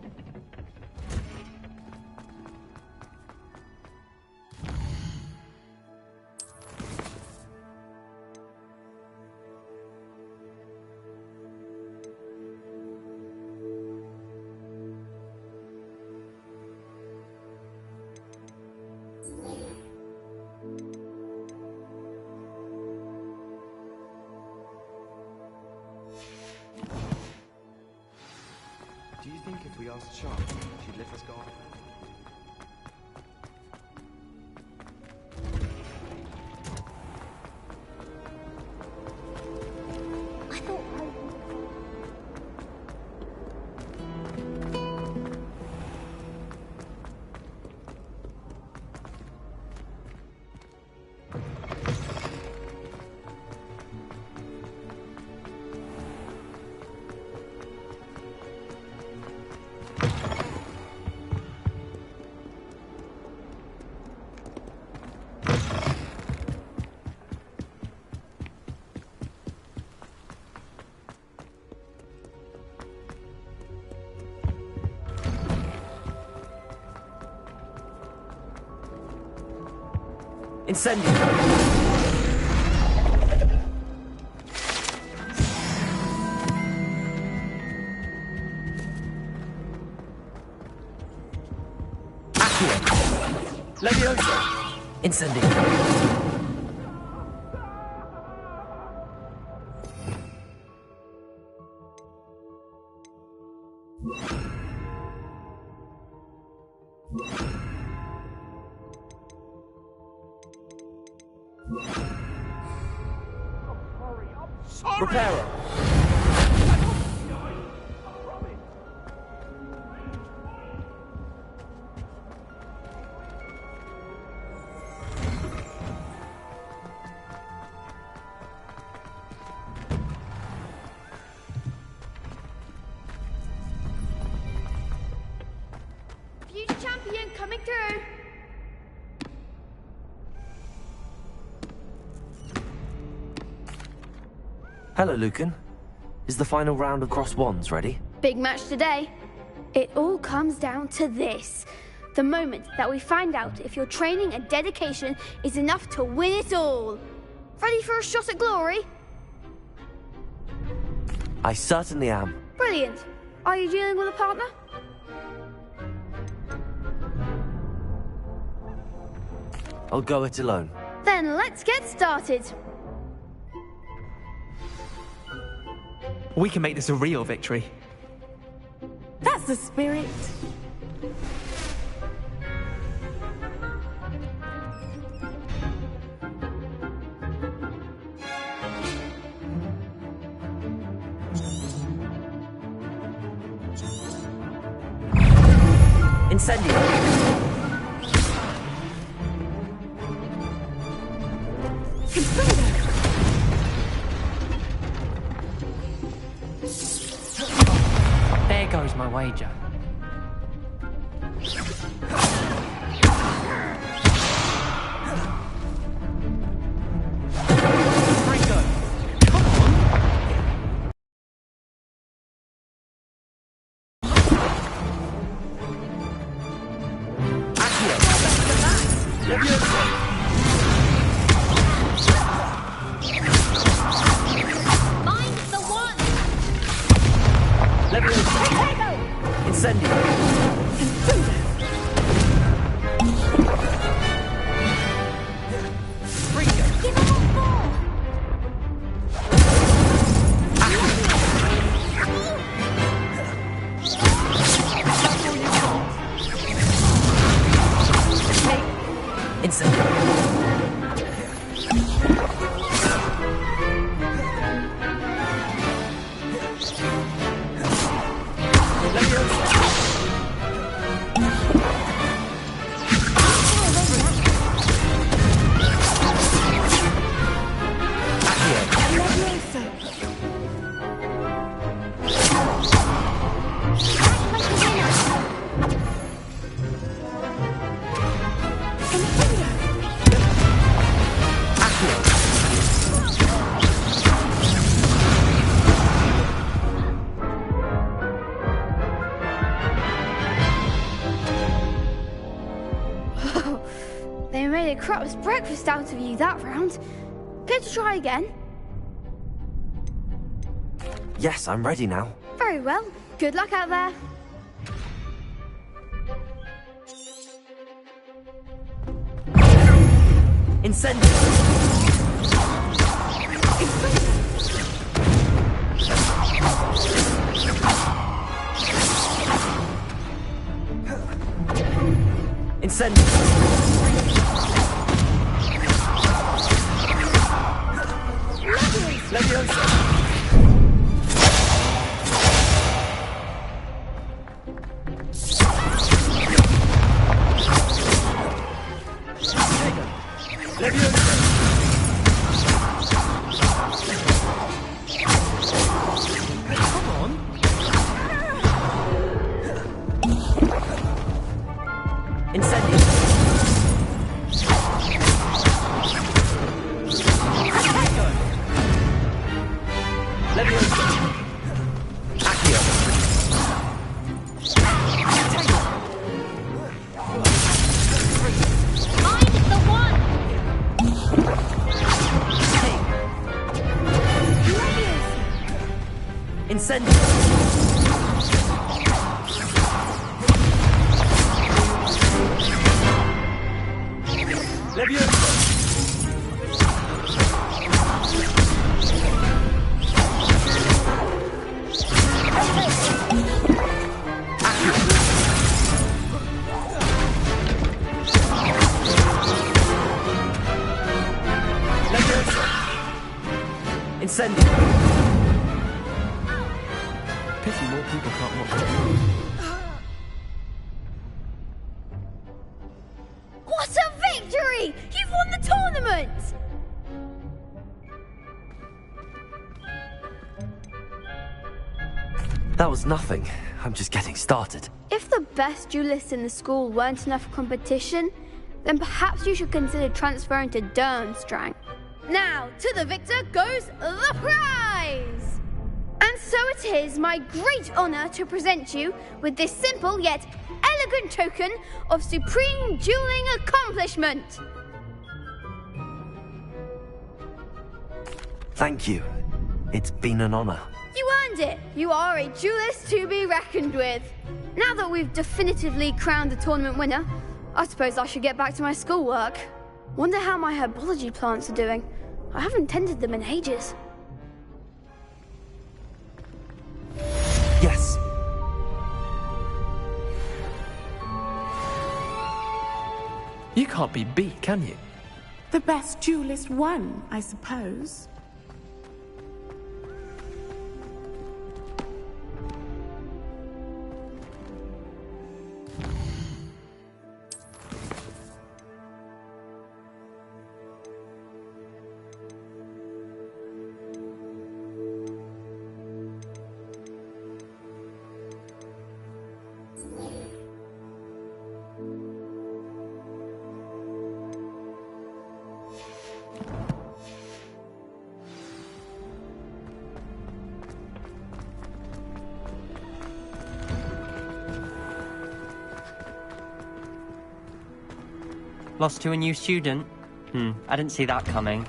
Do you think if we asked Charlotte, she'd let us go on? Incendio! Accio! Levioso! Incendio! Reparo! Future champion coming through! Hello, Lucan. Is the final round of Cross Wands ready? Big match today. It all comes down to this. The moment that we find out if your training and dedication is enough to win it all. Ready for a shot at glory? I certainly am. Brilliant. Are you dealing with a partner? I'll go it alone. Then let's get started. We can make this a real victory. That's the spirit. Incendio! There goes my wager. They made a crap's breakfast out of you that round. Care to try again? Yes, I'm ready now. Very well. Good luck out there. Incendiary! Pity more people can't watch it. What a victory! You've won the tournament! That was nothing. I'm just getting started. If the best duelists in the school weren't enough for competition, then perhaps you should consider transferring to Durmstrang. Now, to the victor goes the prize! And so it is my great honor to present you with this simple yet elegant token of supreme dueling accomplishment. Thank you. It's been an honor. You earned it. You are a duelist to be reckoned with. Now that we've definitively crowned the tournament winner, I suppose I should get back to my schoolwork. Wonder how my herbology plants are doing. I haven't tended them in ages. Yes. You can't be beat, can you? The best duelist won, I suppose. Lost to a new student? I didn't see that coming.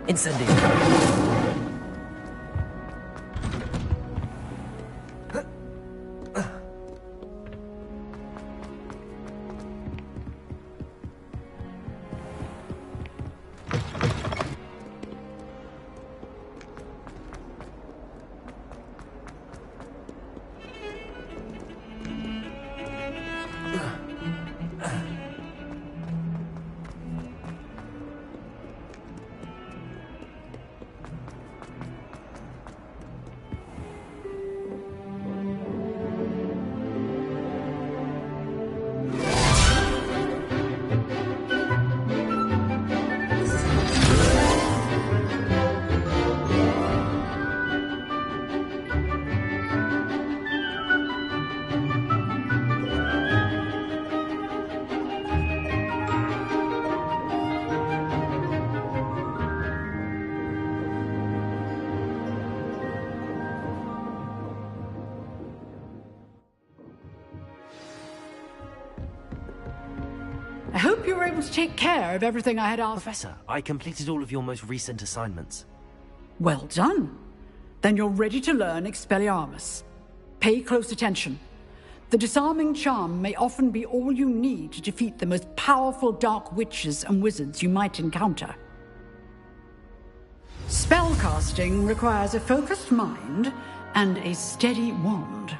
Incendio. I hope you were able to take care of everything I had asked. Professor, I completed all of your most recent assignments. Well done. Then you're ready to learn Expelliarmus. Pay close attention. The disarming charm may often be all you need to defeat the most powerful dark witches and wizards you might encounter. Spellcasting requires a focused mind and a steady wand.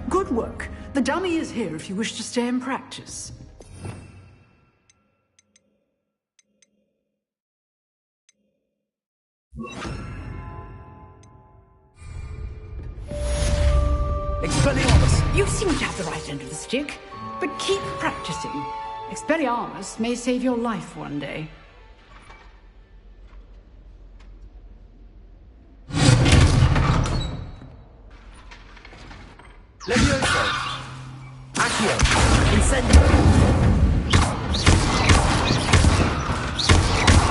Good work. The dummy is here if you wish to stay and practice. Expelliarmus! You seem to have the right end of the stick, but keep practicing. Expelliarmus may save your life one day. Levioso! Accio! Incendio!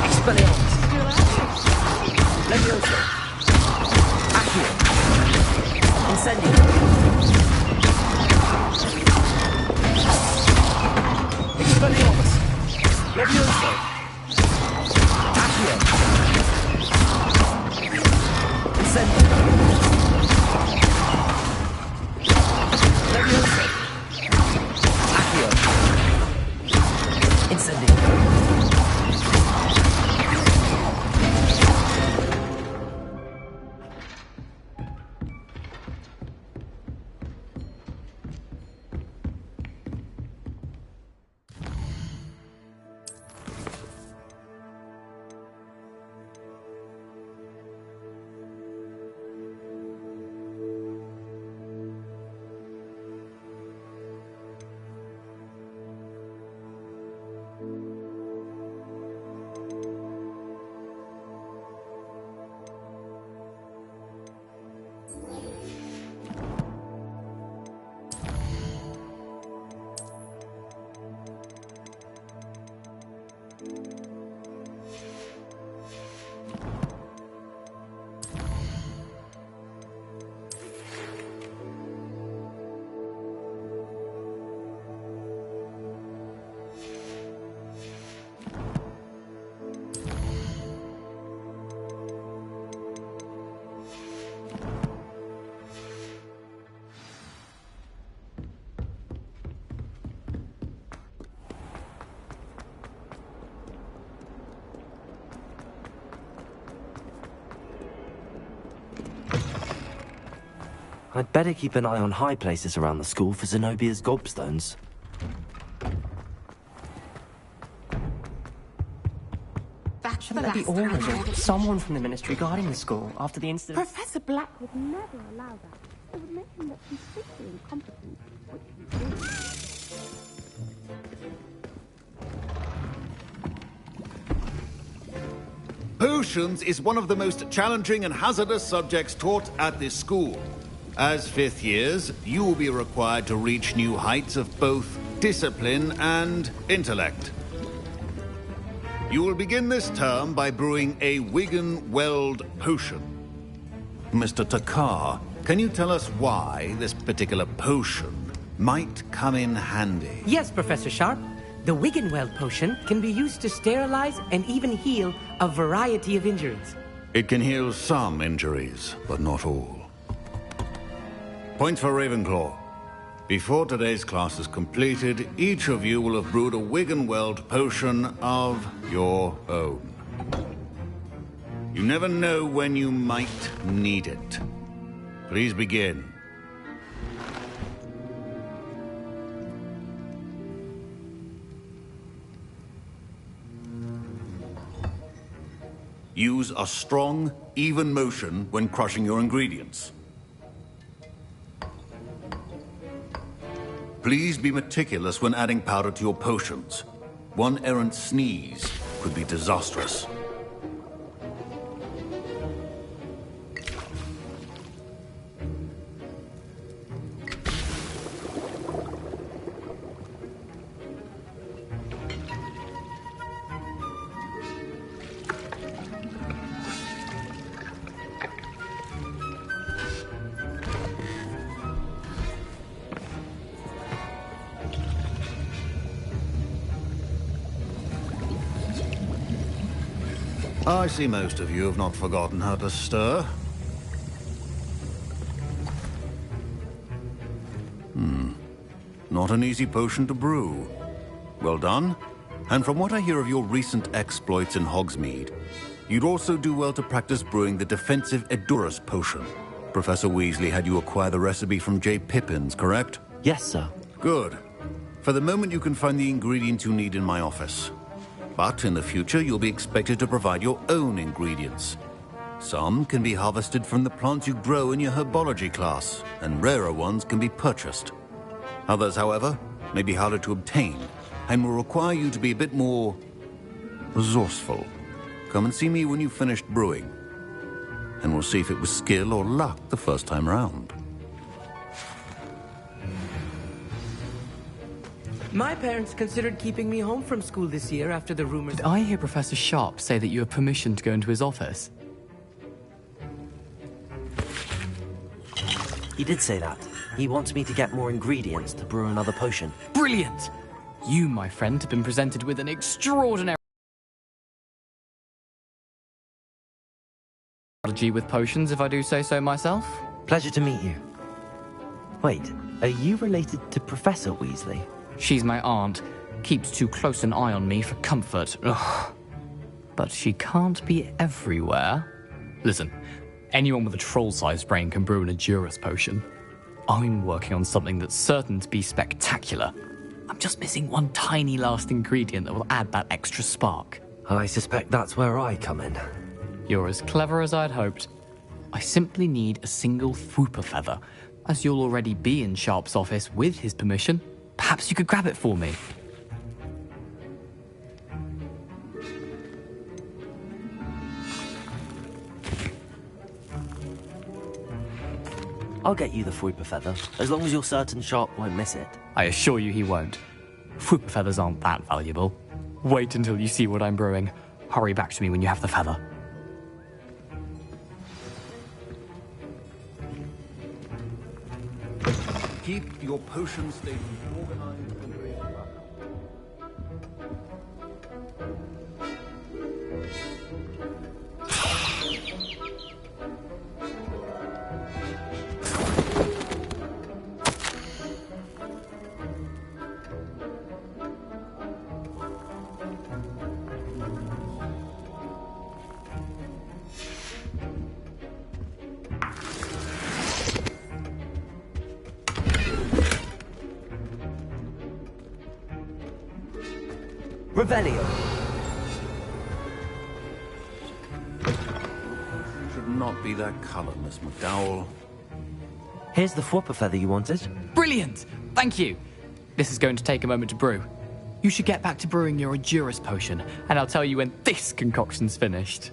Expelliarmus! Levioso! Accio! Incendio! Expelliarmus! Levioso! Accio! Incendio! Levioso! Accio! Incendio! I'd better keep an eye on high places around the school for Zenobia's gobstones. Shouldn't there be orders or someone from the ministry guarding the school after the incident? Professor Black would never allow that. It would make him look completely incompetent. Potions is one of the most challenging and hazardous subjects taught at this school. As fifth years, you will be required to reach new heights of both discipline and intellect. You will begin this term by brewing a Wigan Weld potion. Mr. Takar. Can you tell us why this particular potion might come in handy? Yes, Professor Sharp. The Wiggenweld potion can be used to sterilize and even heal a variety of injuries. It can heal some injuries, but not all. Points for Ravenclaw. Before today's class is completed, each of you will have brewed a Wiggenweld potion of your own. You never know when you might need it. Please begin. Use a strong, even motion when crushing your ingredients. Please be meticulous when adding powder to your potions. One errant sneeze could be disastrous. I see most of you have not forgotten how to stir. Not an easy potion to brew. Well done. And from what I hear of your recent exploits in Hogsmeade, you'd also do well to practice brewing the defensive Edurus potion. Professor Weasley had you acquire the recipe from J. Pippin's, correct? Yes, sir. Good. For the moment, you can find the ingredients you need in my office. But in the future, you'll be expected to provide your own ingredients. Some can be harvested from the plants you grow in your herbology class, and rarer ones can be purchased. Others, however, may be harder to obtain, and will require you to be a bit more resourceful. Come and see me when you've finished brewing, and we'll see if it was skill or luck the first time round. My parents considered keeping me home from school this year after the rumors. Did I hear Professor Sharp say that you have permission to go into his office? He did say that. He wants me to get more ingredients to brew another potion. Brilliant! You, my friend, have been presented with an extraordinary strategy with potions, if I do say so myself. Pleasure to meet you. Wait, are you related to Professor Weasley? She's my aunt. Keeps too close an eye on me for comfort. Ugh. But she can't be everywhere. Listen, anyone with a troll-sized brain can brew an Edurus potion. I'm working on something that's certain to be spectacular. I'm just missing one tiny last ingredient that will add that extra spark. I suspect that's where I come in. You're as clever as I'd hoped. I simply need a single Fwooper feather. As you'll already be in Sharp's office with his permission, perhaps you could grab it for me. I'll get you the Fwooper feather, as long as you're certain Sharp won't miss it. I assure you he won't. Fwooper feathers aren't that valuable. Wait until you see what I'm brewing. Hurry back to me when you have the feather. Keep your potion stations organized and ready. Revelio. Should not be that color, Miss McDowell. Here's the Fwooper feather you wanted. Brilliant! Thank you! This is going to take a moment to brew. You should get back to brewing your Edurus potion, and I'll tell you when this concoction's finished.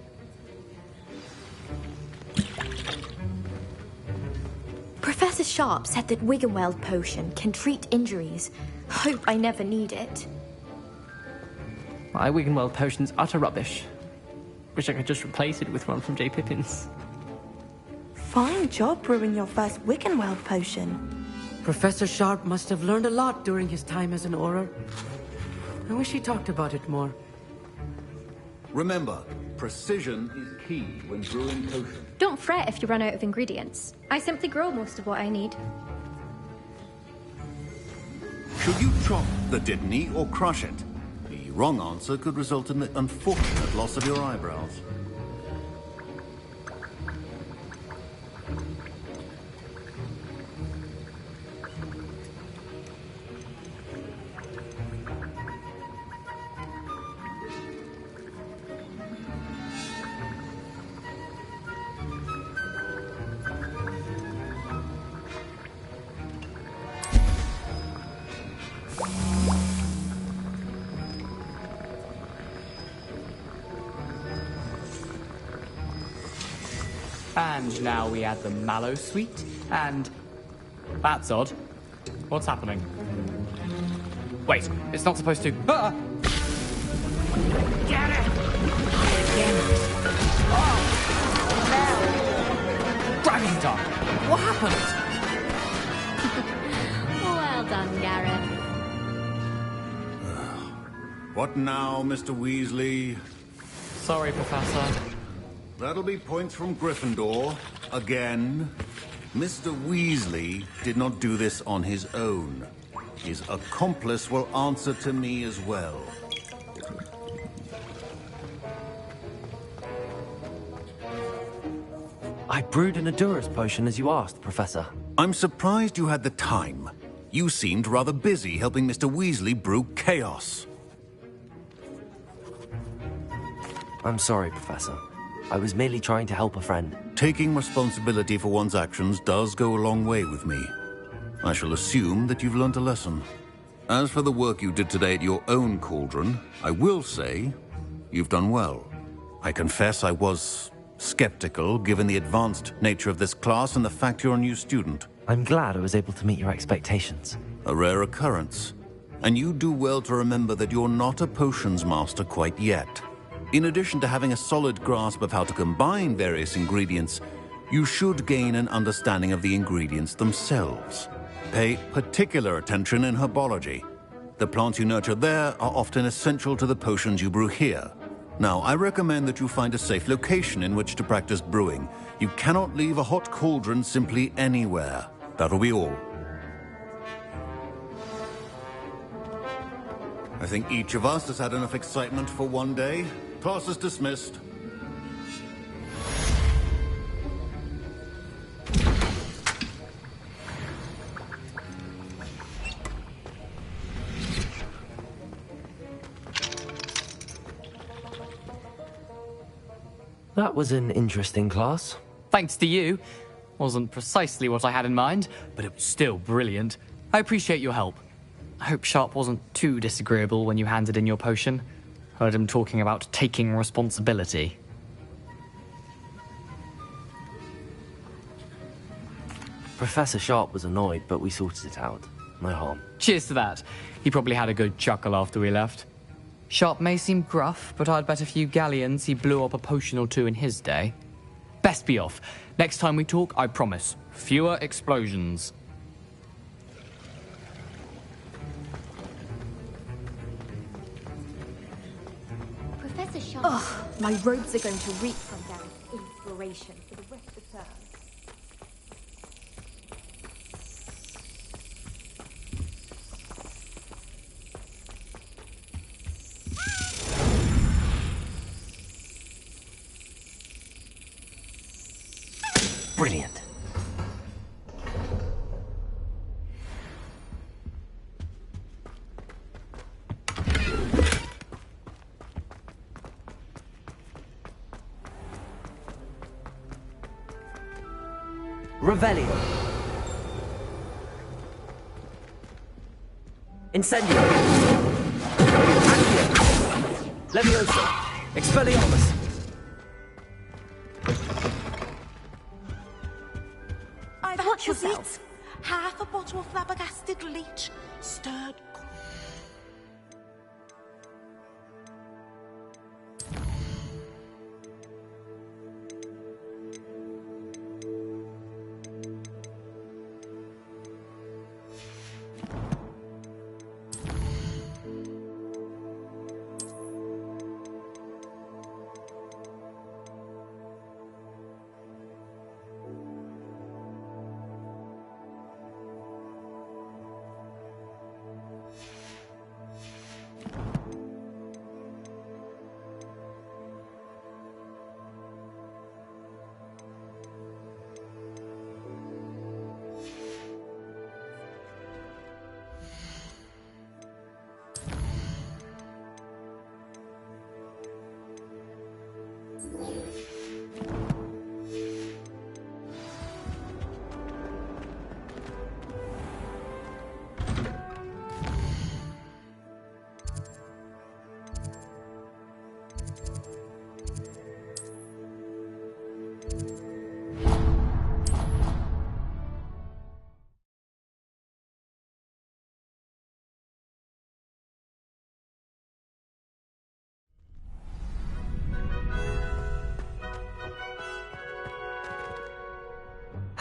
Professor Sharp said that Wiggenweld potion can treat injuries. Hope I never need it. My Wiggenweld potion's utter rubbish. Wish I could just replace it with one from J. Pippin's. Fine job brewing your first Wiggenweld potion. Professor Sharp must have learned a lot during his time as an Auror. I wish he talked about it more. Remember, precision is key when brewing potions. Don't fret if you run out of ingredients. I simply grow most of what I need. Should you chop the Dittany or crush it? The wrong answer could result in the unfortunate loss of your eyebrows. And now we add the mallow sweet, and... That's odd. What's happening? Wait, it's not supposed to... Ah! Get it! Dragon tongue! What happened? Well done, Gareth. What now, Mr. Weasley? Sorry, Professor. That'll be points from Gryffindor. Again. Mr. Weasley did not do this on his own. His accomplice will answer to me as well. I brewed an Adurus potion as you asked, Professor. I'm surprised you had the time. You seemed rather busy helping Mr. Weasley brew chaos. I'm sorry, Professor. I was merely trying to help a friend. Taking responsibility for one's actions does go a long way with me. I shall assume that you've learnt a lesson. As for the work you did today at your own cauldron, I will say you've done well. I confess I was skeptical, given the advanced nature of this class and the fact you're a new student. I'm glad I was able to meet your expectations. A rare occurrence. And you do well to remember that you're not a potions master quite yet. In addition to having a solid grasp of how to combine various ingredients, you should gain an understanding of the ingredients themselves. Pay particular attention in herbology. The plants you nurture there are often essential to the potions you brew here. Now, I recommend that you find a safe location in which to practice brewing. You cannot leave a hot cauldron simply anywhere. That'll be all. I think each of us has had enough excitement for one day. Class is dismissed. That was an interesting class. Thanks to you. Wasn't precisely what I had in mind, but it was still brilliant. I appreciate your help. I hope Sharp wasn't too disagreeable when you handed in your potion. Heard him talking about taking responsibility. Professor Sharp was annoyed, but we sorted it out. No harm. Cheers to that. He probably had a good chuckle after we left. Sharp may seem gruff, but I'd bet a few galleons he blew up a potion or two in his day. Best be off. Next time we talk, I promise, fewer explosions. Professor Sharp. Oh, my robes are going to reek from Gareth's inspiration for the rest of the term. Brilliant. Revelio. Incendio. Accio. Levioso. Expelliarmus. Watch yourself. Half a bottle of flabbergasted leech, stirred.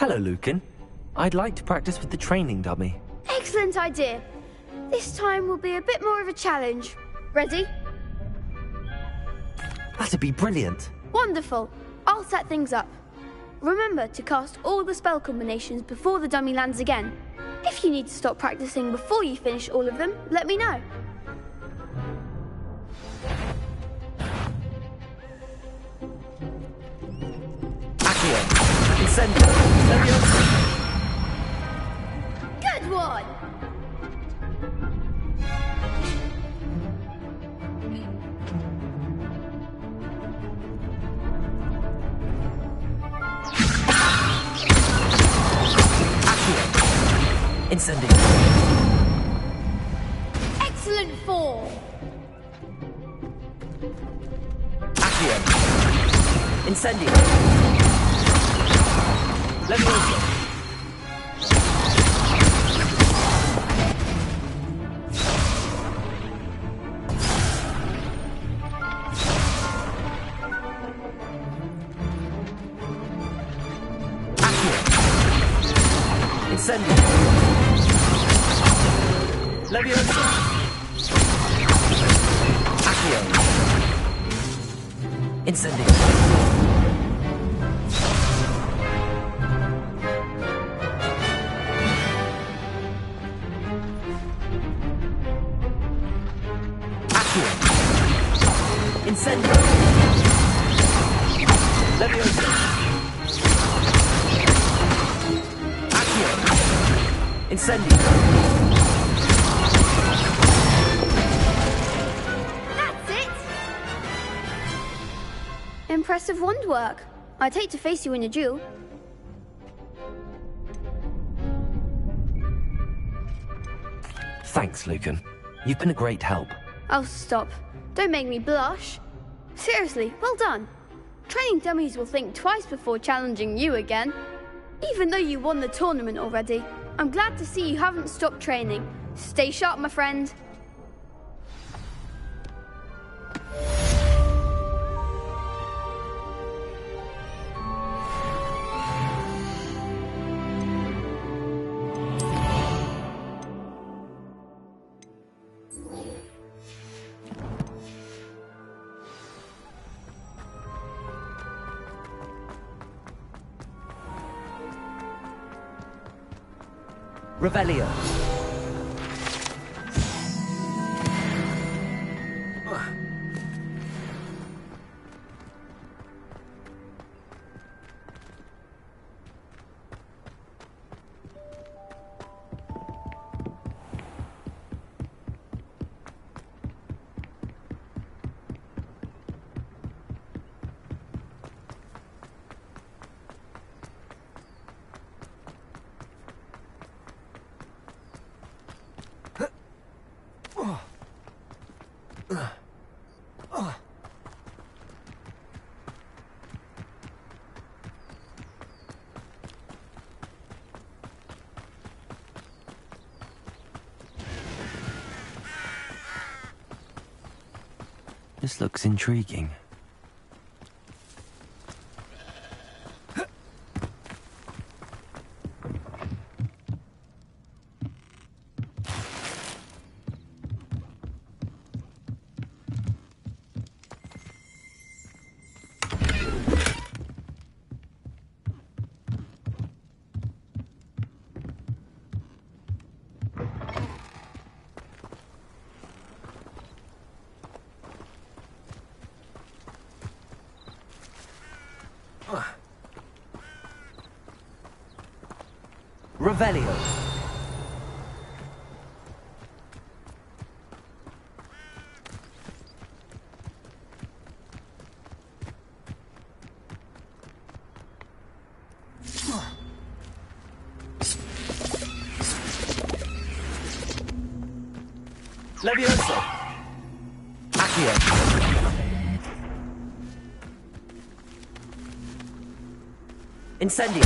Hello, Lucan. I'd like to practice with the training dummy. Excellent idea. This time will be a bit more of a challenge. Ready? That'd be brilliant. Wonderful. I'll set things up. Remember to cast all the spell combinations before the dummy lands again. If you need to stop practicing before you finish all of them, let me know. Accio. Incendio. Leviosa. Good one! Incendio. Excellent form! Accio. Incendio. Leviosa. Accio. Incendio. Leviosa. Accio. Incendio. Accio. Incendio. Leviosa. Accio. Incendio. Impressive wand work. I'd hate to face you in a duel. Thanks, Lucan. You've been a great help. Oh, stop. Don't make me blush. Seriously, well done. Training dummies will think twice before challenging you again. Even though you won the tournament already, I'm glad to see you haven't stopped training. Stay sharp, my friend. Revelio. This looks intriguing. Revelio. Levioso. Accio. Incendio.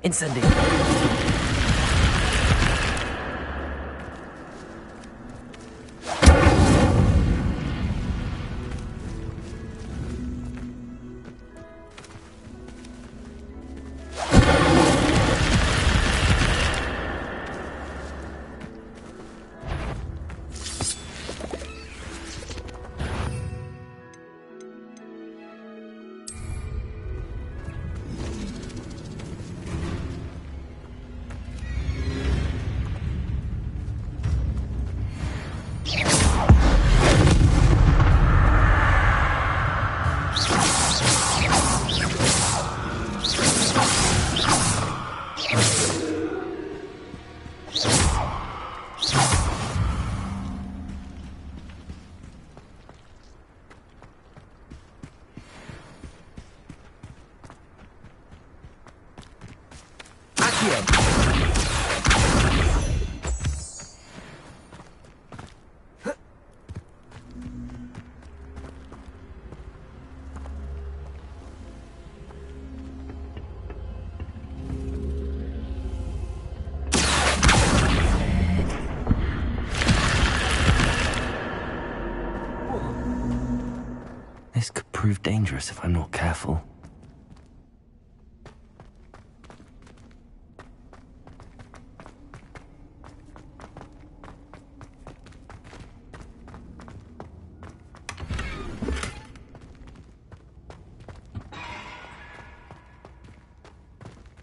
Incendio. Accio! This could prove dangerous if I'm not careful.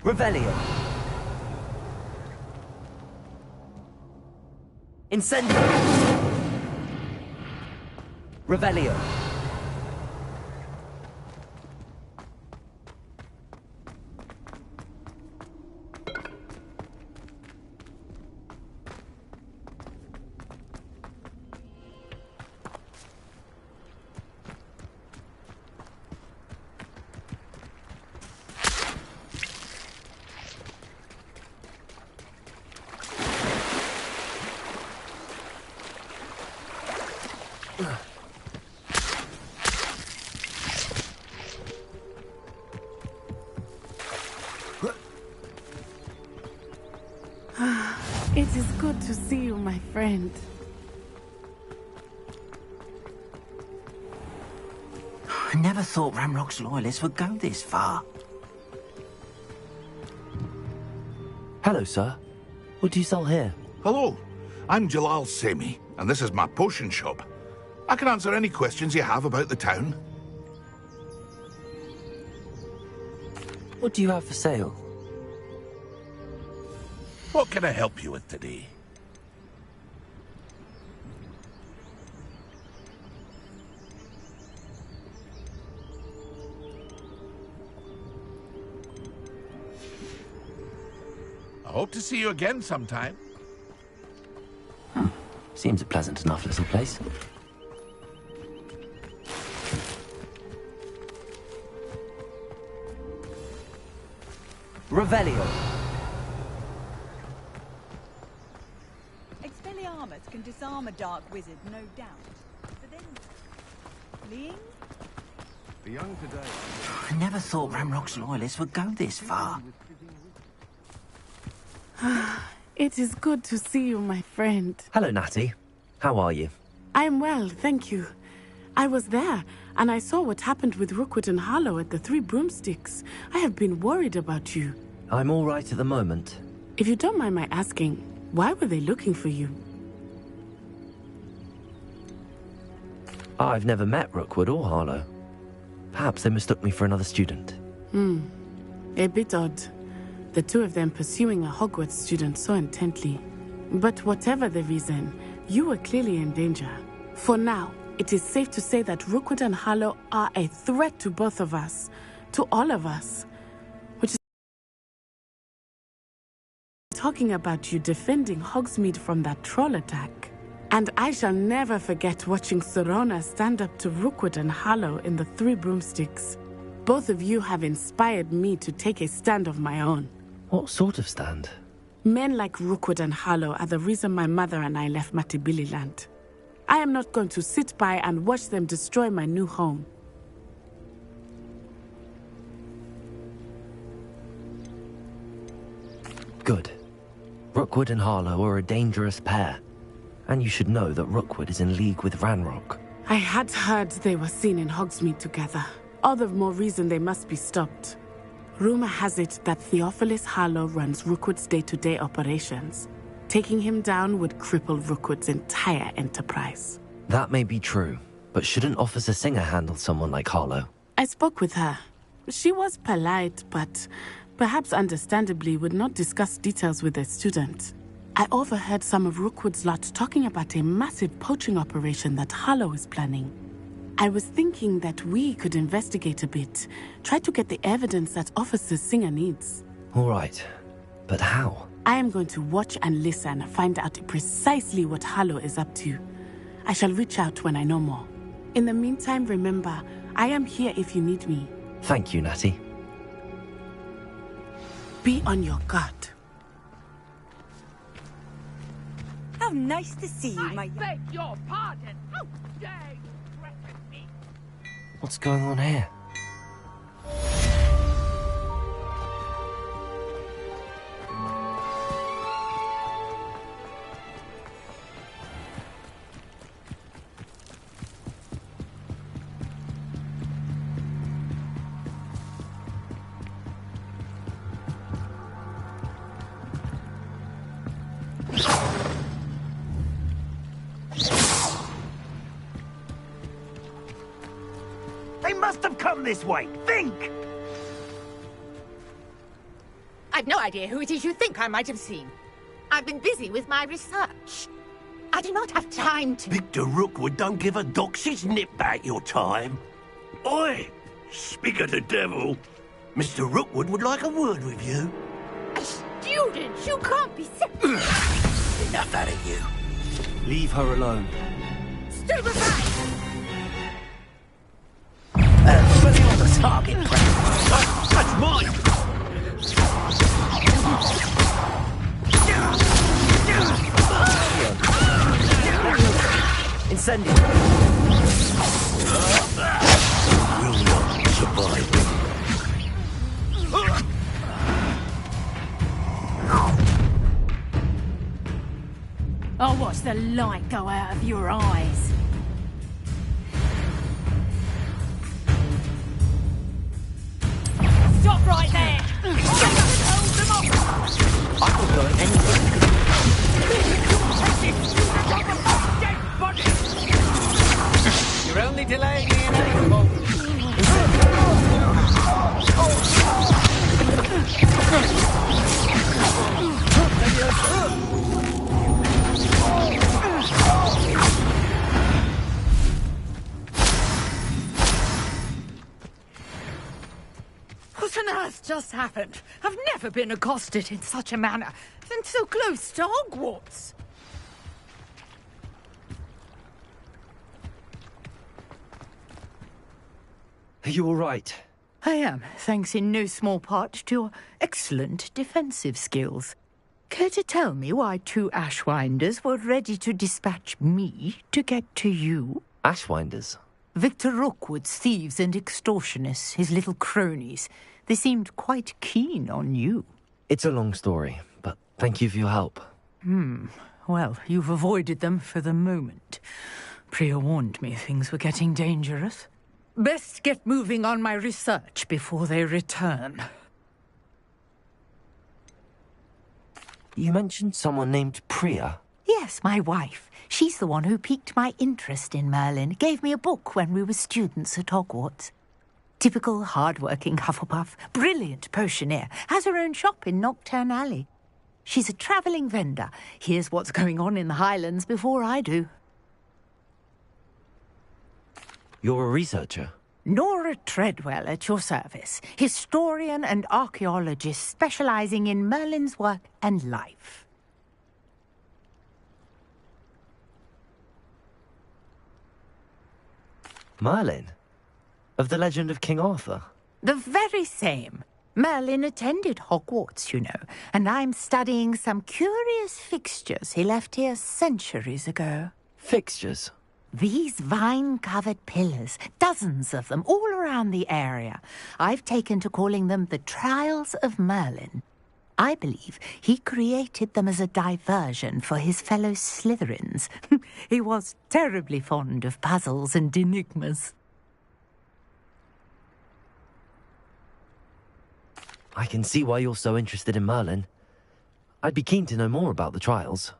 Revelio. Incendio. Revelio. It is good to see you, my friend. I never thought Ramrock's loyalists would go this far. Hello, sir. What do you sell here? Hello, I'm Jalal Semi, and this is my potion shop. I can answer any questions you have about the town. What do you have for sale? What can I help you with today? I hope to see you again sometime. Seems a pleasant enough little place. Revelio. Expelliarmus can disarm a dark wizard, no doubt. But then, fleeing? The young today. I never thought Ramrock's loyalists would go this far. It is good to see you, my friend. Hello, Natty. How are you? I am well, thank you. I was there, and I saw what happened with Rookwood and Harlow at the Three Broomsticks. I have been worried about you. I'm all right at the moment. If you don't mind my asking, why were they looking for you? I've never met Rookwood or Harlow. Perhaps they mistook me for another student. A bit odd. The two of them pursuing a Hogwarts student so intently. But whatever the reason, you were clearly in danger. For now, it is safe to say that Rookwood and Harlow are a threat to both of us. To all of us. Which is talking about you defending Hogsmeade from that troll attack. And I shall never forget watching Sorona stand up to Rookwood and Harlow in the Three Broomsticks. Both of you have inspired me to take a stand of my own. What sort of stand? Men like Rookwood and Harlow are the reason my mother and I left Matibili land. I am not going to sit by and watch them destroy my new home. Good. Rookwood and Harlow are a dangerous pair. And you should know that Rookwood is in league with Ranrock. I had heard they were seen in Hogsmeade together. All the more reason they must be stopped. Rumor has it that Theophilus Harlow runs Rookwood's day-to-day operations. Taking him down would cripple Rookwood's entire enterprise. That may be true, but shouldn't Officer Singer handle someone like Harlow? I spoke with her. She was polite, but perhaps understandably would not discuss details with a student. I overheard some of Rookwood's lot talking about a massive poaching operation that Harlow is planning. I was thinking that we could investigate a bit, try to get the evidence that Officer Singer needs. All right, but how? I am going to watch and listen, find out precisely what Harlow is up to. I shall reach out when I know more. In the meantime, remember, I am here if you need me. Thank you, Natty. Be on your guard. How nice to see you, my... I beg your pardon. How dare you threaten me? What's going on here? They must have come this way. Think! I've no idea who it is you think I might have seen. I've been busy with my research. I do not have time to... Victor Rookwood don't give a doxy's nip back your time. Oi! Speak of the devil. Mr. Rookwood would like a word with you. A student? You can't be Enough out of you. Leave her alone. Stay behind! Fully on the target. That's mine! Incendio. Will not survive. I'll watch the light go out of your eyes. Stop right there! Hold them off! I could go anywhere. You're only delaying the inevitable. What on earth just happened? I've never been accosted in such a manner, and so close to Hogwarts. Are you all right? I am, thanks in no small part to your excellent defensive skills. Care to tell me why two Ashwinders were ready to dispatch me to get to you? Ashwinders? Victor Rookwood's thieves and extortionists, his little cronies. They seemed quite keen on you. It's a long story, but thank you for your help. Well, you've avoided them for the moment. Priya warned me things were getting dangerous. Best get moving on my research before they return. You mentioned someone named Priya. Yes, my wife. She's the one who piqued my interest in Merlin. Gave me a book when we were students at Hogwarts. Typical hard-working Hufflepuff, brilliant potioneer, has her own shop in Nocturne Alley. She's a travelling vendor. Hears what's going on in the Highlands before I do. You're a researcher? Nora Treadwell at your service, historian and archaeologist specialising in Merlin's work and life. Merlin? Of the legend of King Arthur? The very same. Merlin attended Hogwarts, you know, and I'm studying some curious fixtures he left here centuries ago. Fixtures? These vine-covered pillars, dozens of them, all around the area. I've taken to calling them the Trials of Merlin. I believe he created them as a diversion for his fellow Slytherins. He was terribly fond of puzzles and enigmas. I can see why you're so interested in Merlin. I'd be keen to know more about the trials.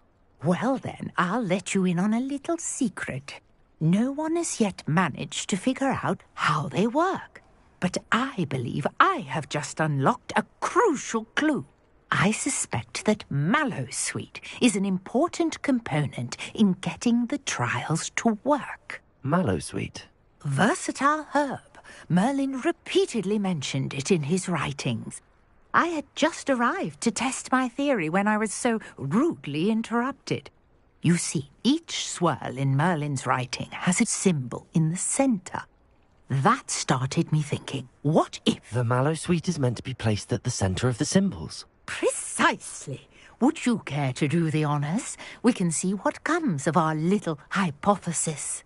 Well then, I'll let you in on a little secret. No one has yet managed to figure out how they work. But I believe I have just unlocked a crucial clue. I suspect that Mallowsweet is an important component in getting the trials to work. Mallowsweet? Versatile herb. Merlin repeatedly mentioned it in his writings. I had just arrived to test my theory when I was so rudely interrupted. You see, each swirl in Merlin's writing has a symbol in the centre. That started me thinking, what if... The mallow sweet is meant to be placed at the center of the symbols. Precisely. Would you care to do the honors? We can see what comes of our little hypothesis.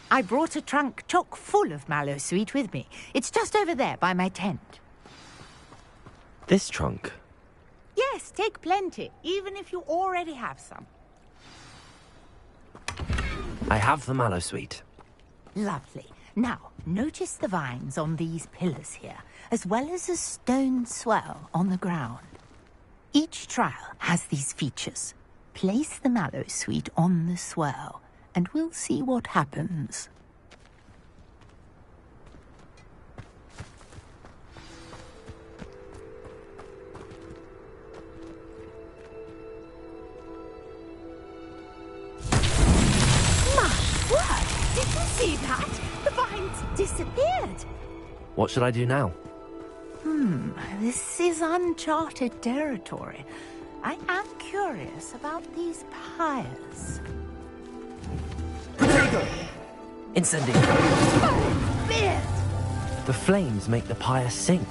I brought a trunk chock full of mallow sweet with me. It's just over there by my tent. This trunk? Yes, take plenty, even if you already have some. I have the mallow sweet. Lovely. Now, notice the vines on these pillars here, as well as a stone swell on the ground. Each trial has these features. Place the mallow sweet on the swell, and we'll see what happens. Did you see that? The vines disappeared. What should I do now? This is uncharted territory. I am curious about these pyres. Potato! Incendiary. Oh, fierce! The flames make the pyre sink.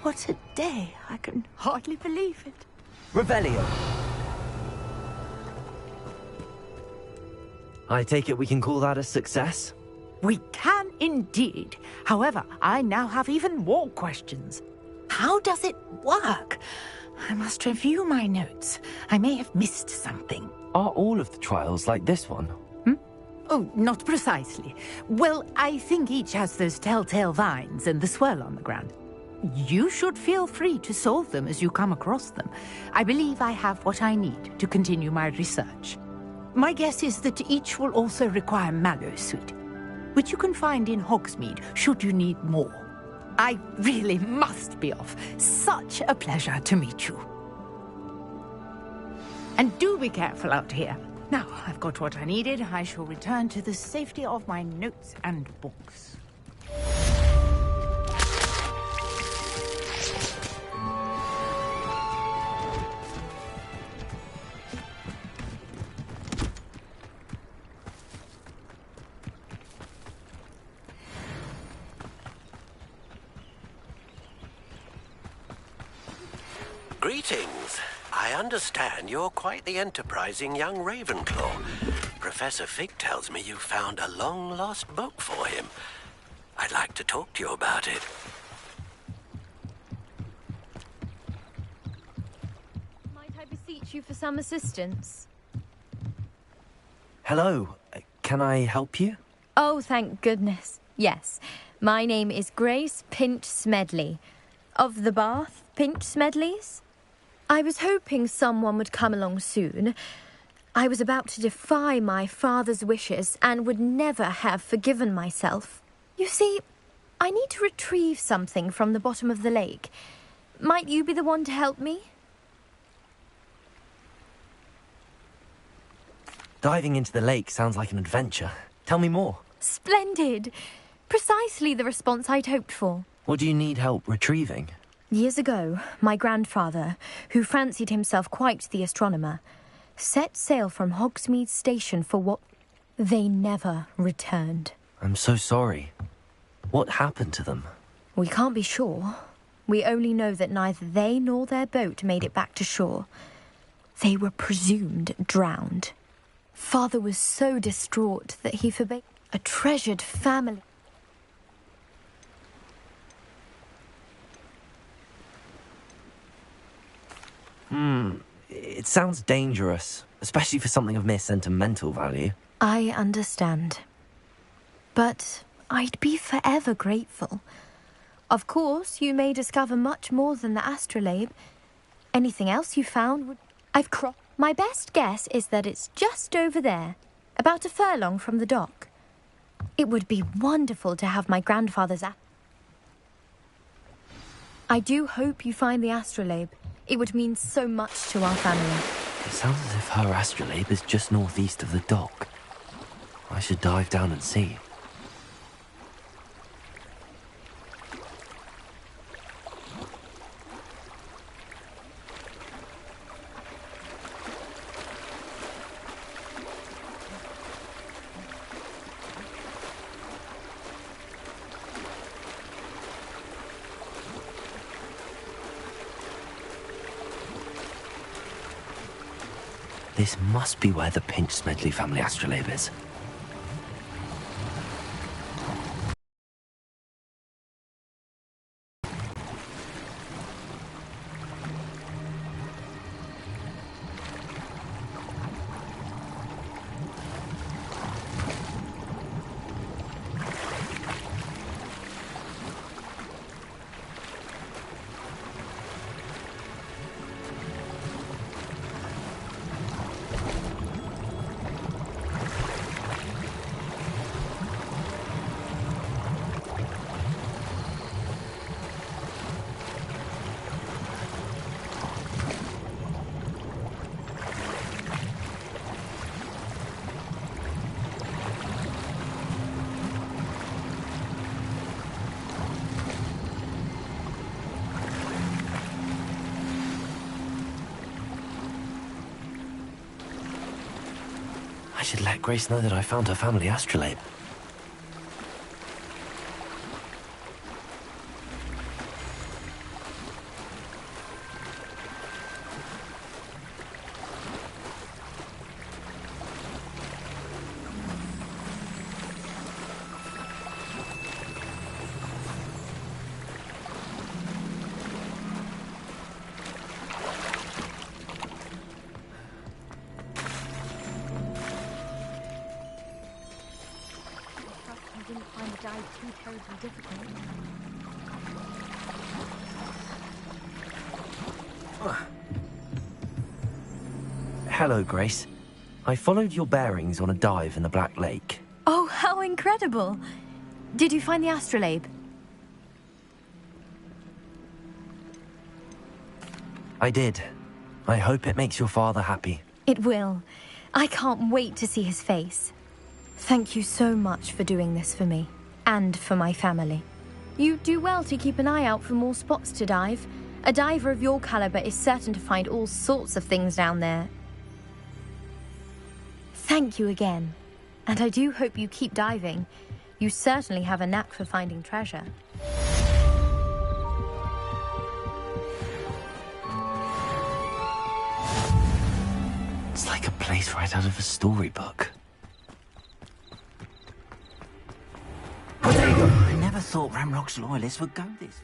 What a day. I can hardly believe it. Revelio. I take it we can call that a success? We can indeed. However, I now have even more questions. How does it work? I must review my notes. I may have missed something. Are all of the trials like this one? Oh, not precisely. Well, I think each has those telltale vines and the swirl on the ground. You should feel free to solve them as you come across them. I believe I have what I need to continue my research. My guess is that each will also require mallow sweet, which you can find in Hogsmeade should you need more. I really must be off. Such a pleasure to meet you. And do be careful out here. Now, I've got what I needed. I shall return to the safety of my notes and books. Greetings. I understand you're quite the enterprising young Ravenclaw. Professor Fig tells me you found a long-lost book for him. I'd like to talk to you about it. Might I beseech you for some assistance? Hello. Can I help you? Oh, thank goodness. Yes. My name is Grace Pinch Smedley. Of the Bath Pinch Smedleys? I was hoping someone would come along soon. I was about to defy my father's wishes and would never have forgiven myself. You see, I need to retrieve something from the bottom of the lake. Might you be the one to help me? Diving into the lake sounds like an adventure. Tell me more. Splendid! Precisely the response I'd hoped for. What do you need help retrieving? Years ago, my grandfather, who fancied himself quite the astronomer, set sail from Hogsmeade Station for what... They never returned. I'm so sorry. What happened to them? We can't be sure. We only know that neither they nor their boat made it back to shore. They were presumed drowned. Father was so distraught that he forbade a treasured family. It sounds dangerous, especially for something of mere sentimental value. I understand. But I'd be forever grateful. Of course, you may discover much more than the astrolabe. Anything else you found would... My best guess is that it's just over there, about a furlong from the dock. It would be wonderful to have my grandfather's... I do hope you find the astrolabe. It would mean so much to our family. It sounds as if her astrolabe is just northeast of the dock. I should dive down and see. This must be where the Pinch-Smedley family astrolabe is. I should let Grace know that I found her family astrolabe. Too terribly difficult. Hello, Grace. I followed your bearings on a dive in the Black Lake. Oh, how incredible! Did you find the astrolabe? I did. I hope it makes your father happy. It will. I can't wait to see his face. Thank you so much for doing this for me. And for my family. You do well to keep an eye out for more spots to dive. A diver of your caliber is certain to find all sorts of things down there. Thank you again. And I do hope you keep diving. You certainly have a knack for finding treasure. It's like a place right out of a storybook. I never thought Ramrock's loyalists would go this.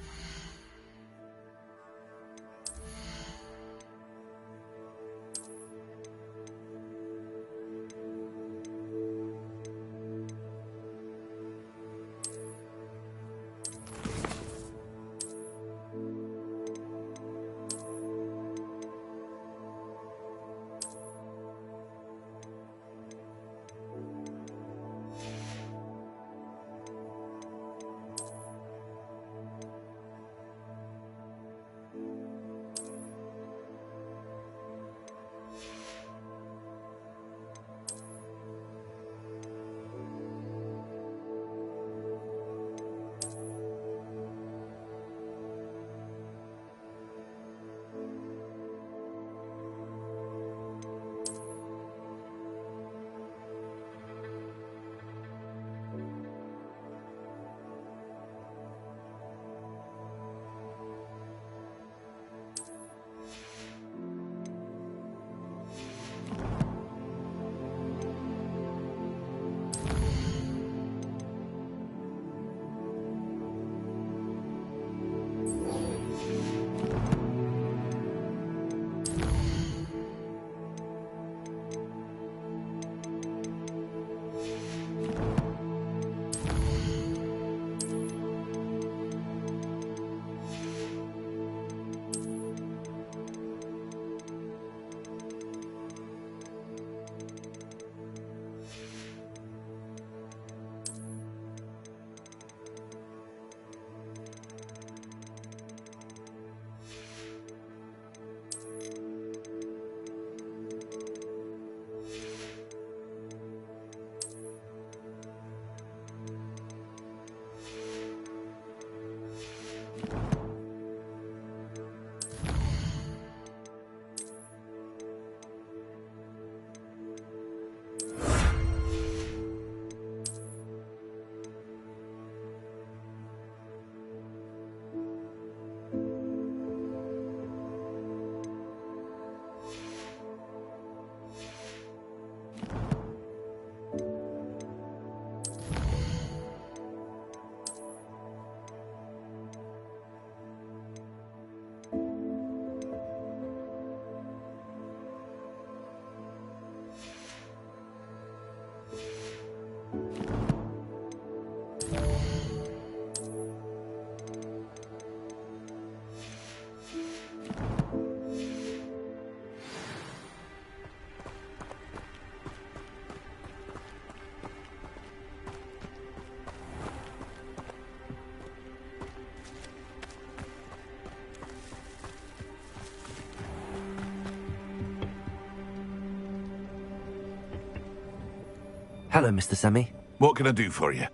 Hello, Mr. Semi. What can I do for you?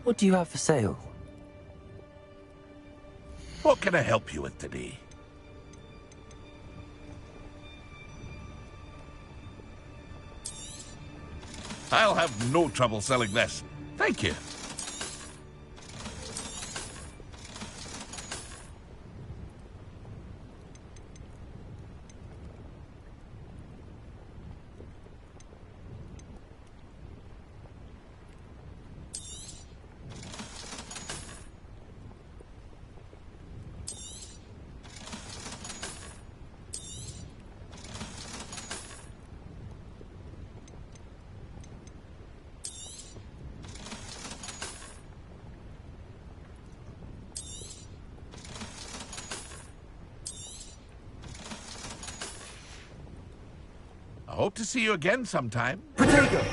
What do you have for sale? What can I help you with today? I'll have no trouble selling this. Thank you. I hope to see you again sometime. Protego!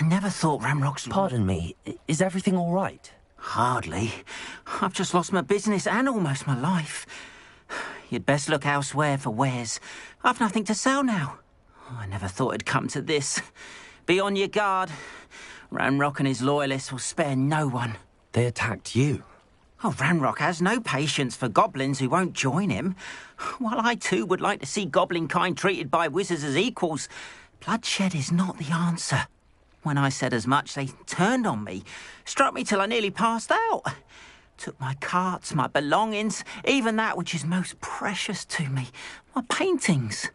I never thought Ramrock's... Pardon me, is everything all right? Hardly. I've just lost my business and almost my life. You'd best look elsewhere for wares. I've nothing to sell now. I never thought it'd come to this. Be on your guard. Ramrock and his loyalists will spare no one. They attacked you? Oh, Ramrock has no patience for goblins who won't join him. While I too would like to see goblin kind treated by wizards as equals, bloodshed is not the answer. When I said as much, they turned on me, struck me till I nearly passed out. Took my carts, my belongings, even that which is most precious to me, my paintings.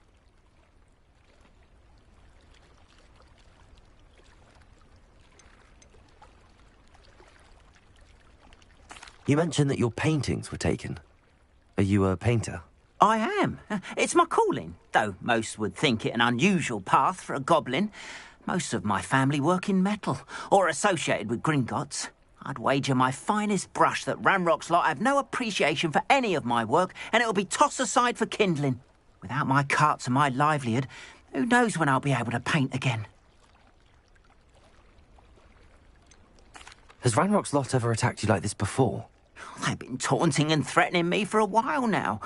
You mentioned that your paintings were taken. Are you a painter? I am. It's my calling, though most would think it an unusual path for a goblin. Most of my family work in metal, or associated with Gringotts. I'd wager my finest brush that Ramrock's lot have no appreciation for any of my work, and it'll be tossed aside for kindling. Without my carts and my livelihood, who knows when I'll be able to paint again. Has Ramrock's lot ever attacked you like this before? They've been taunting and threatening me for a while now,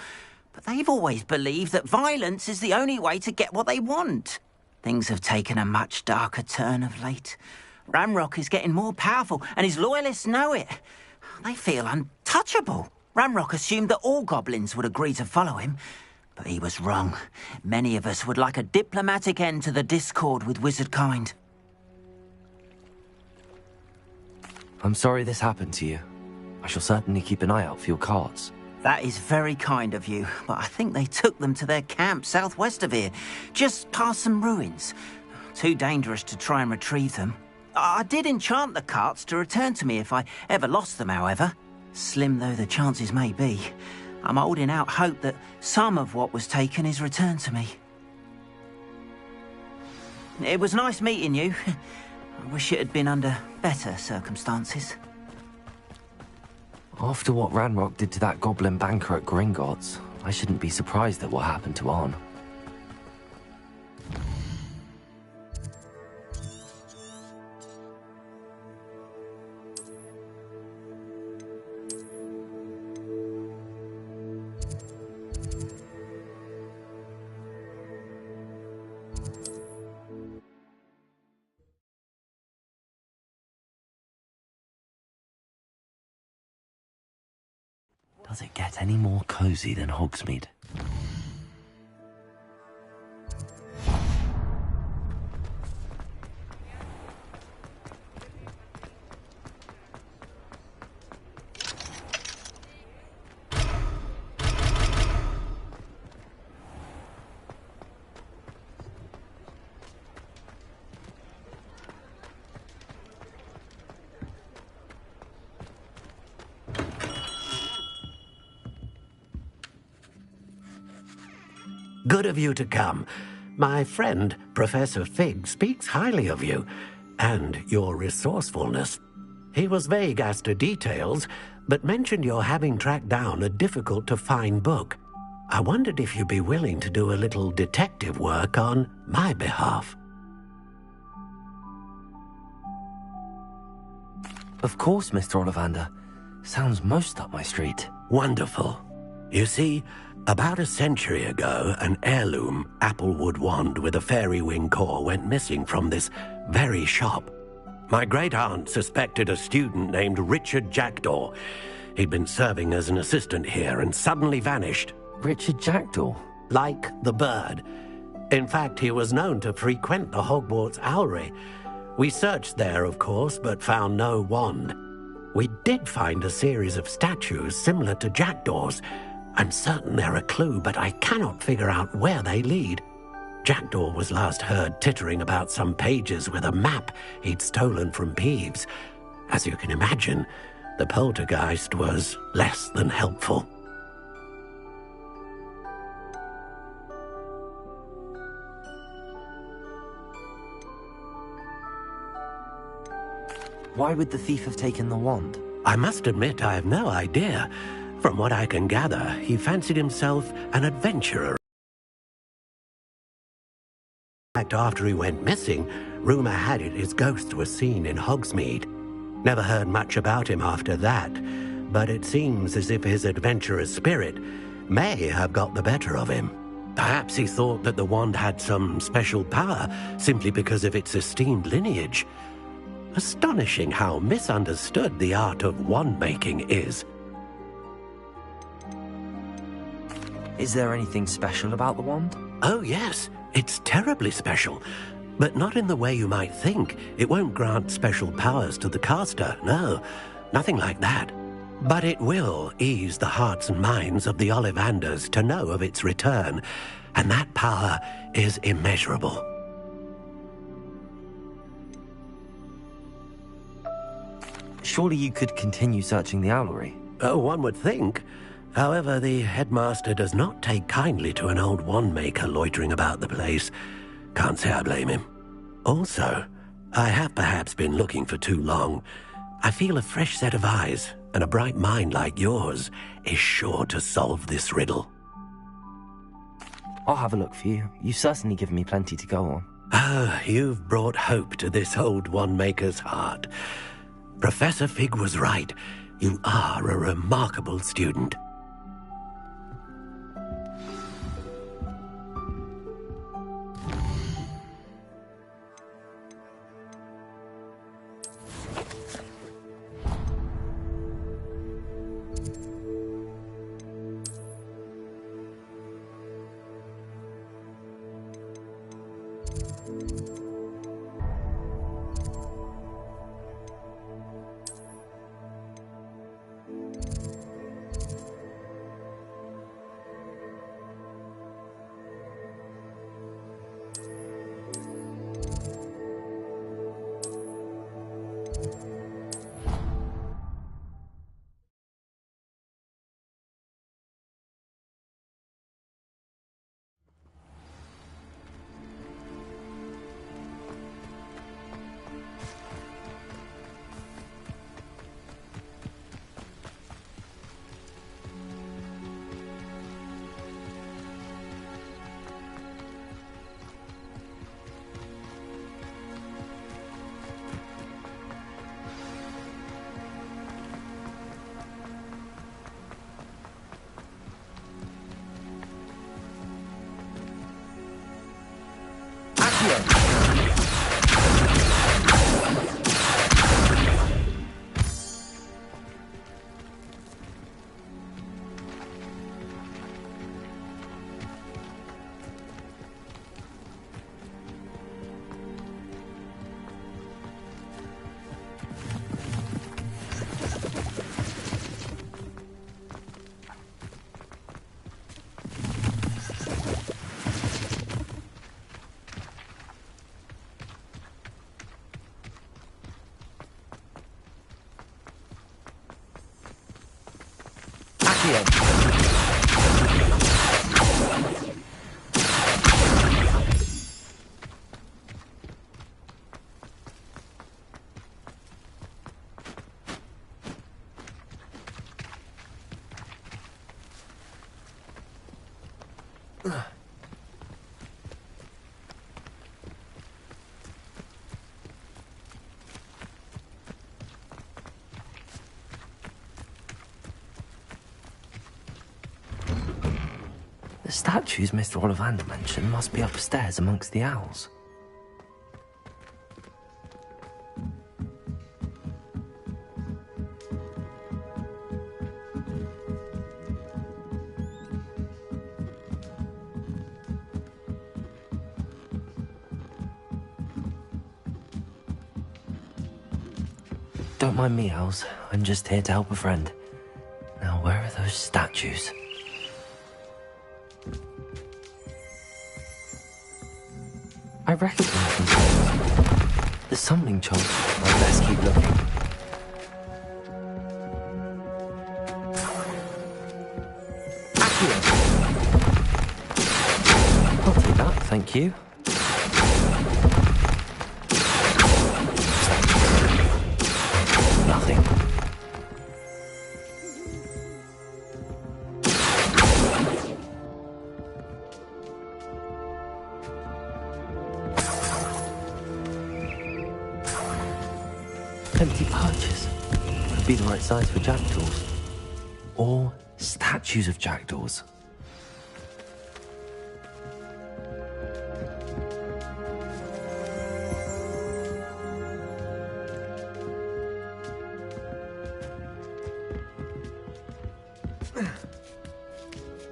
but they've always believed that violence is the only way to get what they want. Things have taken a much darker turn of late. Ramrock is getting more powerful, and his loyalists know it. They feel untouchable. Ramrock assumed that all goblins would agree to follow him, but he was wrong. Many of us would like a diplomatic end to the discord with wizard kind. I'm sorry this happened to you. I shall certainly keep an eye out for your carts. That is very kind of you, but I think they took them to their camp southwest of here, just past some ruins. Too dangerous to try and retrieve them. I did enchant the carts to return to me if I ever lost them, however. Slim though the chances may be, I'm holding out hope that some of what was taken is returned to me. It was nice meeting you. I wish it had been under better circumstances. After what Ranrock did to that goblin banker at Gringotts, I shouldn't be surprised at what happened to Arn. Does it get any more cozy than Hogsmeade? Good of you to come. My friend, Professor Fig, speaks highly of you and your resourcefulness. He was vague as to details, but mentioned your having tracked down a difficult-to-find book. I wondered if you'd be willing to do a little detective work on my behalf. Of course, Mr. Ollivander. Sounds most up my street. Wonderful. You see, about a century ago, an heirloom applewood wand with a fairy wing core went missing from this very shop. My great-aunt suspected a student named Richard Jackdaw. He'd been serving as an assistant here and suddenly vanished. Richard Jackdaw? Like the bird. In fact, he was known to frequent the Hogwarts Owlery. We searched there, of course, but found no wand. We did find a series of statues similar to Jackdaw's. I'm certain they're a clue, but I cannot figure out where they lead. Jackdaw was last heard tittering about some pages with a map he'd stolen from Peeves. As you can imagine, the poltergeist was less than helpful. Why would the thief have taken the wand? I must admit I have no idea. From what I can gather, he fancied himself an adventurer. In fact, after he went missing, rumor had it his ghost was seen in Hogsmeade. Never heard much about him after that, but it seems as if his adventurous spirit may have got the better of him. Perhaps he thought that the wand had some special power simply because of its esteemed lineage. Astonishing how misunderstood the art of wand-making is. Is there anything special about the wand? Oh, yes. It's terribly special. But not in the way you might think. It won't grant special powers to the caster, no. Nothing like that. But it will ease the hearts and minds of the Ollivanders to know of its return. And that power is immeasurable. Surely you could continue searching the owlery. Oh, one would think. However, the headmaster does not take kindly to an old wand-maker loitering about the place. Can't say I blame him. Also, I have perhaps been looking for too long. I feel a fresh set of eyes, and a bright mind like yours is sure to solve this riddle. I'll have a look for you. You've certainly given me plenty to go on. Ah, you've brought hope to this old wand-maker's heart. Professor Fig was right. You are a remarkable student. The statues Mr. Ollivander mentioned must be upstairs amongst the owls. Don't mind me, owls. I'm just here to help a friend. Now, where are those statues? I recognize themselves. The summoning child. I'd best keep looking. Accio! I'll take that, thank you. Nothing. Empty perches. Could be the right size for jackdaws. Or statues of jackdaws.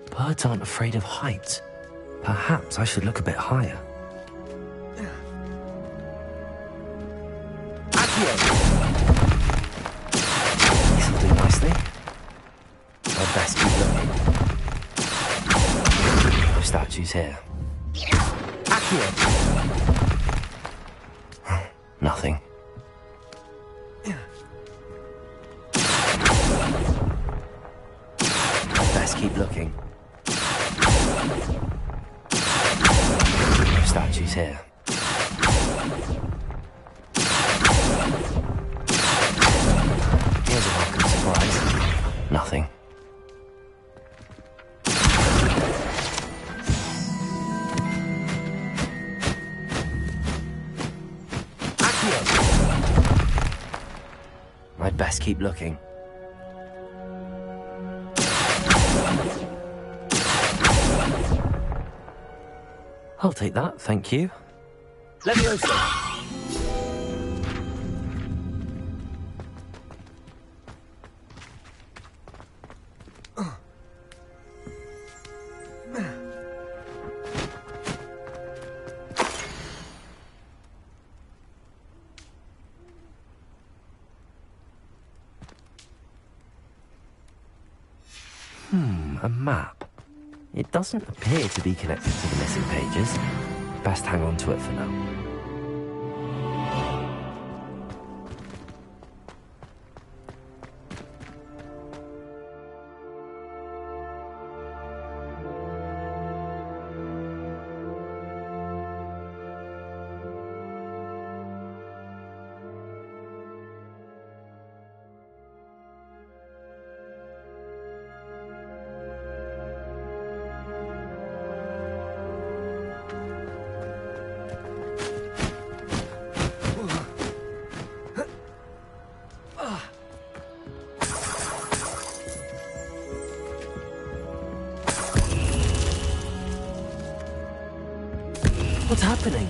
Birds aren't afraid of heights. Perhaps I should look a bit higher. This'll do nicely. I'd best keep looking. No statues here. Nothing. I'd best keep looking. No statues here. Here's a welcome surprise. Nothing. I'd best keep looking. I'll take that, thank you. Leviosa! A map. It doesn't appear to be connected to the missing pages. Best hang on to it for now. What's happening?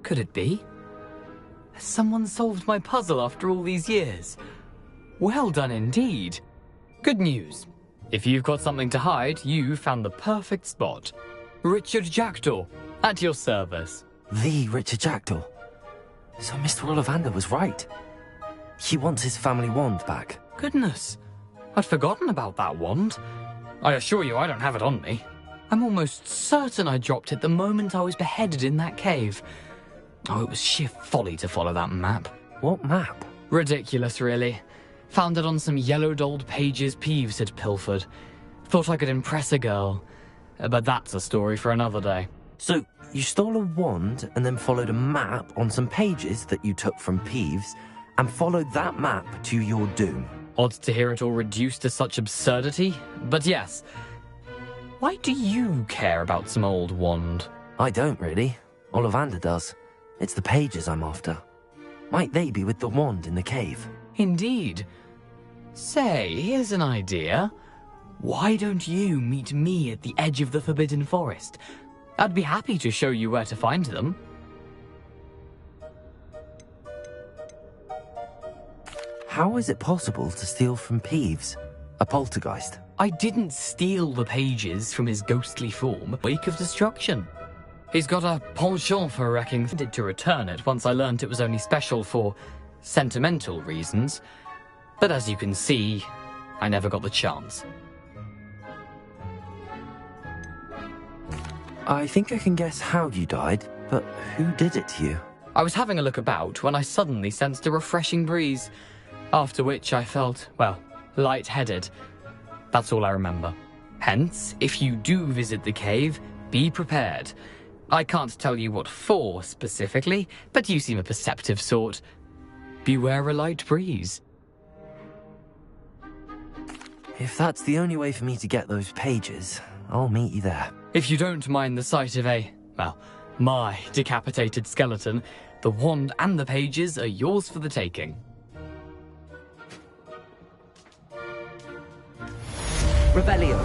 Could it be? Has someone solved my puzzle after all these years? Well done indeed. Good news. If you've got something to hide, you found the perfect spot. Richard Jackdaw, at your service. The Richard Jackdaw. So Mr. Ollivander was right. He wants his family wand back. Goodness, I'd forgotten about that wand. I assure you I don't have it on me. I'm almost certain I dropped it the moment I was beheaded in that cave. Oh, it was sheer folly to follow that map. What map? Ridiculous, really. Found it on some yellowed old pages Peeves had pilfered. Thought I could impress a girl. But that's a story for another day. So, you stole a wand and then followed a map on some pages that you took from Peeves and followed that map to your doom. Odd to hear it all reduced to such absurdity, but yes. Why do you care about some old wand? I don't, really. Ollivander does. It's the pages I'm after. Might they be with the wand in the cave? Indeed. Say, here's an idea. Why don't you meet me at the edge of the Forbidden Forest? I'd be happy to show you where to find them. How is it possible to steal from Peeves? A poltergeist? I didn't steal the pages from his ghostly form, wake of destruction. He's got a penchant for wrecking. I did to return it once I learned it was only special for sentimental reasons. But as you can see, I never got the chance. I think I can guess how you died, but who did it to you? I was having a look about when I suddenly sensed a refreshing breeze, after which I felt, well, lightheaded. That's all I remember. Hence, if you do visit the cave, be prepared. I can't tell you what for specifically, but you seem a perceptive sort. Beware a light breeze. If that's the only way for me to get those pages, I'll meet you there. If you don't mind the sight of my decapitated skeleton, the wand and the pages are yours for the taking. Rebellion.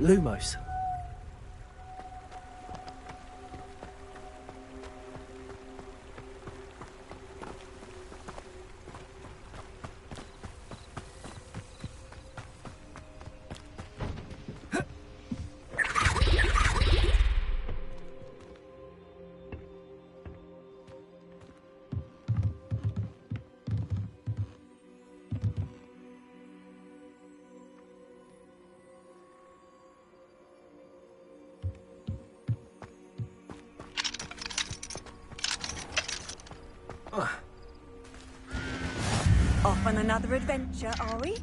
Lumos. Off on another adventure, are we?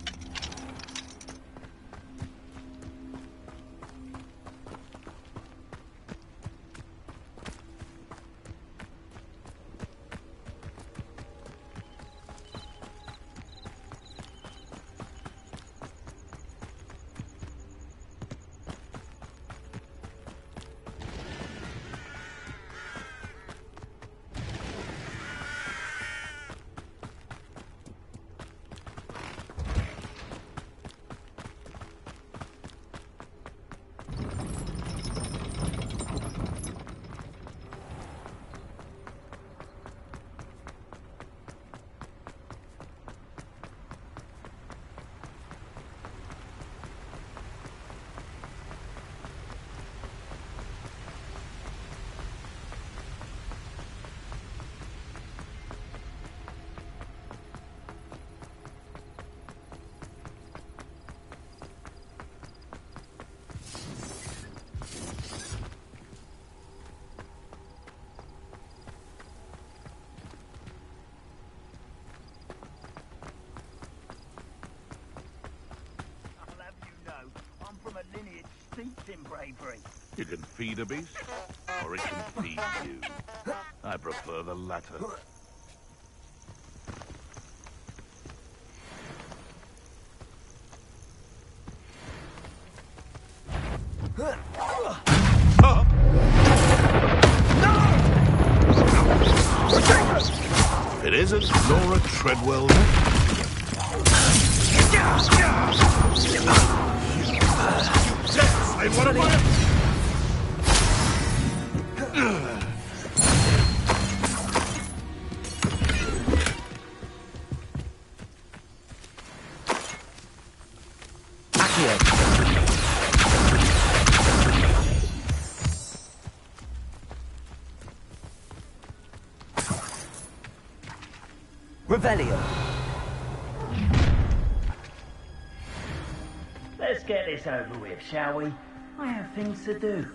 steeped in bravery. You can feed a beast, or it can feed you. I prefer the latter. If it isn't Laura Treadwell, I want to Revelio. Let's get this over with, shall we? I have things to do.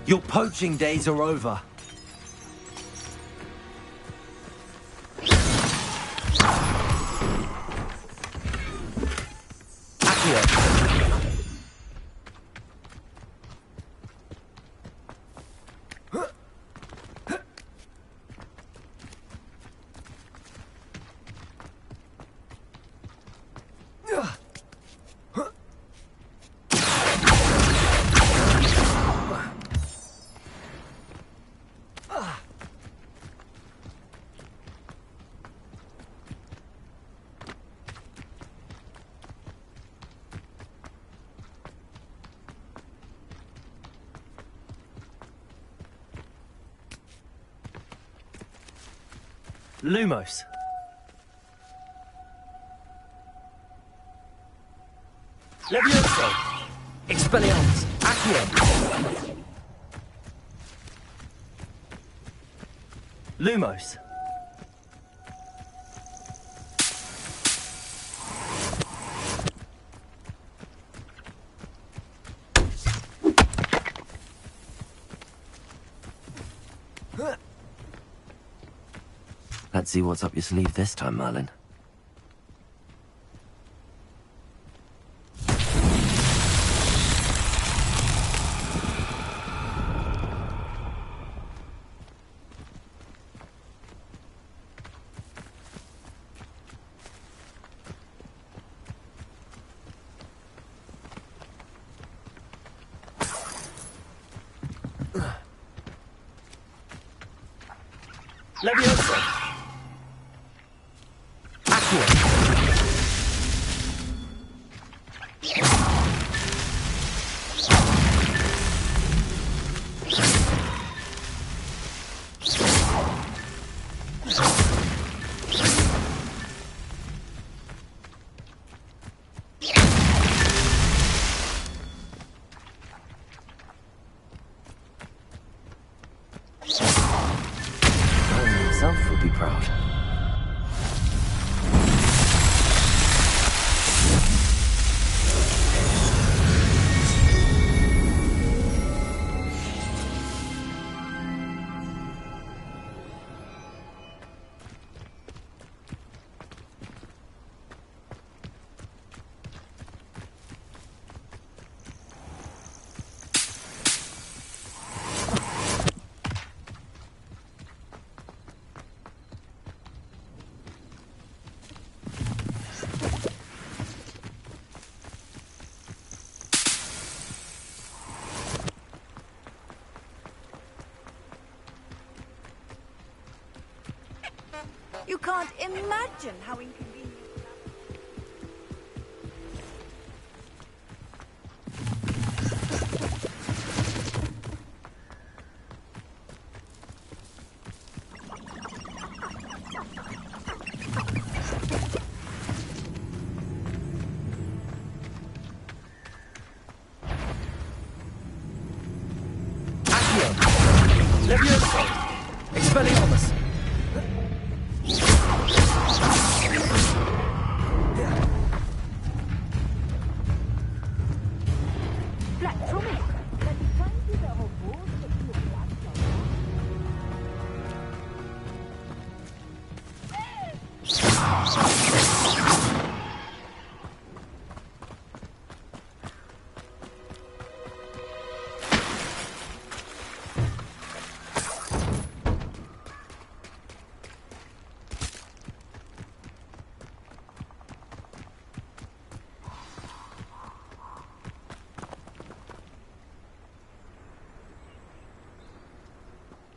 Your poaching days are over. Lumos. Levioso. Expelliarmus. Accio. Lumos. Let's see what's up your sleeve this time, Merlin. Levioso. Himself would be proud. You can't imagine how inconvenient. Levioso! Expelliarmus!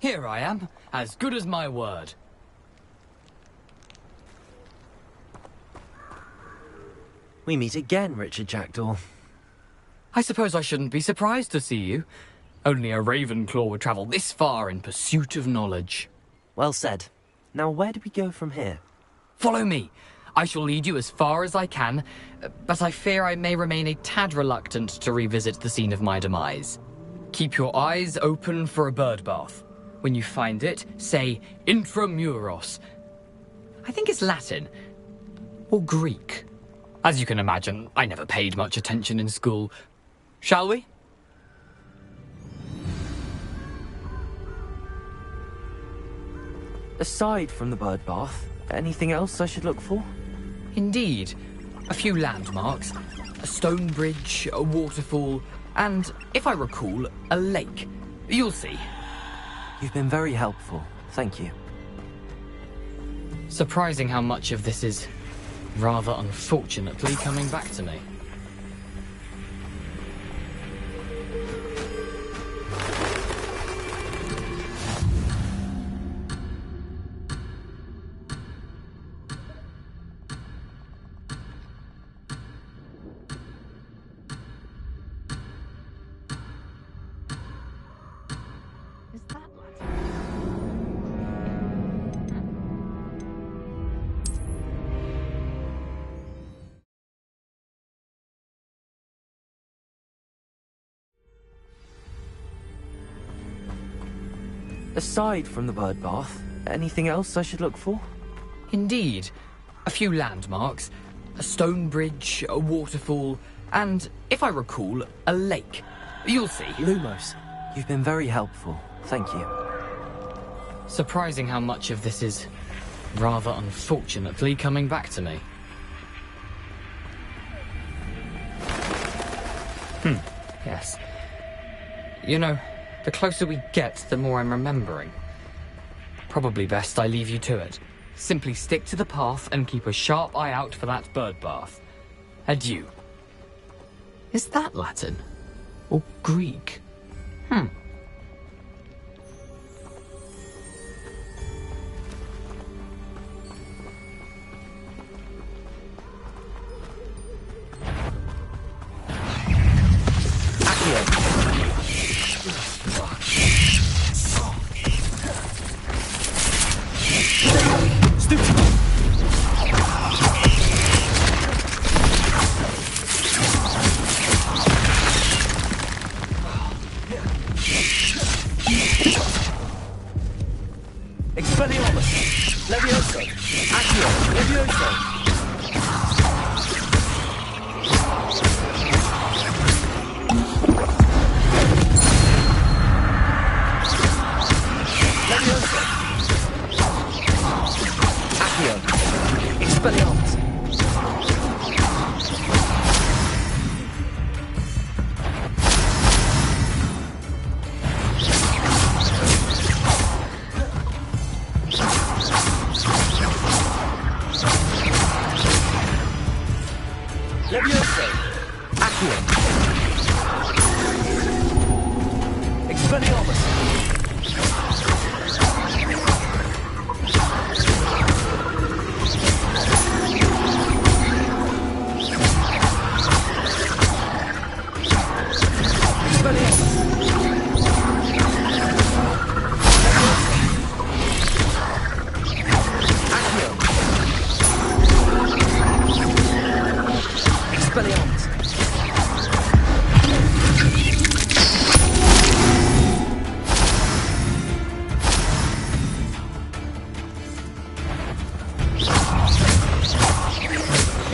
Here I am, as good as my word. We meet again, Richard Jackdaw. I suppose I shouldn't be surprised to see you. Only a Ravenclaw would travel this far in pursuit of knowledge. Well said. Now, where do we go from here? Follow me. I shall lead you as far as I can, but I fear I may remain a tad reluctant to revisit the scene of my demise. Keep your eyes open for a bird bath. When you find it, say intramuros. I think it's Latin. Or Greek. As you can imagine, I never paid much attention in school. Shall we? Aside from the bird bath, anything else I should look for? Indeed. A few landmarks. A stone bridge, a waterfall, and, if I recall, a lake. You'll see. You've been very helpful. Thank you. Surprising how much of this is, rather unfortunately, coming back to me. Aside from the bird bath, anything else I should look for? Indeed. A few landmarks. A stone bridge, a waterfall, and, if I recall, a lake. You'll see. Lumos, you've been very helpful. Thank you. Surprising how much of this is, rather unfortunately, coming back to me. Yes. You know, the closer we get, the more I'm remembering. Probably best I leave you to it. Simply stick to the path and keep a sharp eye out for that bird bath. Adieu. Is that Latin? Or Greek? Expelliarmus! Levioso! Accio! Levioso! Levioso! Accio! Expelliarmus! Levioso! Accio! Expelliarmus! Expelliarmus!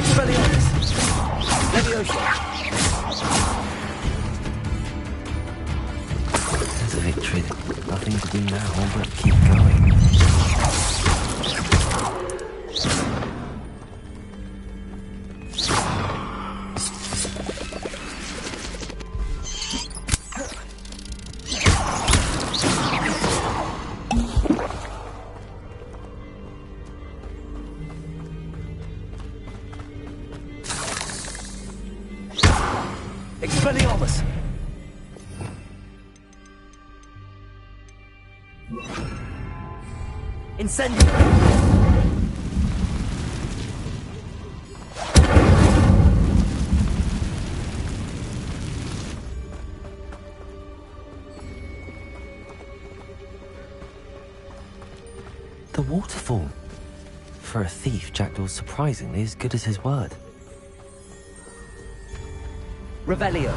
Expelliarmus! Leviosa! There's a victory. Nothing to do now but keep going. Expelliarmus! Incendio! The waterfall. For a thief, Jackdaw's surprisingly as good as his word. Revelio!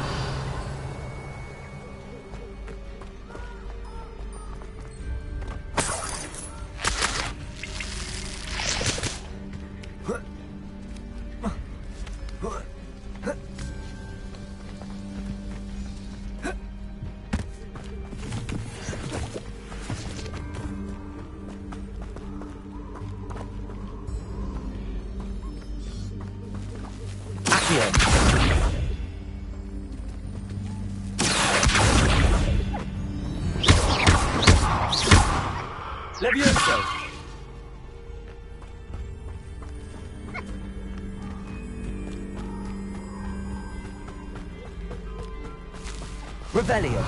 Levioso! Revelio!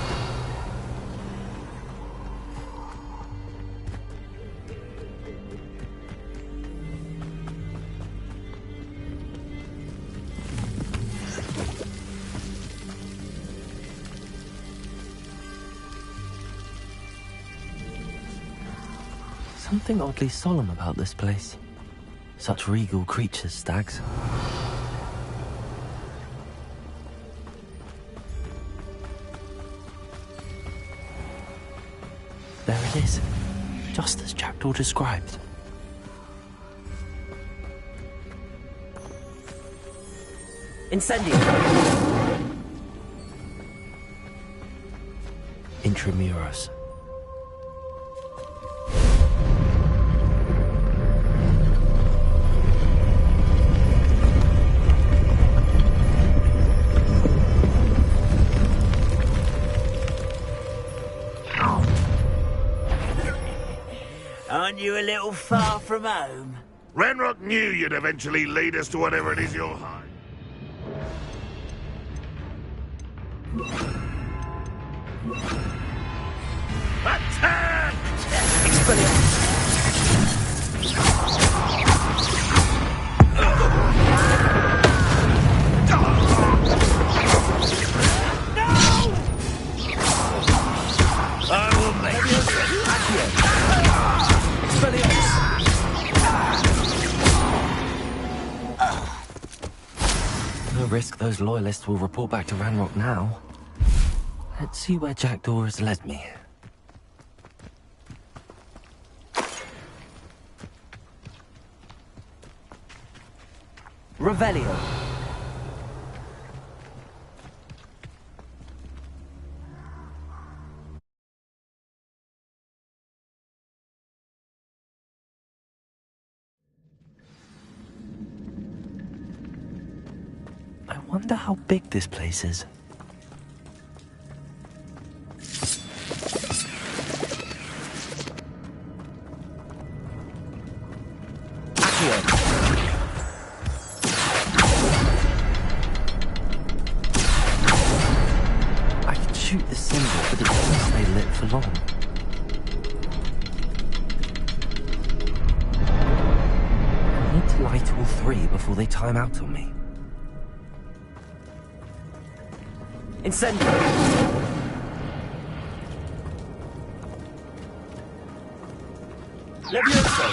Something oddly solemn about this place. Such regal creatures, stags. There it is, just as Jackdaw described. Incendio! Intramuros. Aren't you a little far from home? Ranrock knew you'd eventually lead us to whatever it is you're hiding. Attack! Expelliarmus! I will make you. Expelliarmus! No risk those loyalists will report back to Ranrock now. Let's see where Jackdaw has led me. Revelio! I wonder how big this place is. I can shoot the symbol, but it doesn't stay lit for long. I need to light all three before they time out on me. Incendio! Levioso!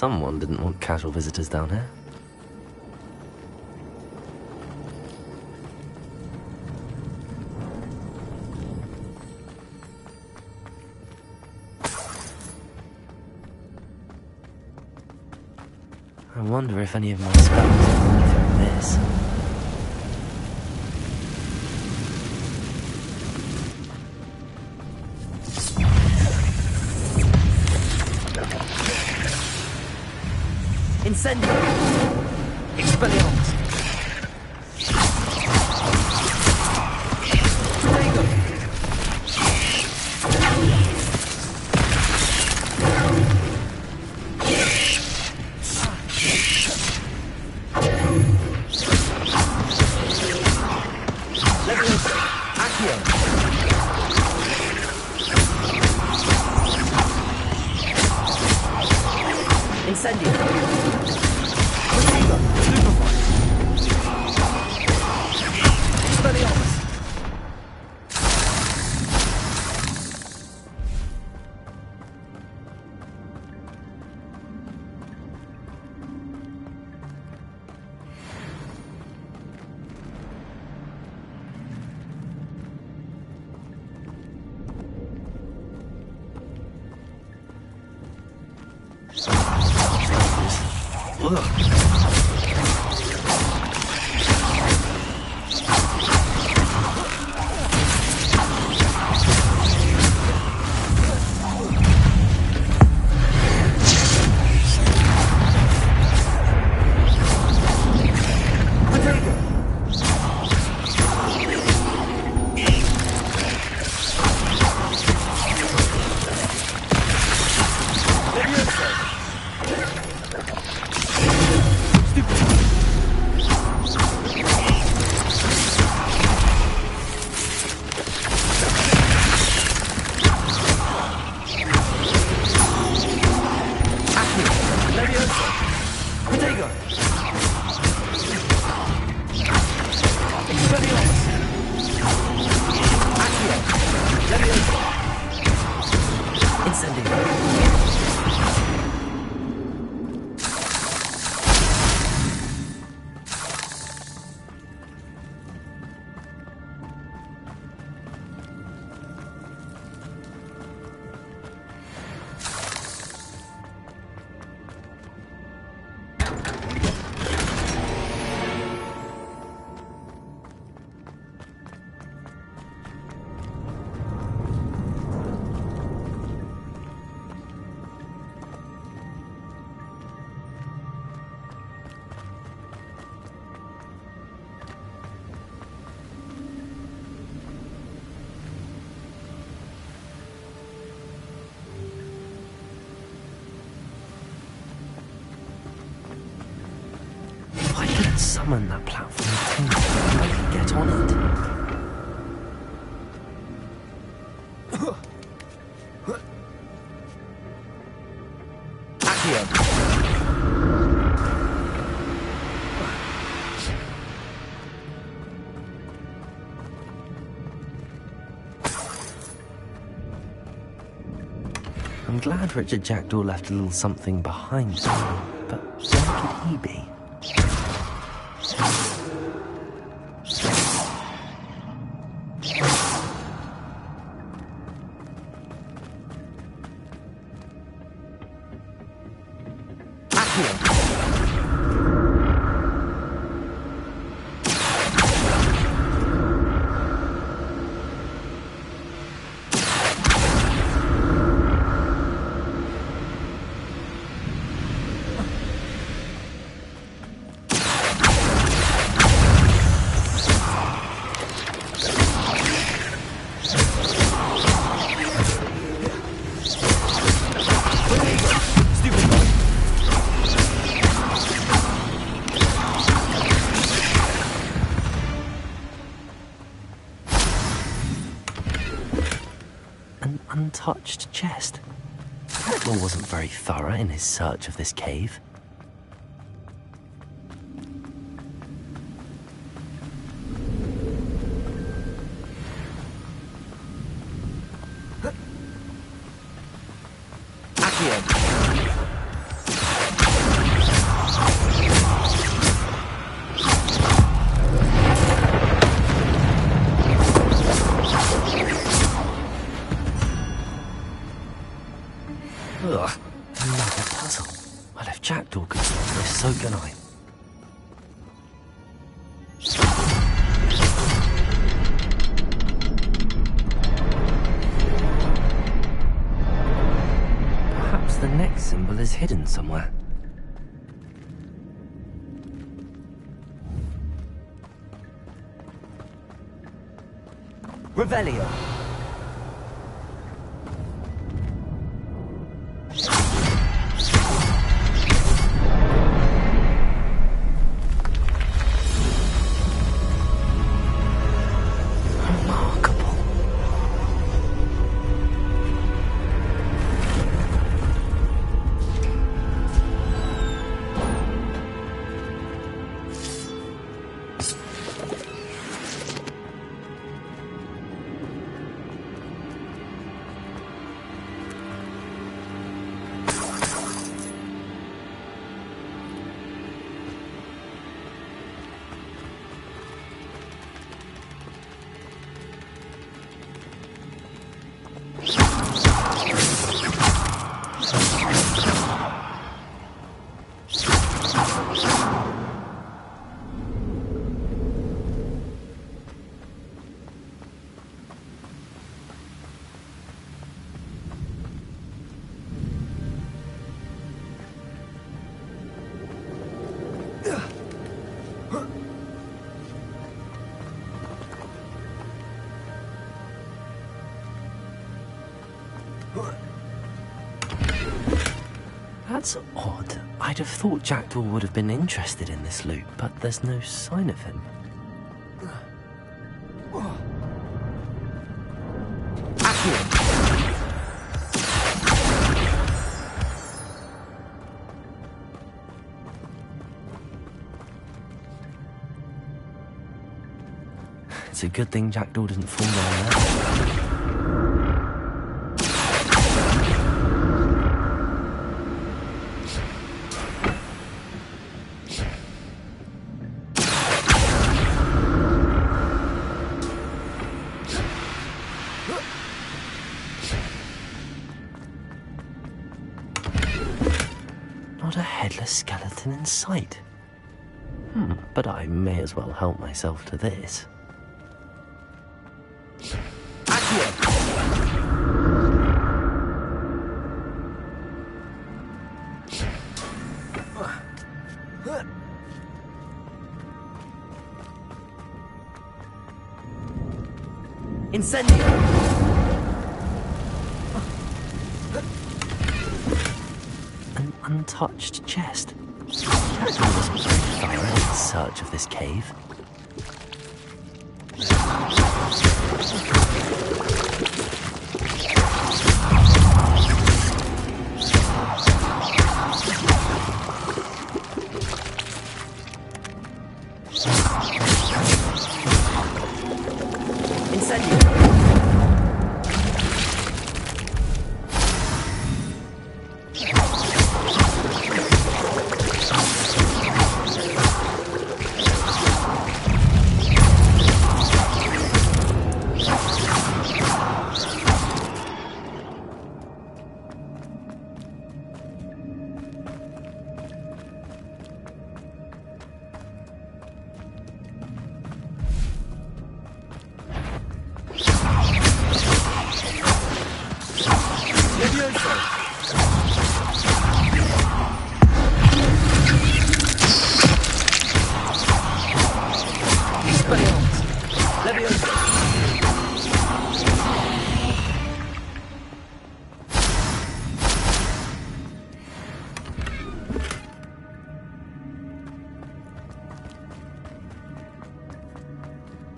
Someone didn't want casual visitors down here. I wonder if any of my spells are running through this. Incendio! Expelliarmus! Summon that platform and I can get on it. I'm glad Richard Jackdaw left a little something behind him, but where could he be? Untouched chest. Jackdaw wasn't very thorough in his search of this cave. Ugh, another puzzle. Well, if Jackdaw could solve this, so can I. Perhaps the next symbol is hidden somewhere. Revelio. That's odd. I'd have thought Jackdaw would have been interested in this loot, but there's no sign of him. It's a good thing Jackdaw didn't fall down there. Not a headless skeleton in sight. But I may as well help myself to this. Incendio! An untouched chest. Jackdaw was pretty thorough in search of this cave.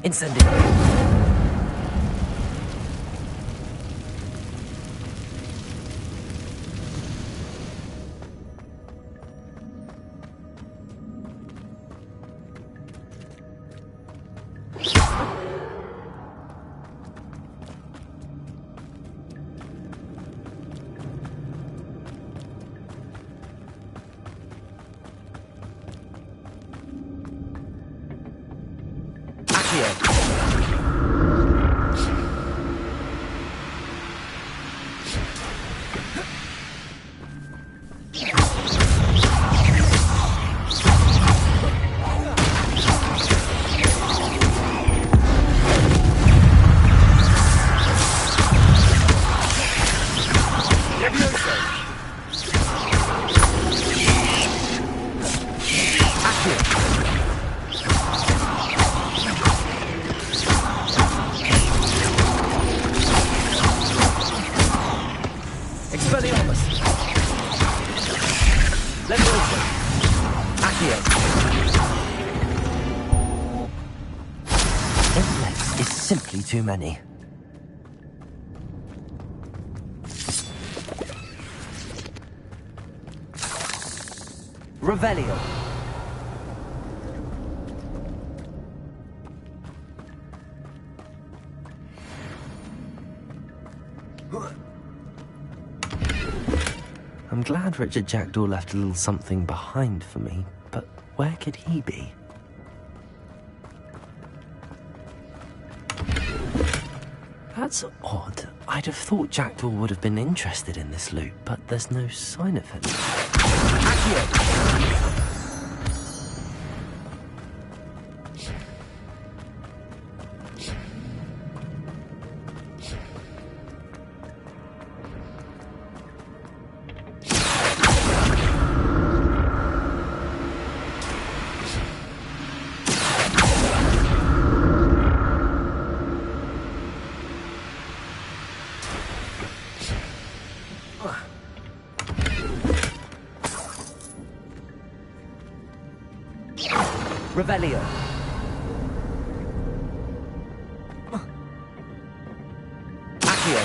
Incendio. Accio. Expelliarmus! Leviosa! Accio! Intellects is simply too many. Revelio. I'm glad Richard Jackdaw left a little something behind for me, but where could he be? That's odd. I'd have thought Jackdaw would have been interested in this loot, but there's no sign of him. Accio! Revelio. Accio.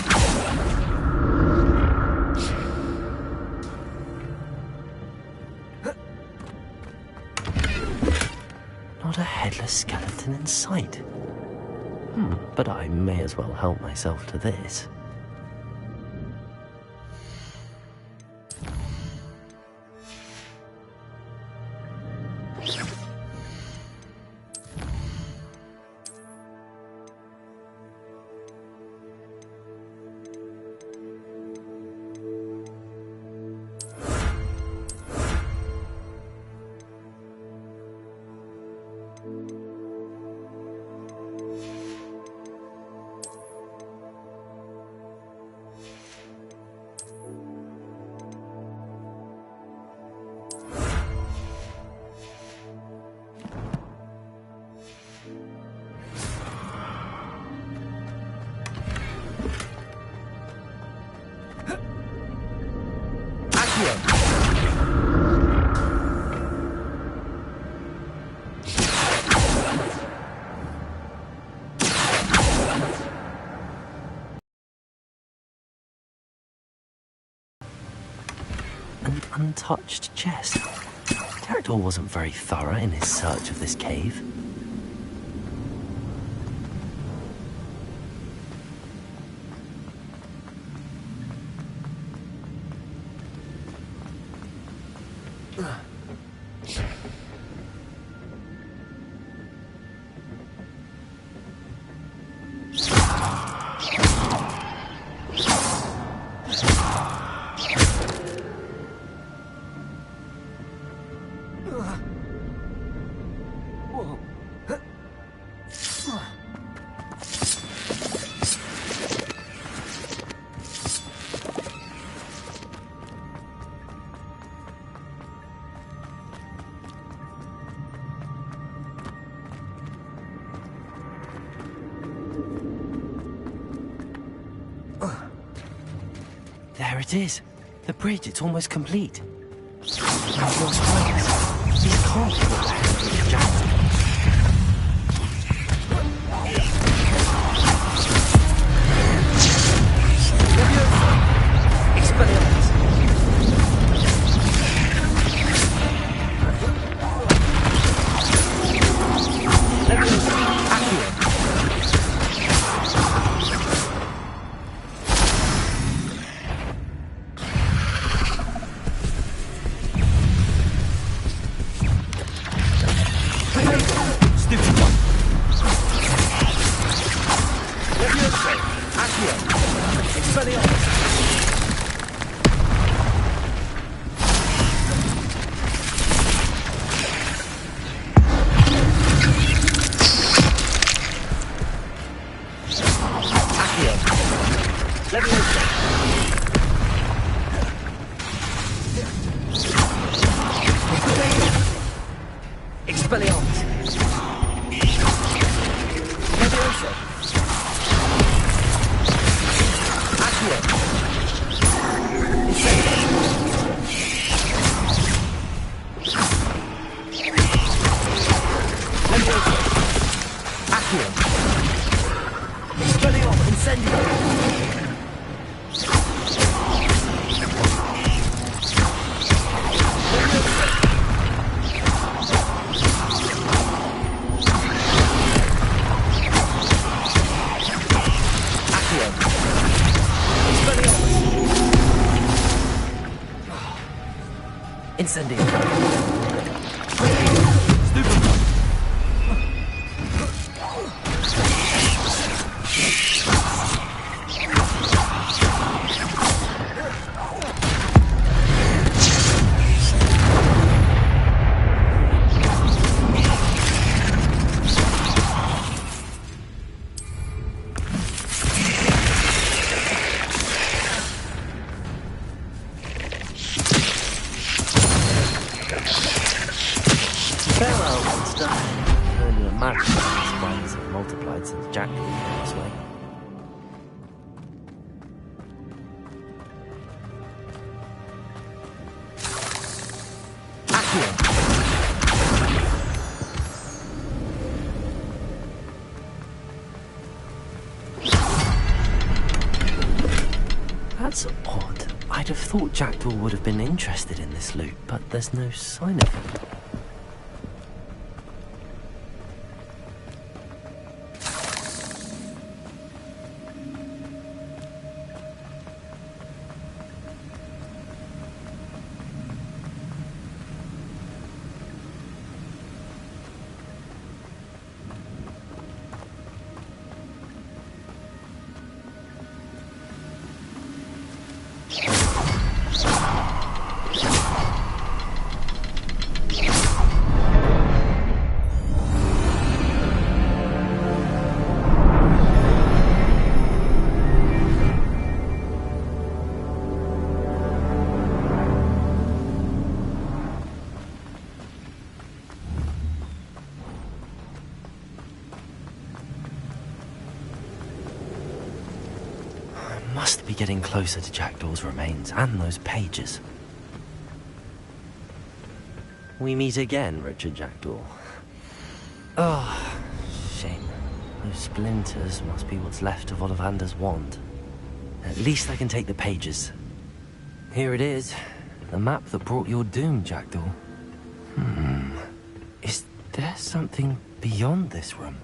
Not a headless skeleton in sight. But I may as well help myself to this. An untouched chest. Jackdaw wasn't very thorough in his search of this cave. There it is. The bridge, it's almost complete. I've lost focus. These can't be what the hell is Jackdaw. Incendio. Farewell, monster. I can only imagine how the spiders have multiplied since Jack was here this way. That's odd. I'd have thought Jackdaw would have been interested in this loot, but there's no sign of him. Must be getting closer to Jackdaw's remains and those pages. We meet again, Richard Jackdaw. Oh, shame. Those splinters must be what's left of Ollivander's wand. At least I can take the pages. Here it is. The map that brought your doom, Jackdaw. Is there something beyond this room?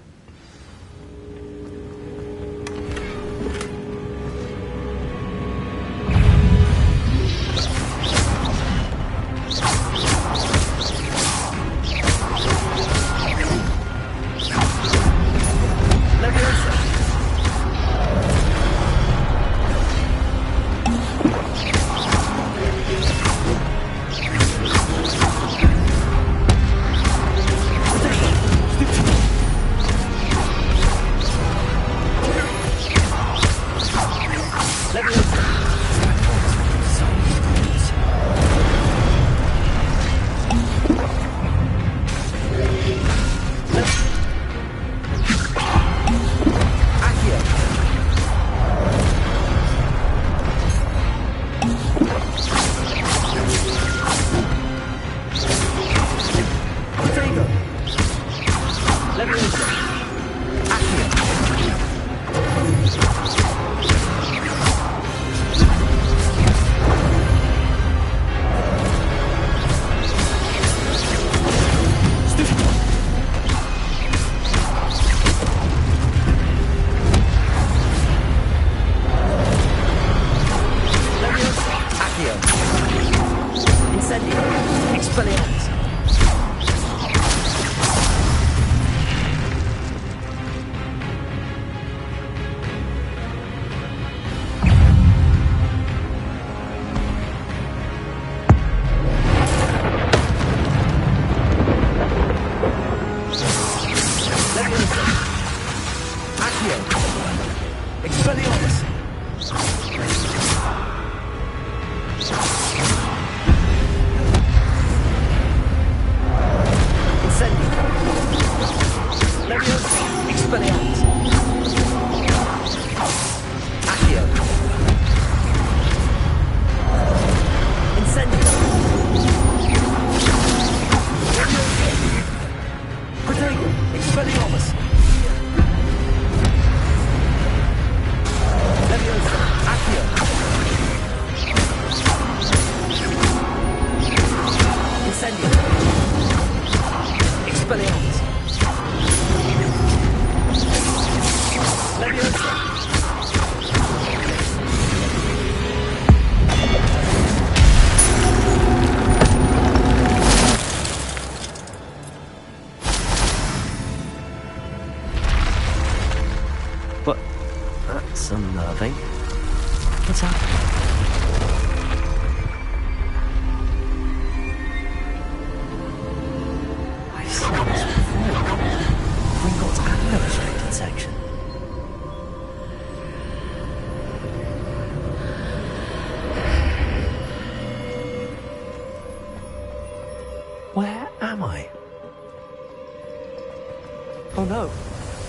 Oh no,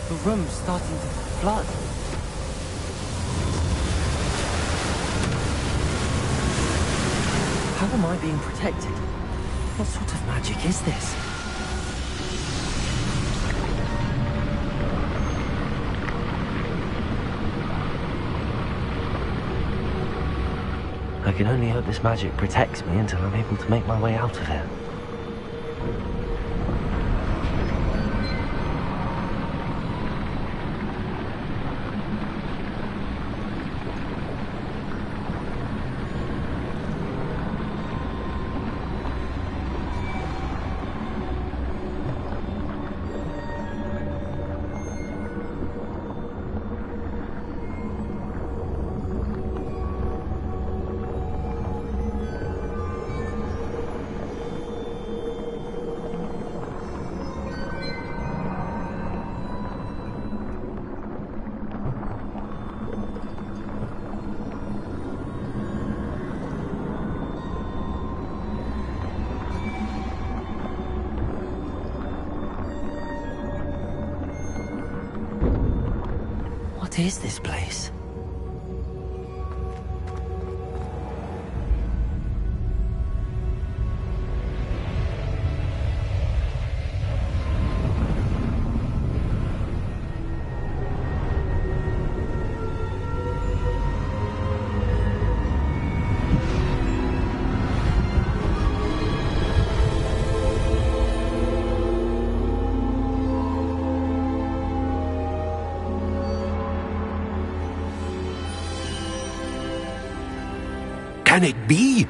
the room's starting to flood. How am I being protected? What sort of magic is this? I can only hope this magic protects me until I'm able to make my way out of here. What is this place? Can it be?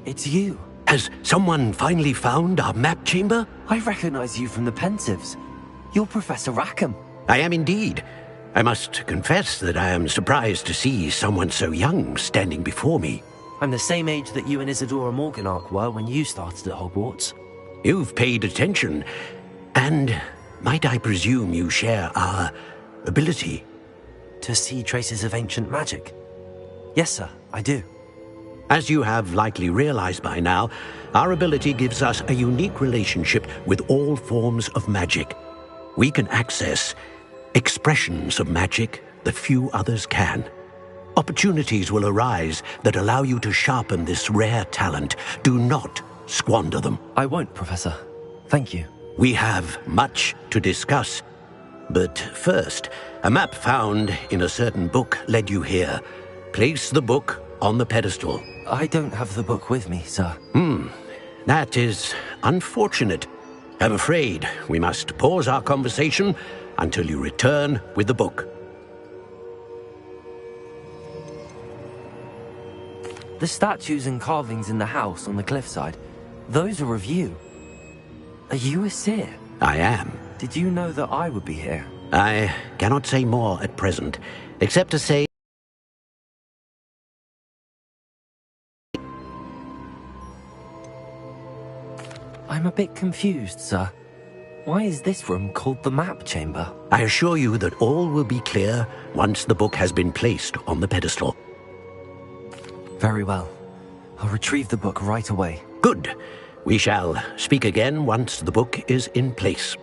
It's you. Has someone finally found our map chamber? I recognize you from the Pensives. You're Professor Rackham. I am indeed. I must confess that I am surprised to see someone so young standing before me. I'm the same age that you and Isadora Morganach were when you started at Hogwarts. You've paid attention, and might I presume you share our ability? To see traces of ancient magic? Yes, sir, I do. As you have likely realized by now, our ability gives us a unique relationship with all forms of magic. We can access expressions of magic that few others can. Opportunities will arise that allow you to sharpen this rare talent. Do not squander them. I won't, Professor. Thank you. We have much to discuss. But first, a map found in a certain book led you here. Place the book on the pedestal. I don't have the book with me, sir. That is unfortunate. I'm afraid we must pause our conversation until you return with the book. The statues and carvings in the house on the cliffside, those are of you. Are you a seer? I am. Did you know that I would be here? I cannot say more at present, except to say I'm a bit confused, sir. Why is this room called the map chamber? I assure you that all will be clear once the book has been placed on the pedestal. Very well. I'll retrieve the book right away. Good. We shall speak again once the book is in place.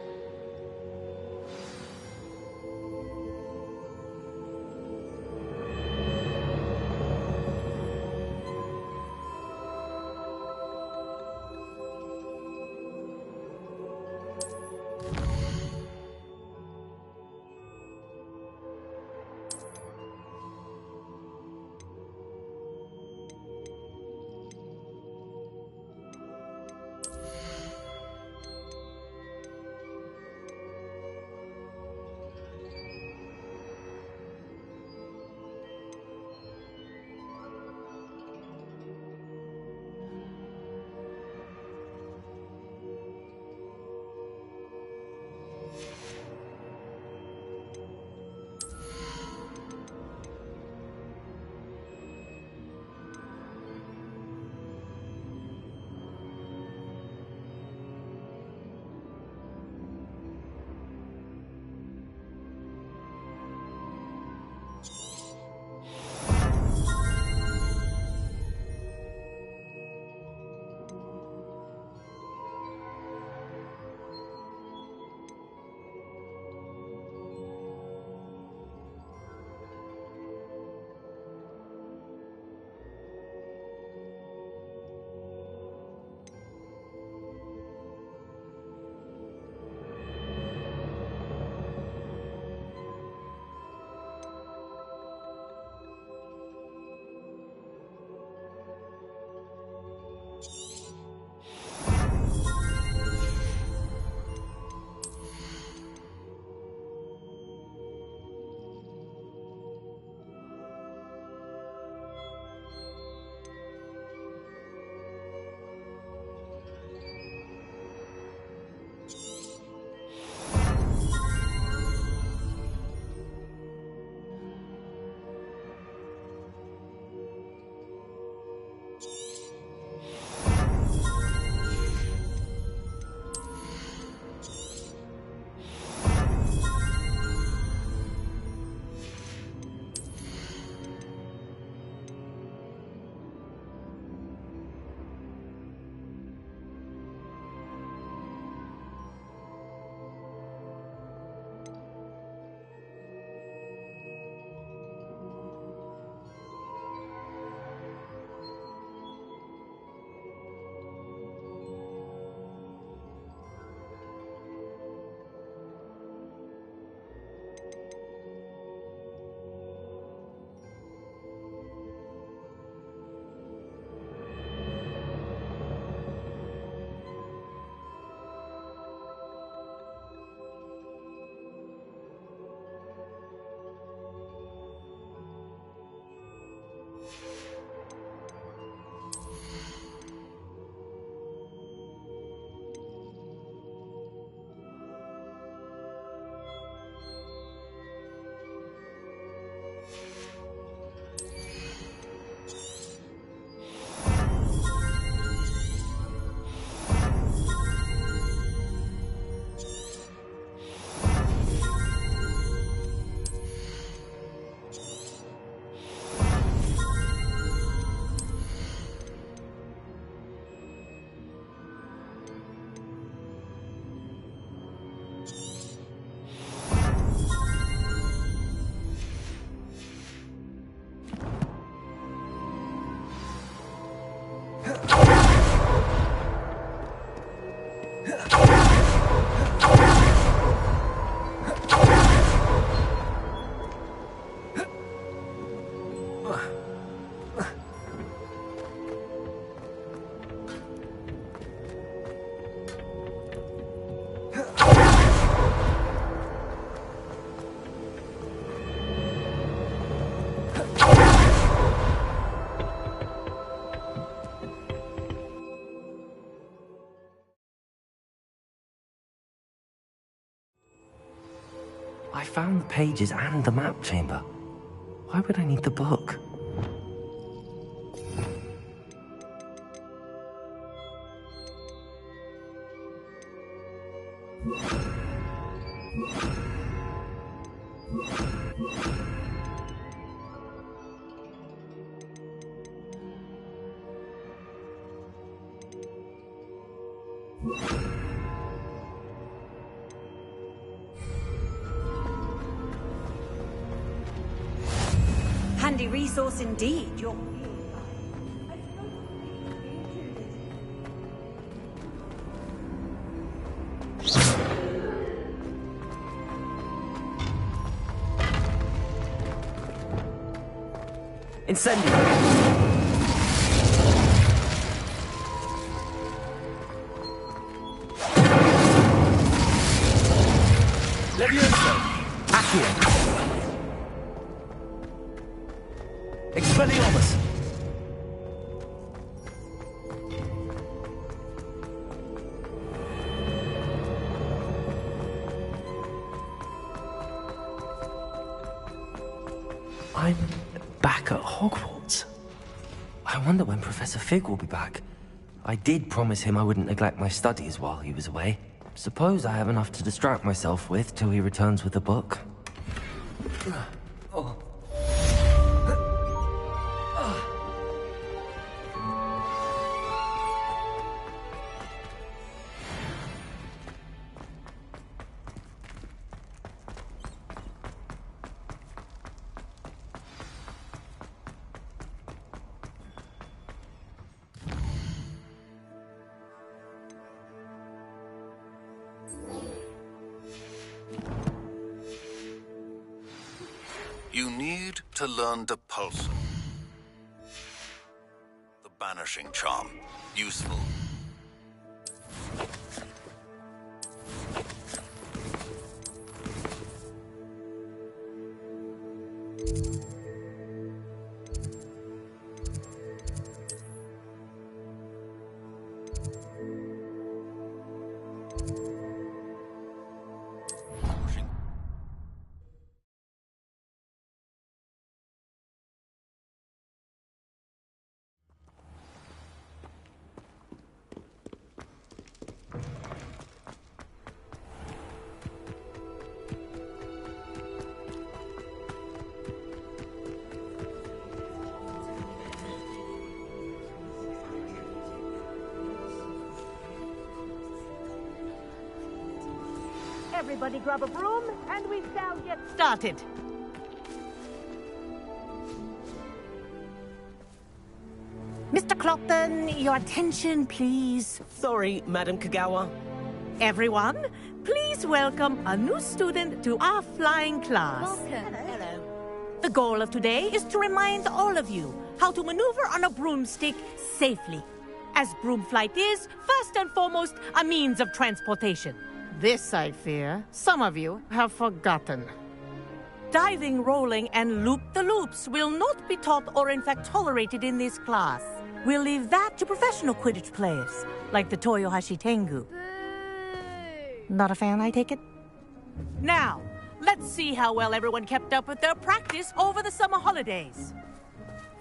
I found the pages and the map chamber. Why would I need the book? Handy resource indeed. You're... Incendio! Levioso! Accio! Expelliarmus! I'm back at Hogwarts. I wonder when Professor Fig will be back. I did promise him I wouldn't neglect my studies while he was away. Suppose I have enough to distract myself with till he returns with the book. Oh. You need to learn Depulsum. The banishing charm. Useful. Everybody grab a broom, and we shall get started. Mr. Clopton, your attention, please. Sorry, Madam Kagawa. Everyone, please welcome a new student to our flying class. Welcome. Hello. The goal of today is to remind all of you how to maneuver on a broomstick safely, as broom flight is, first and foremost, a means of transportation. This, I fear, some of you have forgotten. Diving, rolling, and loop-the-loops will not be taught or in fact tolerated in this class. We'll leave that to professional Quidditch players, like the Toyohashi Tengu. Not a fan, I take it? Now, let's see how well everyone kept up with their practice over the summer holidays.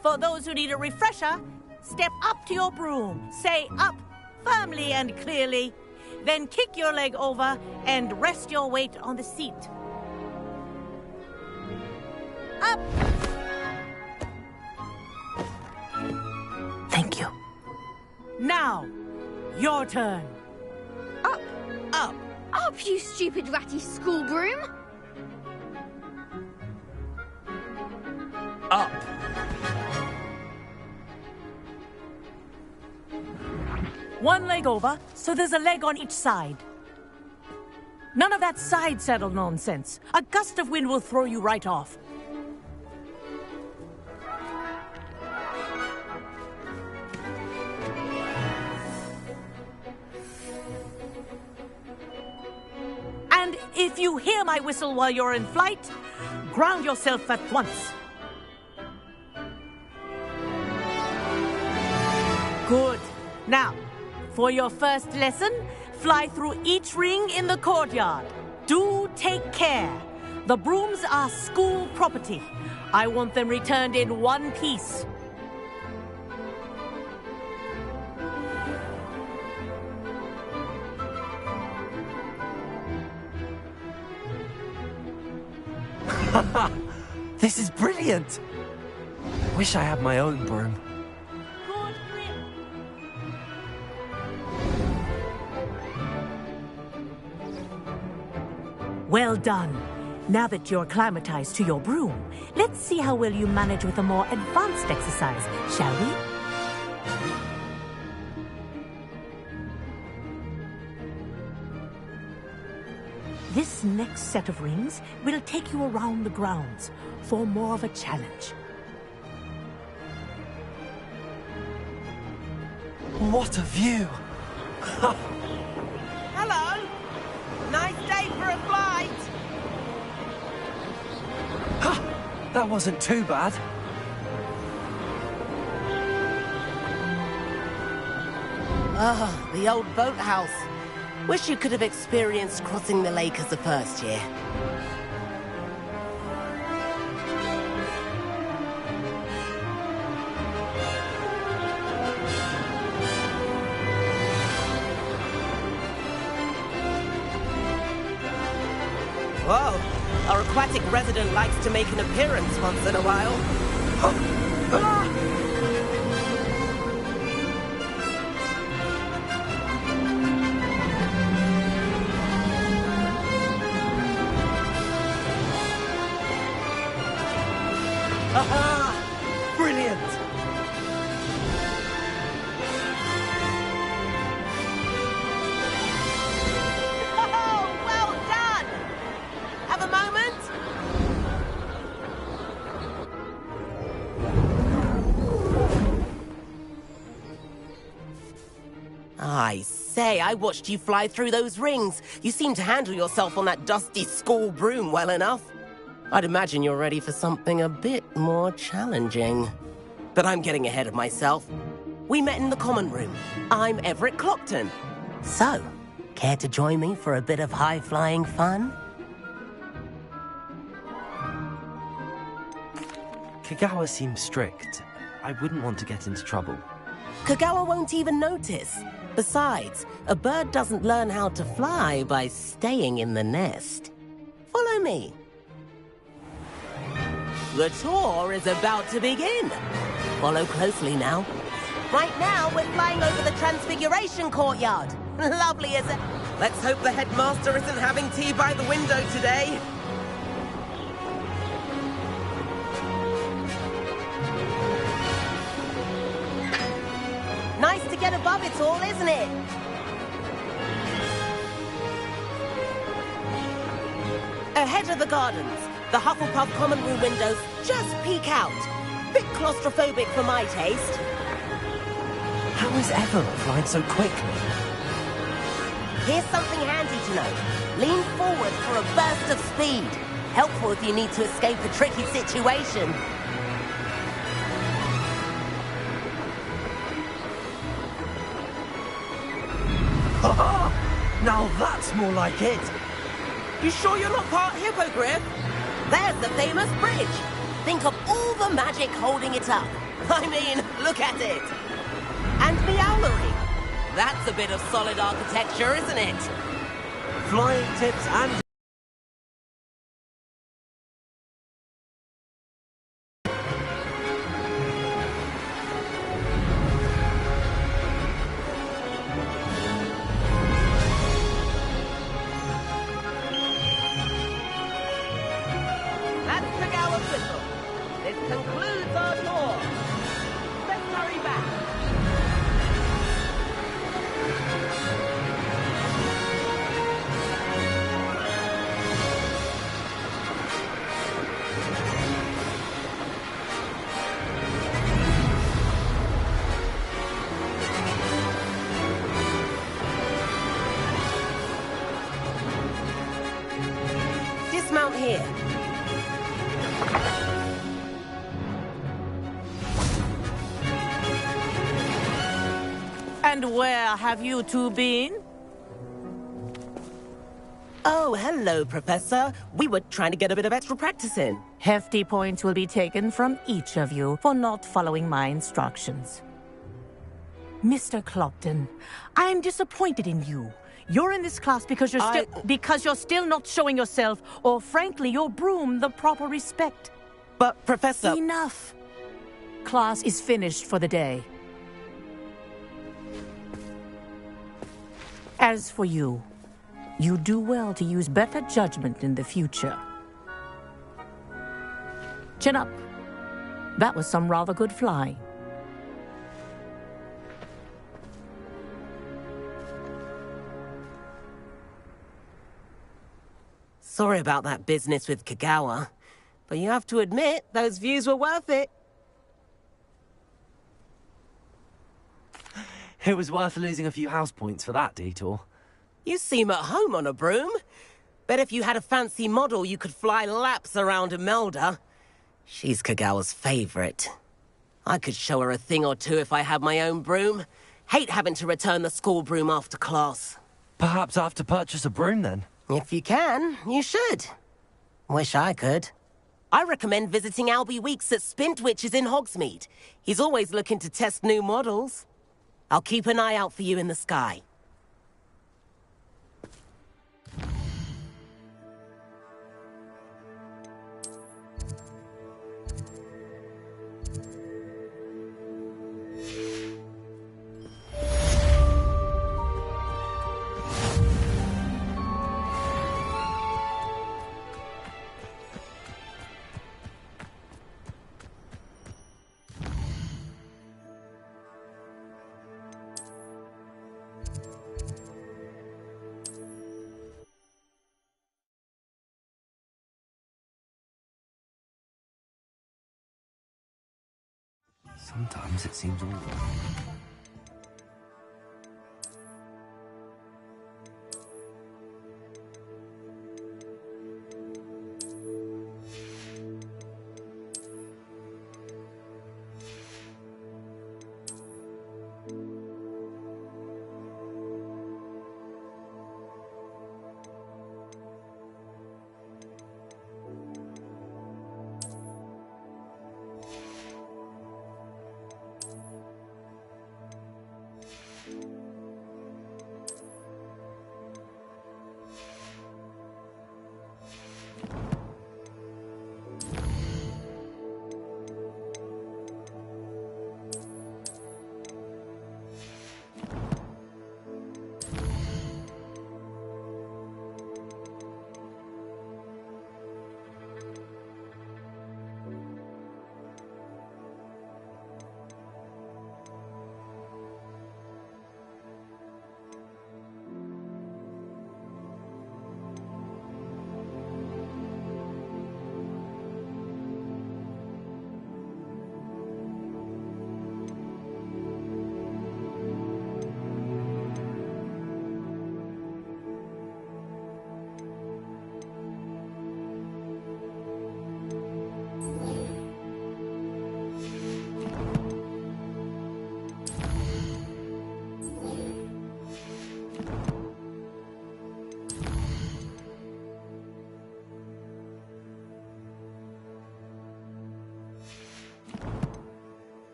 For those who need a refresher, step up to your broom, say up, firmly and clearly, then kick your leg over and rest your weight on the seat. Up! Thank you. Now, your turn. Up! Up! Up, you stupid ratty school broom! Up! One leg over, so there's a leg on each side. None of that side saddle nonsense. A gust of wind will throw you right off. And if you hear my whistle while you're in flight, ground yourself at once. Good. Now, for your first lesson, fly through each ring in the courtyard. Do take care. The brooms are school property. I want them returned in one piece. This is brilliant! Wish I had my own broom. Well done. Now that you're acclimatized to your broom, let's see how well you manage with a more advanced exercise, shall we? This next set of rings will take you around the grounds for more of a challenge. What a view! Hello! Nice day for a flight! That wasn't too bad. Ah, the old boathouse. Wish you could have experienced crossing the lake as a first year. Whoa, our aquatic resident likes to make an appearance once in a while. Aha! Brilliant! Oh, well done! Have a moment? I say, I watched you fly through those rings. You seem to handle yourself on that dusty school broom well enough. I'd imagine you're ready for something a bit more challenging. But I'm getting ahead of myself. We met in the common room. I'm Everett Clockton. So, care to join me for a bit of high-flying fun? Kagawa seems strict. I wouldn't want to get into trouble. Kagawa won't even notice. Besides, a bird doesn't learn how to fly by staying in the nest. Follow me. The tour is about to begin. Follow closely now. Right now, we're flying over the Transfiguration Courtyard. Lovely, is it? Let's hope the headmaster isn't having tea by the window today. Nice to get above it all, isn't it? Ahead of the gardens, the Hufflepuff common room windows just peek out. Bit claustrophobic for my taste. How is Everett flying so quickly? Here's something handy to know. Lean forward for a burst of speed. Helpful if you need to escape a tricky situation. Now that's more like it. You sure you're not part hippogriff? There's the famous bridge. Think of all the magic holding it up. I mean, look at it. And the owlery. That's a bit of solid architecture, isn't it? Flying tips and... That's Kagawa's whistle. This concludes our tour. Let's hurry back. Dismount here. And where have you two been? Oh, hello, Professor. We were trying to get a bit of extra practice in. Hefty points will be taken from each of you for not following my instructions. Mr. Clopton, I am disappointed in you. You're in this class because you're still not showing yourself, or frankly, your broom, the proper respect. But, Professor... Enough. Class is finished for the day. As for you, you do well to use better judgment in the future. Chin up. That was some rather good flying. Sorry about that business with Kagawa, but you have to admit, those views were worth it. It was worth losing a few house points for that detour. You seem at home on a broom. Bet if you had a fancy model, you could fly laps around Imelda. She's Kagawa's favorite. I could show her a thing or two if I had my own broom. Hate having to return the school broom after class. Perhaps I have to purchase a broom then. If you can, you should. Wish I could. I recommend visiting Albie Weeks at Spintwitches in Hogsmeade. He's always looking to test new models. I'll keep an eye out for you in the sky. Sometimes it seems awful.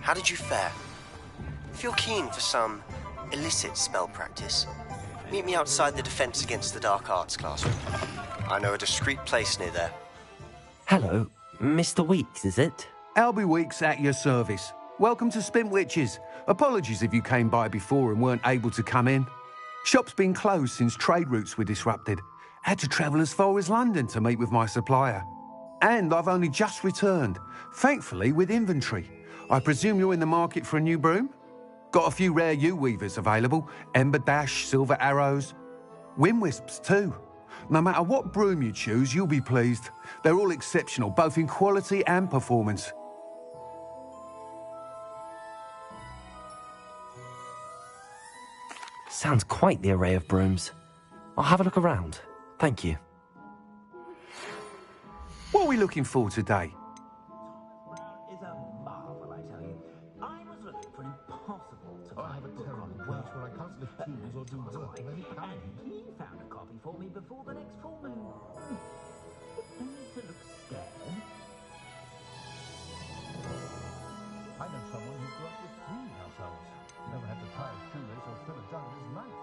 How did you fare? If you're keen for some illicit spell practice, Meet me outside the Defense Against the Dark Arts classroom. I know a discreet place near there. Hello, Mr. Weeks, is it? Albie Weeks at your service. Welcome to Spint Witches. Apologies if you came by before and weren't able to come in. Shop's been closed since trade routes were disrupted. Had to travel as far as London to meet with my supplier. And I've only just returned, thankfully with inventory. I presume you're in the market for a new broom? Got a few rare yew-weavers available. Ember Dash, Silver Arrows. Wind Wisps too. No matter what broom you choose, you'll be pleased. They're all exceptional, both in quality and performance. Sounds quite the array of brooms. I'll have a look around. Thank you. What are we looking for today? Is a marvel, I tell you. I was looking for an impossible to buy book on the world. I can't lift tools or do work of any kind. And he found a copy for me before the next full moon. No need to look scared. I know someone who grew up with 3 households. Never had to tie a shoelace or fill a jug in his life.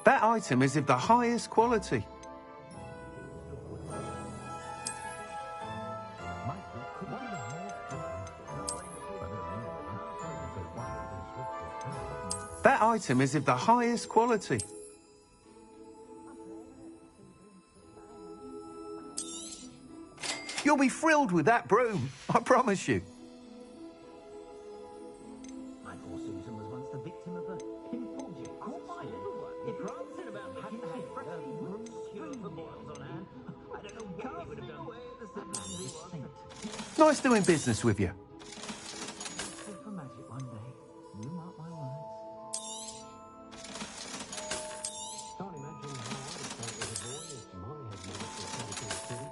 That item is of the highest quality. That item is of the highest quality. You'll be thrilled with that broom, I promise you. My poor Susan was once the victim of a pimple jick. Caught my little one. If prancing about hadn't had freshly brewed cure for boils on hand, I don't know what he would have done. The siblings he was. Nice doing business with you. For magic one day. You mark my words. Can't imagine how I'd have felt as a boy if my headmaster said it was silly.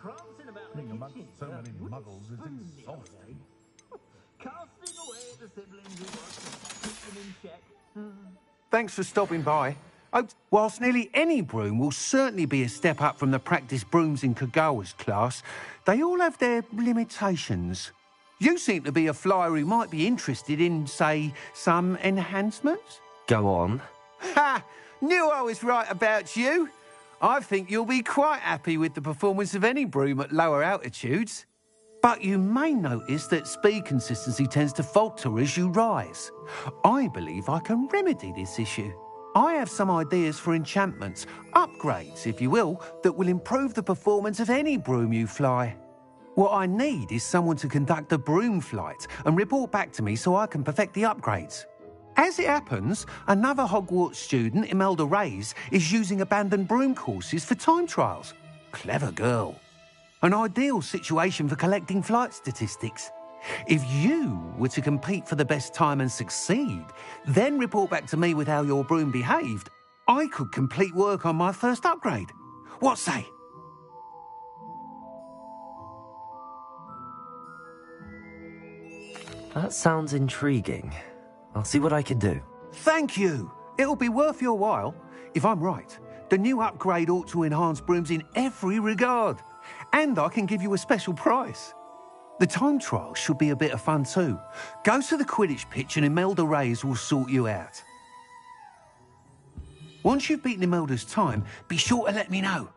Prancing about the kitchen. So many muggles is exhausting. Casting away the siblings who was to keep them in check. Thanks for stopping by. Whilst nearly any broom will certainly be a step up from the practice brooms in Kagawa's class, they all have their limitations. You seem to be a flyer who might be interested in, say, some enhancements? Go on. Ha! Knew I was right about you. I think you'll be quite happy with the performance of any broom at lower altitudes. But you may notice that speed consistency tends to falter as you rise. I believe I can remedy this issue. I have some ideas for enchantments, upgrades, if you will, that will improve the performance of any broom you fly. What I need is someone to conduct a broom flight and report back to me so I can perfect the upgrades. As it happens, another Hogwarts student, Imelda Reyes, is using abandoned broom courses for time trials. Clever girl. An ideal situation for collecting flight statistics. If you were to compete for the best time and succeed, then report back to me with how your broom behaved, I could complete work on my first upgrade. What say? That sounds intriguing. I'll see what I can do. Thank you. It'll be worth your while. If I'm right, the new upgrade ought to enhance brooms in every regard. And I can give you a special price. The time trial should be a bit of fun too. Go to the Quidditch pitch and Imelda Reyes will sort you out. Once you've beaten Imelda's time, be sure to let me know.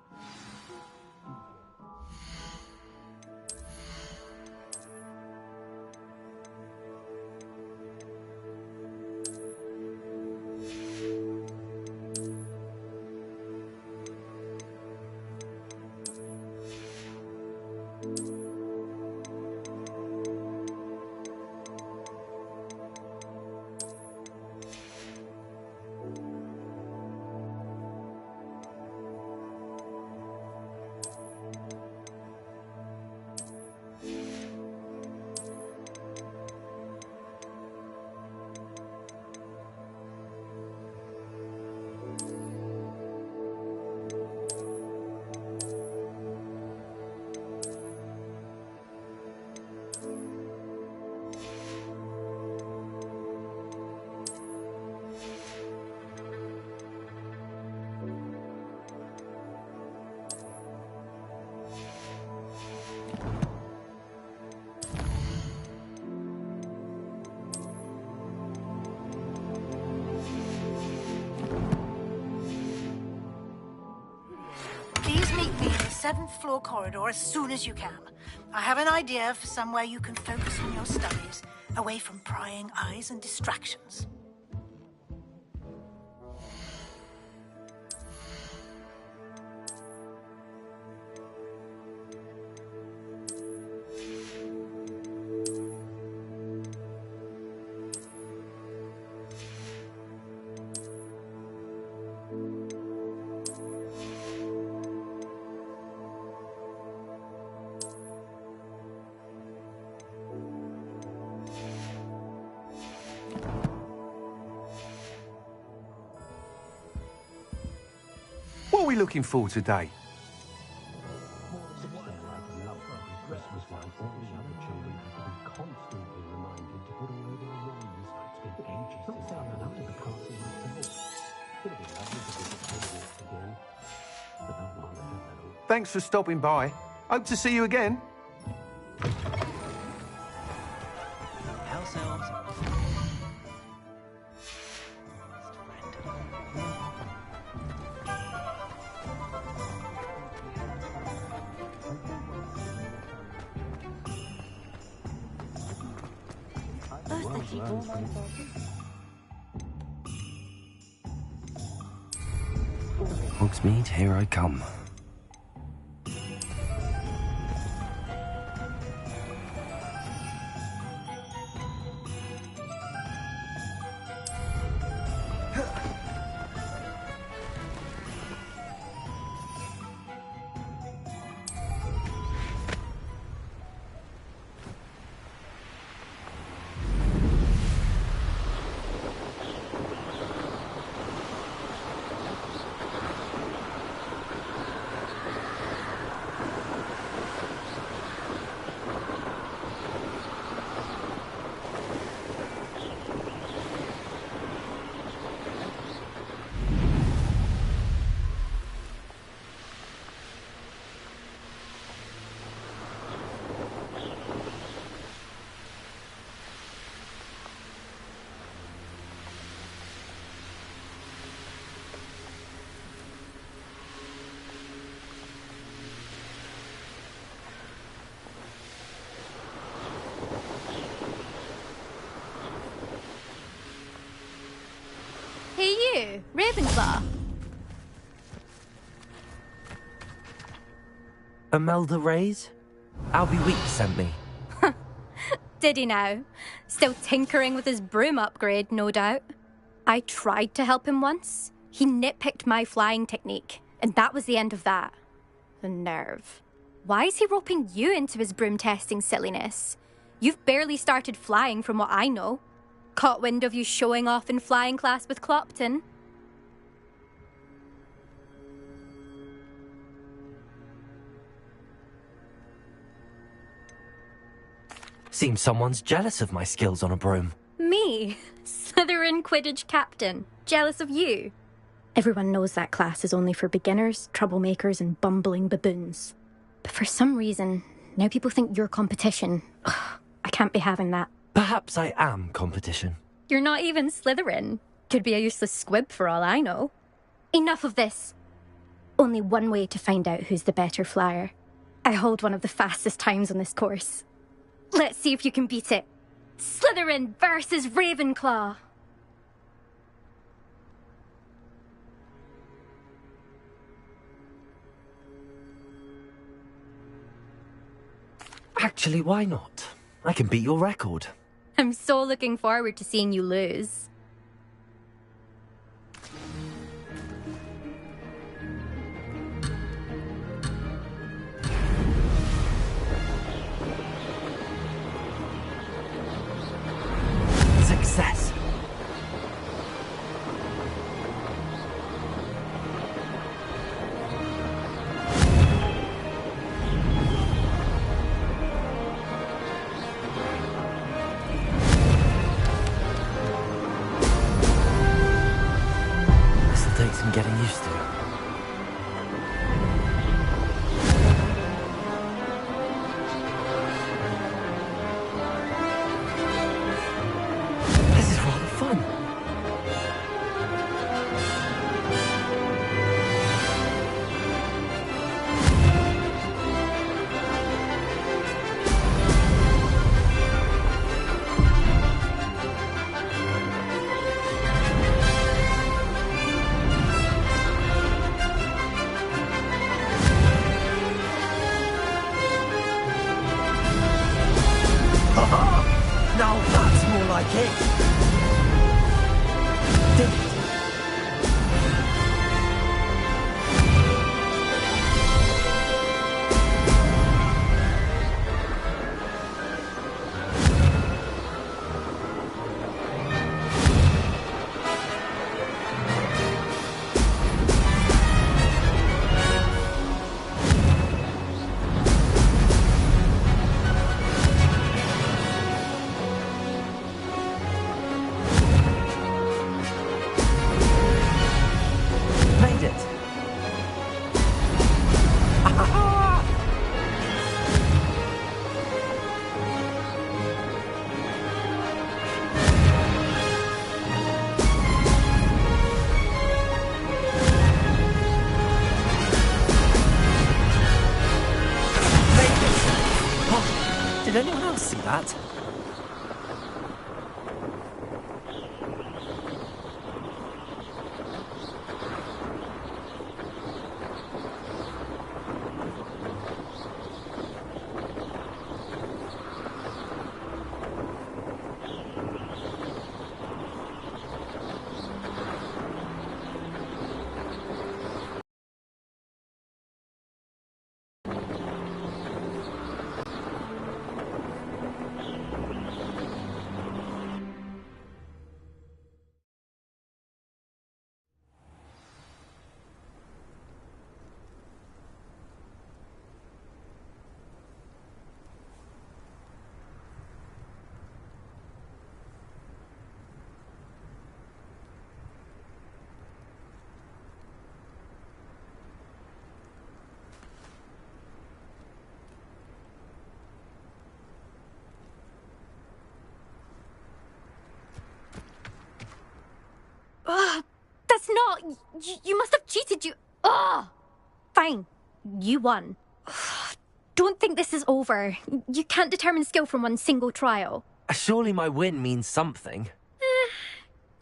7th floor corridor as soon as you can. I have an idea for somewhere you can focus on your studies, away from prying eyes and distractions. What are we looking for today? Thanks for stopping by. Hope to see you again. Hogsmeade, here I come. Hey you, Ravenclaw. Imelda Reyes? Albie Weeks sent me. Did he now? Still tinkering with his broom upgrade, no doubt. I tried to help him once. He nitpicked my flying technique, and that was the end of that. The nerve. Why is he roping you into his broom testing silliness? You've barely started flying from what I know. Caught wind of you showing off in flying class with Clopton. Seems someone's jealous of my skills on a broom. Me? Slytherin Quidditch captain. Jealous of you? Everyone knows that class is only for beginners, troublemakers, and bumbling baboons. But for some reason, now people think you're competition. Ugh, I can't be having that. Perhaps I am competition. You're not even Slytherin. Could be a useless squib for all I know. Enough of this. Only one way to find out who's the better flyer. I hold one of the fastest times on this course. Let's see if you can beat it. Slytherin versus Ravenclaw. Actually, why not? I can beat your record. I'm so looking forward to seeing you lose. Success. This'll take some getting used to. This is rather fun. like it. Dig it. Did anyone else see that? Ugh, that's not... You must have cheated, you... Ugh! Fine. You won. Don't think this is over. You can't determine skill from one single trial. Surely my win means something.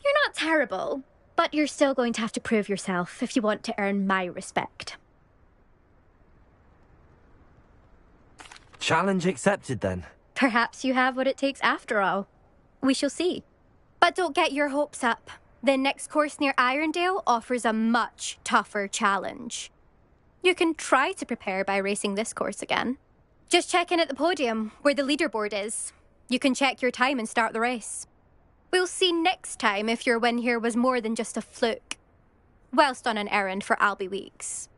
You're not terrible, but you're still going to have to prove yourself if you want to earn my respect. Challenge accepted, then. Perhaps you have what it takes after all. We shall see. But don't get your hopes up. The next course near Irondale offers a much tougher challenge. You can try to prepare by racing this course again. Just check in at the podium, where the leaderboard is. You can check your time and start the race. We'll see next time if your win here was more than just a fluke. Whilst on an errand for Albie Weeks.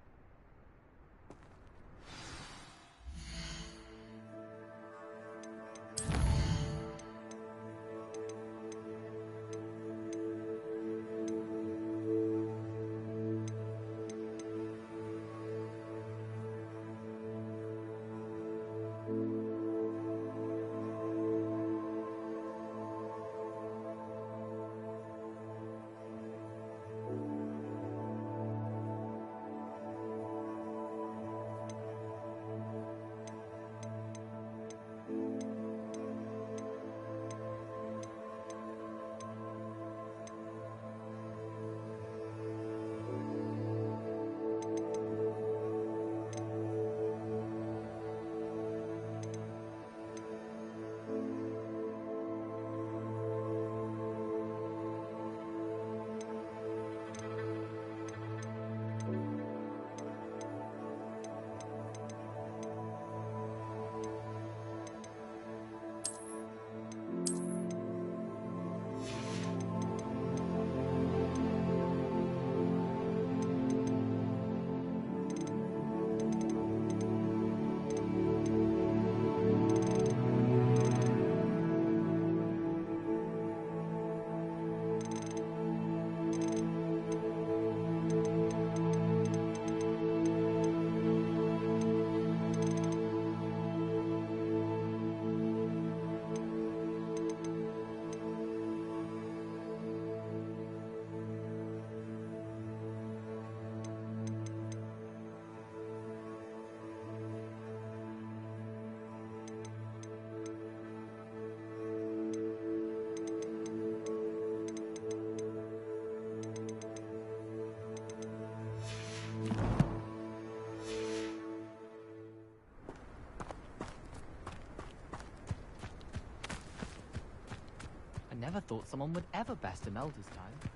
never thought someone would ever best an elder's time.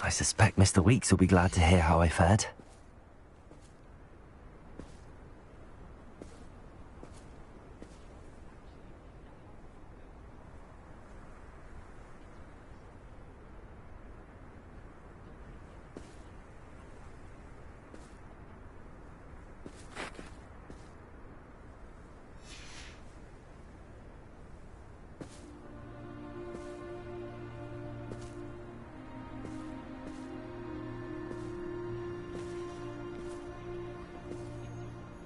I suspect Mr. Weeks will be glad to hear how I fared.